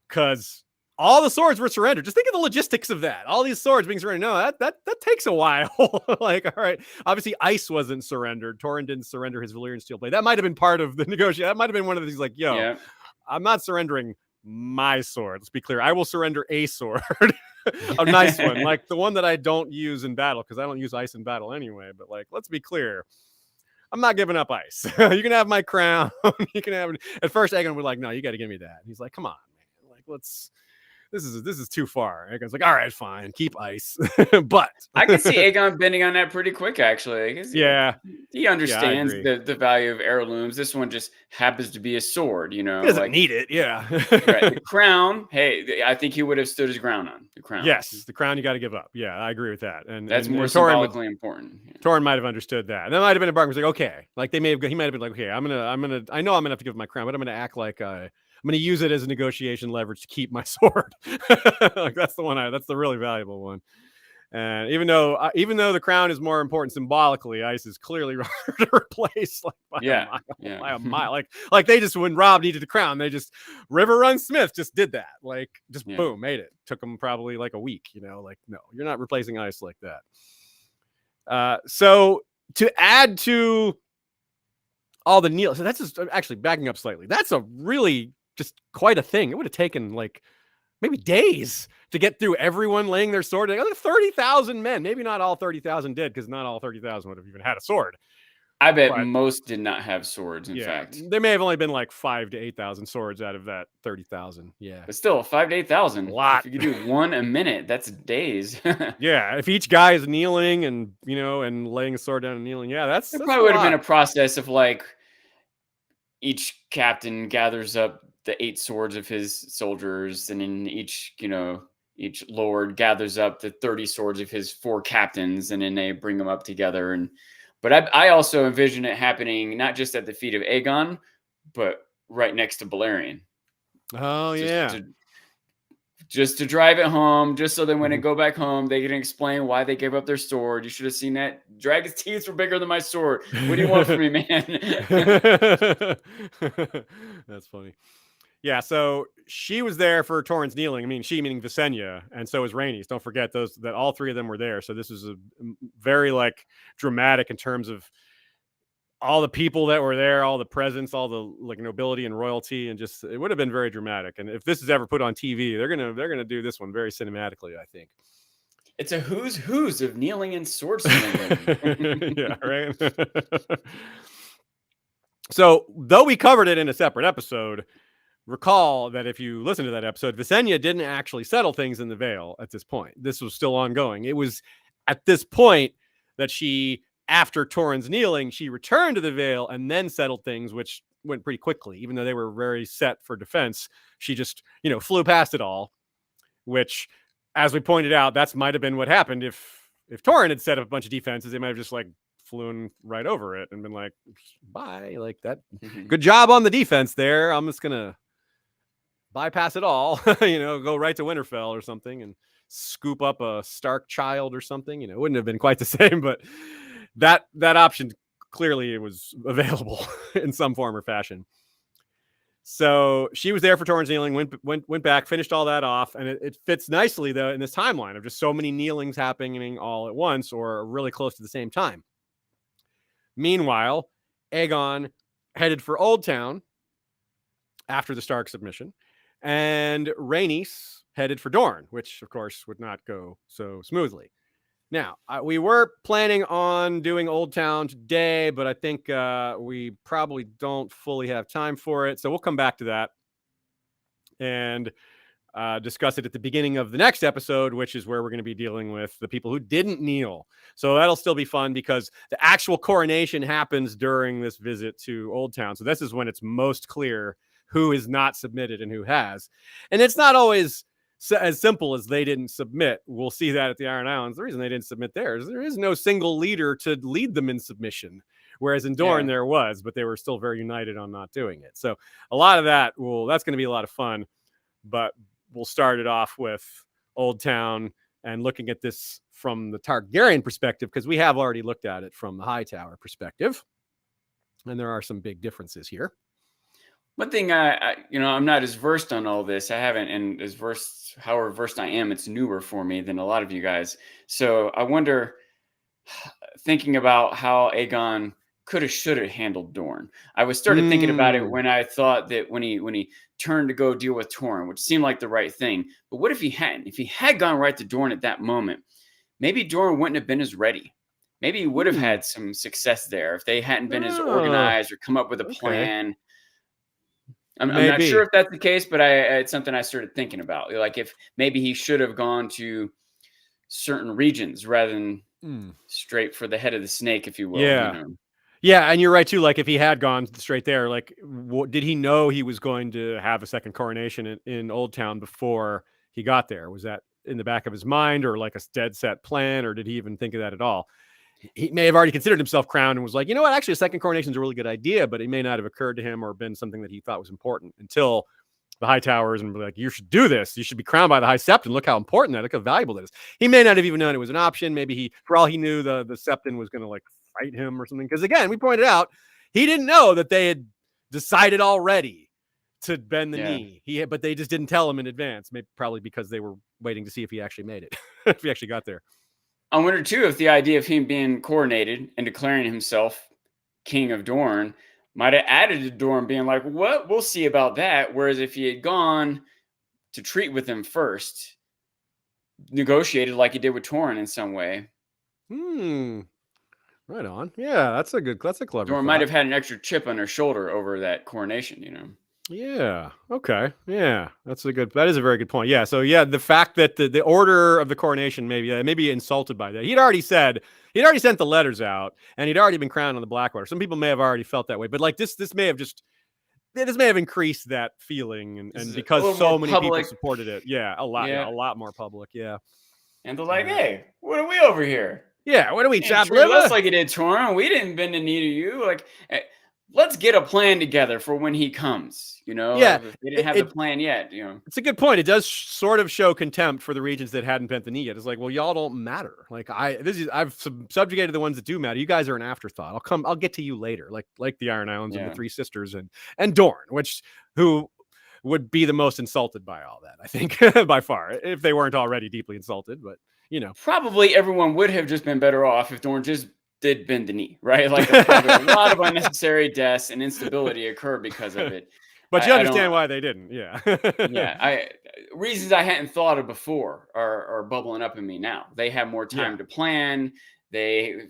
Because all the swords were surrendered. Just think of the logistics of that. All these swords being surrendered. No, that takes a while. Like, all right. Obviously, ice wasn't surrendered. Torrhen didn't surrender his Valyrian steel blade. That might have been part of the negotiation. That might have been one of these like, yo, Yeah. I'm not surrendering my sword. Let's be clear. I will surrender a sword. A nice one. Like the one that I don't use in battle, because I don't use ice in battle anyway. But like, let's be clear. I'm not giving up ice. You can have my crown. You can have it. At first, Aegon was like, no, you got to give me that. And he's like, come on, man. Like, this is too far. Aegon's like, all right, fine, keep ice. But I can see Aegon bending on that pretty quick, actually. 'Cause yeah, he understands agree. the value of heirlooms. This one just happens to be a sword, you know. he doesn't like, need it. Yeah. right, the crown. Hey, I think he would have stood his ground on the crown. Yes, the crown you got to give up. Yeah, I agree with that. And That's more Torrhen symbolically important. Yeah. Torrhen might have understood that. And that might have been a bargain. Was like, okay, like he might have been like, okay, I know I'm gonna have to give up my crown, but I'm gonna act like I'm gonna use it as a negotiation leverage to keep my sword. Like that's the really valuable one. And even though the crown is more important symbolically, ice is clearly harder to replace. Like by a mile. Like they just, when Rob needed a crown, they just River Run Smith just did that. Like just boom, made it. Took them probably like a week. You know, like no, you're not replacing ice like that. So to add to all the kneel, so that's just actually backing up slightly. That's a really just quite a thing. It would have taken like maybe days to get through everyone laying their sword. Like 30,000 men. Maybe not all 30,000 did, because not all 30,000 would have even had a sword. I bet most did not have swords. In fact, there may have only been like 5,000 to 8,000 swords out of that 30,000. Yeah, but still 5,000 to 8,000. A lot. If you could do one a minute, that's days. Yeah, if each guy is kneeling and and laying a sword down and kneeling, that's probably would have been a process of like each captain gathers up the 8 swords of his soldiers, and then each lord gathers up the 30 swords of his 4 captains, and then they bring them up together. But I also envision it happening not just at the feet of Aegon, but right next to Balerion. Oh, Just to drive it home, just so that when they go back home, they can explain why they gave up their sword. You should have seen that. Dragon's teeth were bigger than my sword. What do you want from me, man? That's funny. Yeah, so she was there for Torrhen's kneeling. I mean, she meaning Visenya, and so was Rhaenys. Don't forget that all 3 of them were there. So this was a very like dramatic in terms of all the people that were there, all the presence, all the like nobility and royalty, and just it would have been very dramatic. And if this is ever put on TV, they're gonna do this one very cinematically, I think. It's a who's of kneeling and sword swinging. Yeah, right. So though we covered it in a separate episode, recall that if you listen to that episode, Visenya didn't actually settle things in the Vale at this point. This was still ongoing. It was at this point that she, after Torrhen's kneeling, she returned to the Vale and then settled things, which went pretty quickly. Even though they were very set for defense, she just, flew past it all, which, as we pointed out, that's might have been what happened. If Torrhen had set up a bunch of defenses, they might have just like flown right over it and been like, bye, like that. Good job on the defense there. I'm just going to bypass it all, go right to Winterfell or something and scoop up a Stark child or something. It wouldn't have been quite the same, but that option clearly it was available in some form or fashion. So she was there for Torrhen's kneeling, went back, finished all that off, and it fits nicely though in this timeline of just so many kneelings happening all at once or really close to the same time. Meanwhile, Aegon headed for Old Town after the Stark submission, and Rhaenys headed for Dorne, which of course would not go so smoothly. Now, we were planning on doing Old Town today, but I think we probably don't fully have time for it. So we'll come back to that and discuss it at the beginning of the next episode, which is where we're going to be dealing with the people who didn't kneel. So that'll still be fun because the actual coronation happens during this visit to Old Town. So this is when it's most clear who is not submitted and who has. And it's not always as simple as they didn't submit. We'll see that at the Iron Islands. The reason they didn't submit there is there is no single leader to lead them in submission. Whereas in Dorne there was, but they were still very united on not doing it. So a lot of that's going to be a lot of fun, but we'll start it off with Old Town and looking at this from the Targaryen perspective, because we have already looked at it from the Hightower perspective. And there are some big differences here. One thing I'm not as versed on all this. I haven't, and as versed, however versed I am, it's newer for me than a lot of you guys. So I wonder, thinking about how Aegon could have, should have handled Dorne. I was started thinking about it Mm. when I thought that when he turned to go deal with Torrhen, which seemed like the right thing. But what if he hadn't? If he had gone right to Dorne at that moment, maybe Dorne wouldn't have been as ready. Maybe he would have Hmm. had some success there if they hadn't been as Oh, organized or come up with a okay. plan. I'm not sure Maybe. if that's the case, but it's something I started thinking about. Like if maybe he should have gone to certain regions rather than Mm. straight for the head of the snake, if you will. Yeah. Yeah, and you're right too. Like if he had gone straight there, like did he know he was going to have a second coronation in Old Town before he got there? Was that in the back of his mind, or like a dead set plan, or did he even think of that at all? He may have already considered himself crowned and was like, you know what, actually, a second coronation is a really good idea, but it may not have occurred to him or been something that he thought was important until the High Towers and be like, you should do this. You should be crowned by the High Septon. Look how important that. Look how valuable that is. He may not have even known it was an option. Maybe he, for all he knew, the Septon was going to like fight him or something. Because again, we pointed out he didn't know that they had decided already to bend the Yeah. knee. But they just didn't tell him in advance. Maybe probably because they were waiting to see if he actually made it, if he actually got there. I wonder too if the idea of him being coronated and declaring himself king of Dorne might have added to Dorne being like, "What? We'll see about that." Whereas if he had gone to treat with him first, negotiated like he did with Torrhen in some way, Right on. Yeah, that's a clever Dorne might thought. have had an extra chip on her shoulder over that coronation. Yeah. Okay. Yeah, that is a very good point. Yeah. So yeah, the fact that the order of the coronation maybe insulted by that. He'd already sent the letters out, and he'd already been crowned on the Blackwater. Some people may have already felt that way, but like this may have increased that feeling, This and is a because little so more many people public. supported it. Yeah, a lot. Yeah, Yeah. a lot more public. Yeah. And they're like, "Hey, what are we over here? Yeah. What do we And chop treat us liver? like you did Torrhen. We didn't bend the knee to you. Like, let's get a plan together for when he comes. Yeah. If they didn't have the plan yet. It's a good point. It does sort of show contempt for the regions that hadn't bent the knee yet. It's like, well, y'all don't matter. Like I've subjugated the ones that do matter. You guys are an afterthought. I'll get to you later. Like the Iron Islands and the Yeah. Three Sisters and Dorne, who would be the most insulted by all that, I think, by far, if they weren't already deeply insulted. But Probably everyone would have just been better off if Dorne just did bend the knee, right? Like, probably a lot of unnecessary deaths and instability occurred because of it. but you I don't. understand why they didn't. Yeah. Yeah, reasons I hadn't thought of before are bubbling up in me now. They have more time Yeah. to plan. They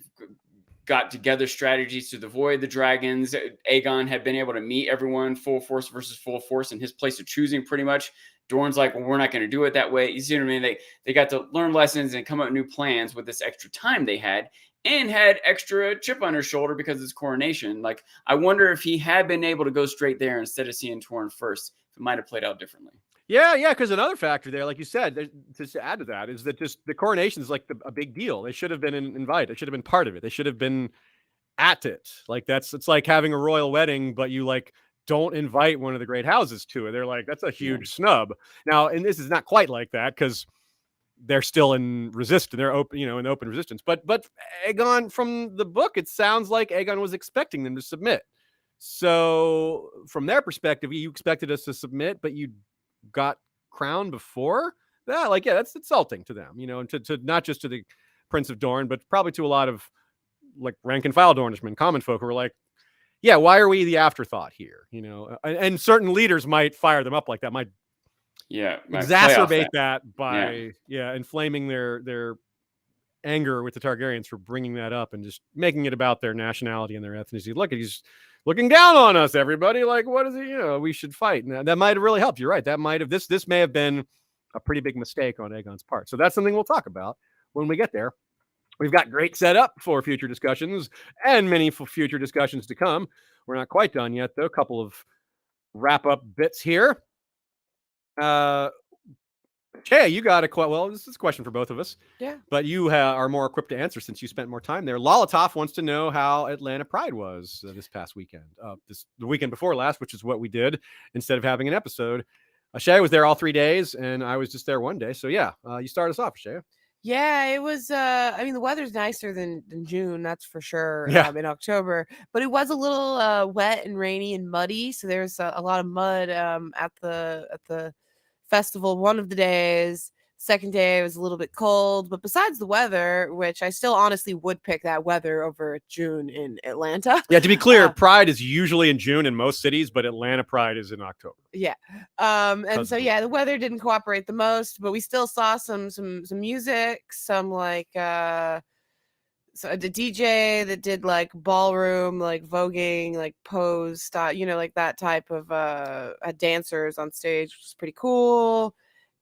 got together strategies to avoid the dragons. Aegon had been able to meet everyone full force versus full force in his place of choosing, pretty much. Dorne's like, well, we're not going to do it that way. You see what I mean? They got to learn lessons and come up with new plans with this extra time they had, and had extra chip on her shoulder because of his coronation. Like, I wonder if he had been able to go straight there instead of seeing Torrhen first, if it might have played out differently. Yeah, because another factor there, like you said, to add to that, is that just the coronation is like a big deal. They should have been invited. They should have been part of it. They should have been at it. Like it's like having a royal wedding, but you like don't invite one of the great houses to it. They're like, that's a huge snub. Now, and this is not quite like that because they're still in resistance. They're open, in open resistance. But Aegon, from the book, it sounds like Aegon was expecting them to submit. So from their perspective, you expected us to submit, but you got crowned before that. Like, yeah, that's insulting to them, and to not just to the Prince of Dorne, but probably to a lot of like rank and file Dornishmen, common folk, who are like, yeah, why are we the afterthought here? And certain leaders might fire them up like that, might exacerbate that by inflaming their anger with the Targaryens for bringing that up and just making it about their nationality and their ethnicity. Look, he's looking down on us, everybody. Like, what is it? We should fight. And that might have really helped. You're right. That might have this may have been a pretty big mistake on Aegon's part. So that's something we'll talk about when we get there. We've got great setup for future discussions and many future discussions to come. We're not quite done yet, though. A couple of wrap up bits here. Jay, you got this is a question for both of us. Yeah. But you are more equipped to answer since you spent more time there. Lolotov wants to know how Atlanta Pride was this past weekend. The weekend before last, which is what we did instead of having an episode. Shay was there all 3 days, and I was just there one day. So yeah, you start us off, Shay. Yeah, it was. I mean, the weather's nicer than June, that's for sure. Yeah. In October, but it was a little wet and rainy and muddy. So there's a lot of mud at the festival. One of the days. Second day it was a little bit cold, but besides the weather, which I still honestly would pick that weather over June in Atlanta. Yeah, to be clear, Pride is usually in June in most cities, but Atlanta Pride is in October. Yeah. And Because so of the yeah, the weather didn't cooperate the most, but we still saw some music, some like so the DJ that did like ballroom, like voguing, like pose style, like that type of dancers on stage, which was pretty cool.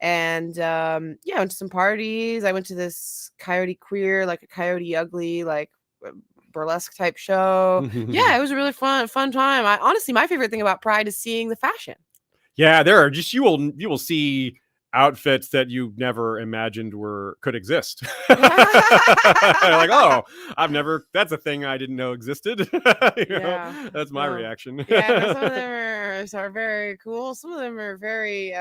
And yeah, I went to some parties. I went to this Coyote Queer, like a Coyote Ugly, like burlesque type show. Yeah, it was a really fun time. Honestly, my favorite thing about Pride is seeing the fashion. Yeah, there are just you will see outfits that you never imagined could exist. Like, oh, that's a thing I didn't know existed. That's my reaction. Yeah, some of them are very cool. Some of them are very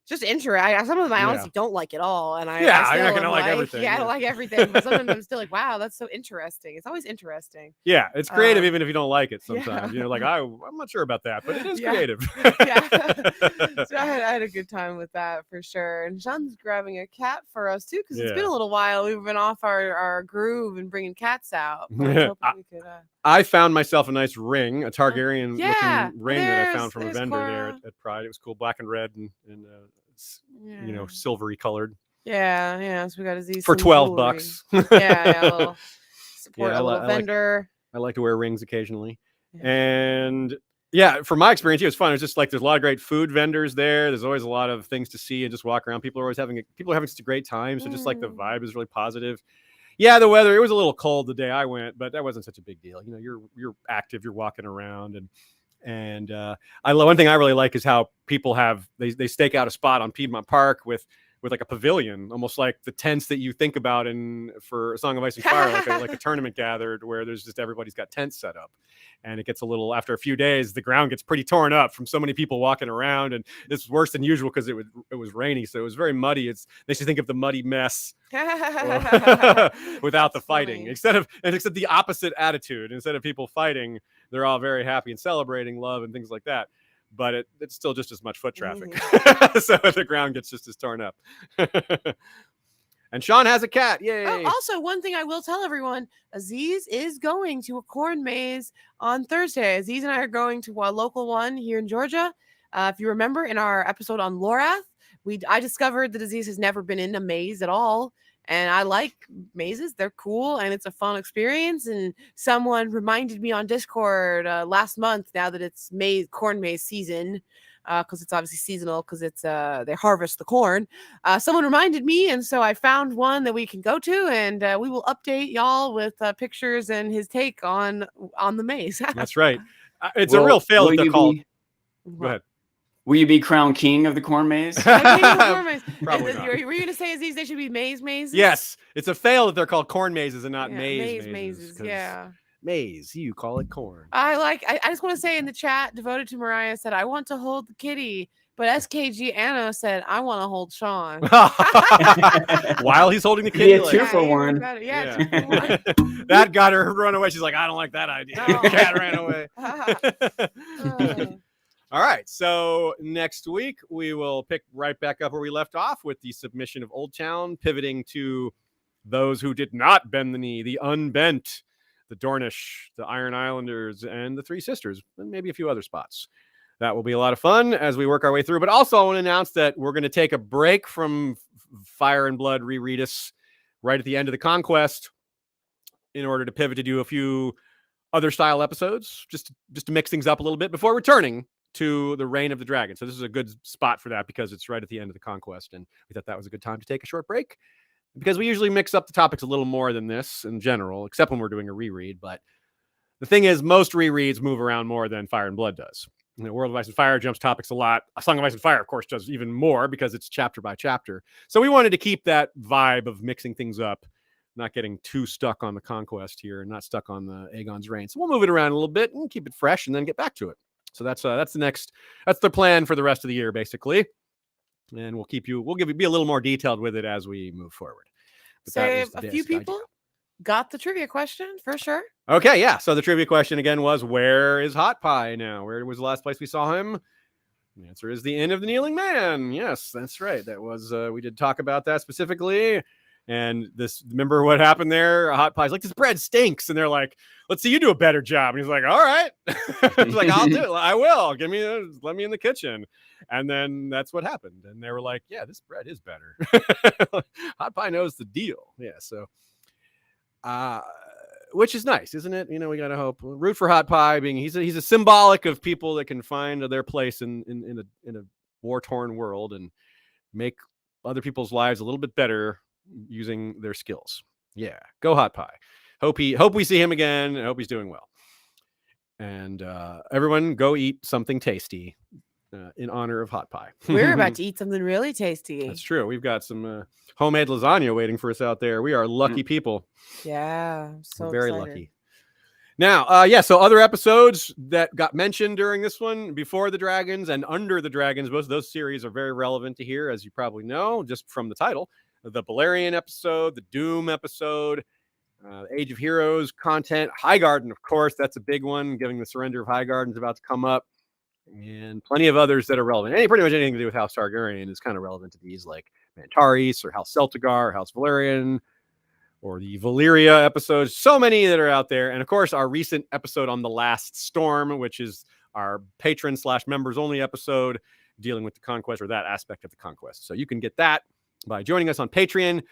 just interesting. Some of them I honestly don't like at all, and you're not gonna like everything. Yeah, I don't like everything, but some of them I'm still like, wow, that's so interesting. It's always interesting. Yeah, it's creative even if you don't like it. Sometimes like I'm not sure about that, but it is creative. Yeah, so I had a good time with that for sure. And Sean's grabbing a cat for us too, because it's been a little while. We've been off our groove and bringing cats out. I found myself a nice ring, a Targaryen looking ring that I found from a vendor there at Pride. It was cool, black and red and silvery colored. Yeah. So we got Aziz for $12. Support a little vendor. I like to wear rings occasionally, and from my experience, it was fun. It was just like there's a lot of great food vendors there. There's always a lot of things to see and just walk around. People are having such a great time. So just like the vibe is really positive. Yeah, the weather, it was a little cold the day I went, but that wasn't such a big deal. You're active, you're walking around, and one thing I really like is how people they stake out a spot on Piedmont Park with like a pavilion, almost like the tents that you think about for A Song of Ice and Fire, like a tournament gathered where there's just everybody's got tents set up. And it gets after a few days, the ground gets pretty torn up from so many people walking around, and it's worse than usual because it was rainy, so it was very muddy. It makes you think of the muddy mess without the fighting, except the opposite attitude. Instead of people fighting, they're all very happy and celebrating love and things like that. But it's still just as much foot traffic. So the ground gets just as torn up. And Sean has a cat. Yay. Oh, also, one thing I will tell everyone, Aziz is going to a corn maze on Thursday. Aziz and I are going to a local one here in Georgia. If you remember in our episode on Lorath, I discovered that Aziz has never been in a maze at all. And I like mazes. They're cool and it's a fun experience. And someone reminded me on Discord last month, now that it's corn maze season, because it's obviously seasonal because it's they harvest the corn. Someone reminded me, and so I found one that we can go to, and we will update y'all with pictures and his take on the maze. That's right. It's a real fail that they're called. Go ahead. Will you be crowned king of the corn maze? Probably not. Were you going to say, Aziz, they should be mazes? Yes. It's a fail that they're called corn mazes and not mazes. Yeah. Maze, you call it corn. I just want to say in the chat, Devoted to Mariah said, I want to hold the kitty. But SKG Anna said, I want to hold Sean. While he's holding the kitty. Two for one. That got her run away. She's like, I don't like that idea. No. The cat ran away. All right. So next week, we will pick right back up where we left off with the submission of Old Town, pivoting to those who did not bend the knee, the unbent, the Dornish, the Iron Islanders, and the Three Sisters, and maybe a few other spots. That will be a lot of fun as we work our way through. But also, I want to announce that we're going to take a break from Fire and Blood reread us right at the end of the Conquest in order to pivot to do a few other style episodes, just to mix things up a little bit before returning to the Reign of the Dragon. So this is a good spot for that because it's right at the end of the Conquest, and we thought that was a good time to take a short break because we usually mix up the topics a little more than this in general, except when we're doing a reread. But the thing is, most rereads move around more than Fire and Blood does. World of Ice and Fire jumps topics a lot. A Song of Ice and Fire, of course, does even more because it's chapter by chapter. So we wanted to keep that vibe of mixing things up, not getting too stuck on the Conquest here and not stuck on the Aegon's reign. So we'll move it around a little bit and keep it fresh and then get back to it. So that's the plan for the rest of the year, basically. And we'll be a little more detailed with it as we move forward. But that So was a this few idea. people got the trivia question for sure. Okay, yeah. So the trivia question again was, where is Hot Pie now? Where was the last place we saw him? The answer is the Inn of the Kneeling Man. Yes, that's right. That was we did talk about that specifically. And remember what happened there? Hot Pie's like, this bread stinks. And they're like, let's see you do a better job. And he's like, all right. He's like, I'll do it. I will. Let me in the kitchen. And then that's what happened. And they were like, yeah, this bread is better. Hot Pie knows the deal. Yeah. So, which is nice, isn't it? We got to root for Hot Pie he's a symbolic of people that can find their place in a war-torn world and make other people's lives a little bit better using their skills. Yeah, go Hot Pie. Hope we see him again. I hope he's doing well. And everyone go eat something tasty in honor of Hot Pie. We're about to eat something really tasty. That's true. We've got some homemade lasagna waiting for us out there. We are lucky people. Yeah, so We're very excited. lucky. Now, so other episodes that got mentioned during this one, Before the Dragons and Under the Dragons, both of those series are very relevant to here, as you probably know, just from the title. The Balerion episode, the Doom episode, Age of Heroes content, Highgarden, of course, that's a big one, given the surrender of Highgarden is about to come up, and plenty of others that are relevant. Pretty much anything to do with House Targaryen is kind of relevant to these, like Mantaris or House Celtigar, House Valerian, or the Valyria episodes. So many that are out there. And of course, our recent episode on The Last Storm, which is our patron/members only episode dealing with the conquest, or that aspect of the conquest. So you can get that by joining us on Patreon,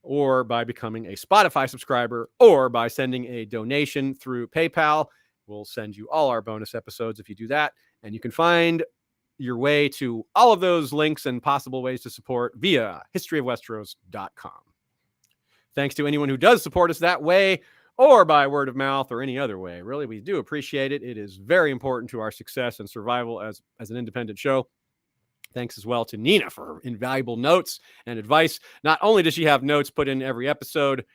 or by becoming a Spotify subscriber, or by sending a donation through PayPal. We'll send you all our bonus episodes if you do that. And you can find your way to all of those links and possible ways to support via historyofwesteros.com. Thanks to anyone who does support us that way, or by word of mouth, or any other way. Really, we do appreciate it. It is very important to our success and survival as an independent show. Thanks as well to Nina for her invaluable notes and advice. Not only does she have notes put in every episode,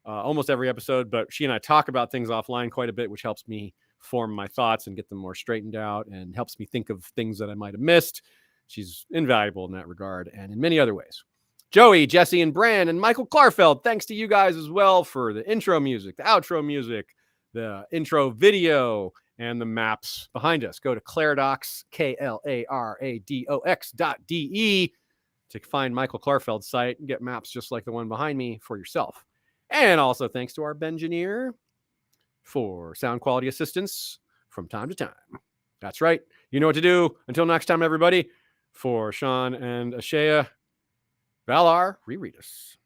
almost every episode, but she and I talk about things offline quite a bit, which helps me form my thoughts and get them more straightened out, and helps me think of things that I might have missed. She's invaluable in that regard, and in many other ways. Joey, Jesse, and Bran, and Michael Klarfeld, thanks to you guys as well for the intro music, the outro music, the intro video, and the maps behind us. Go to Claradox, Klaradox.de to find Michael Klarfeld's site and get maps just like the one behind me for yourself. And also thanks to our Bengineer for sound quality assistance from time to time. That's right. You know what to do. Until next time, everybody, for Sean and Ashea, Valar, reread us.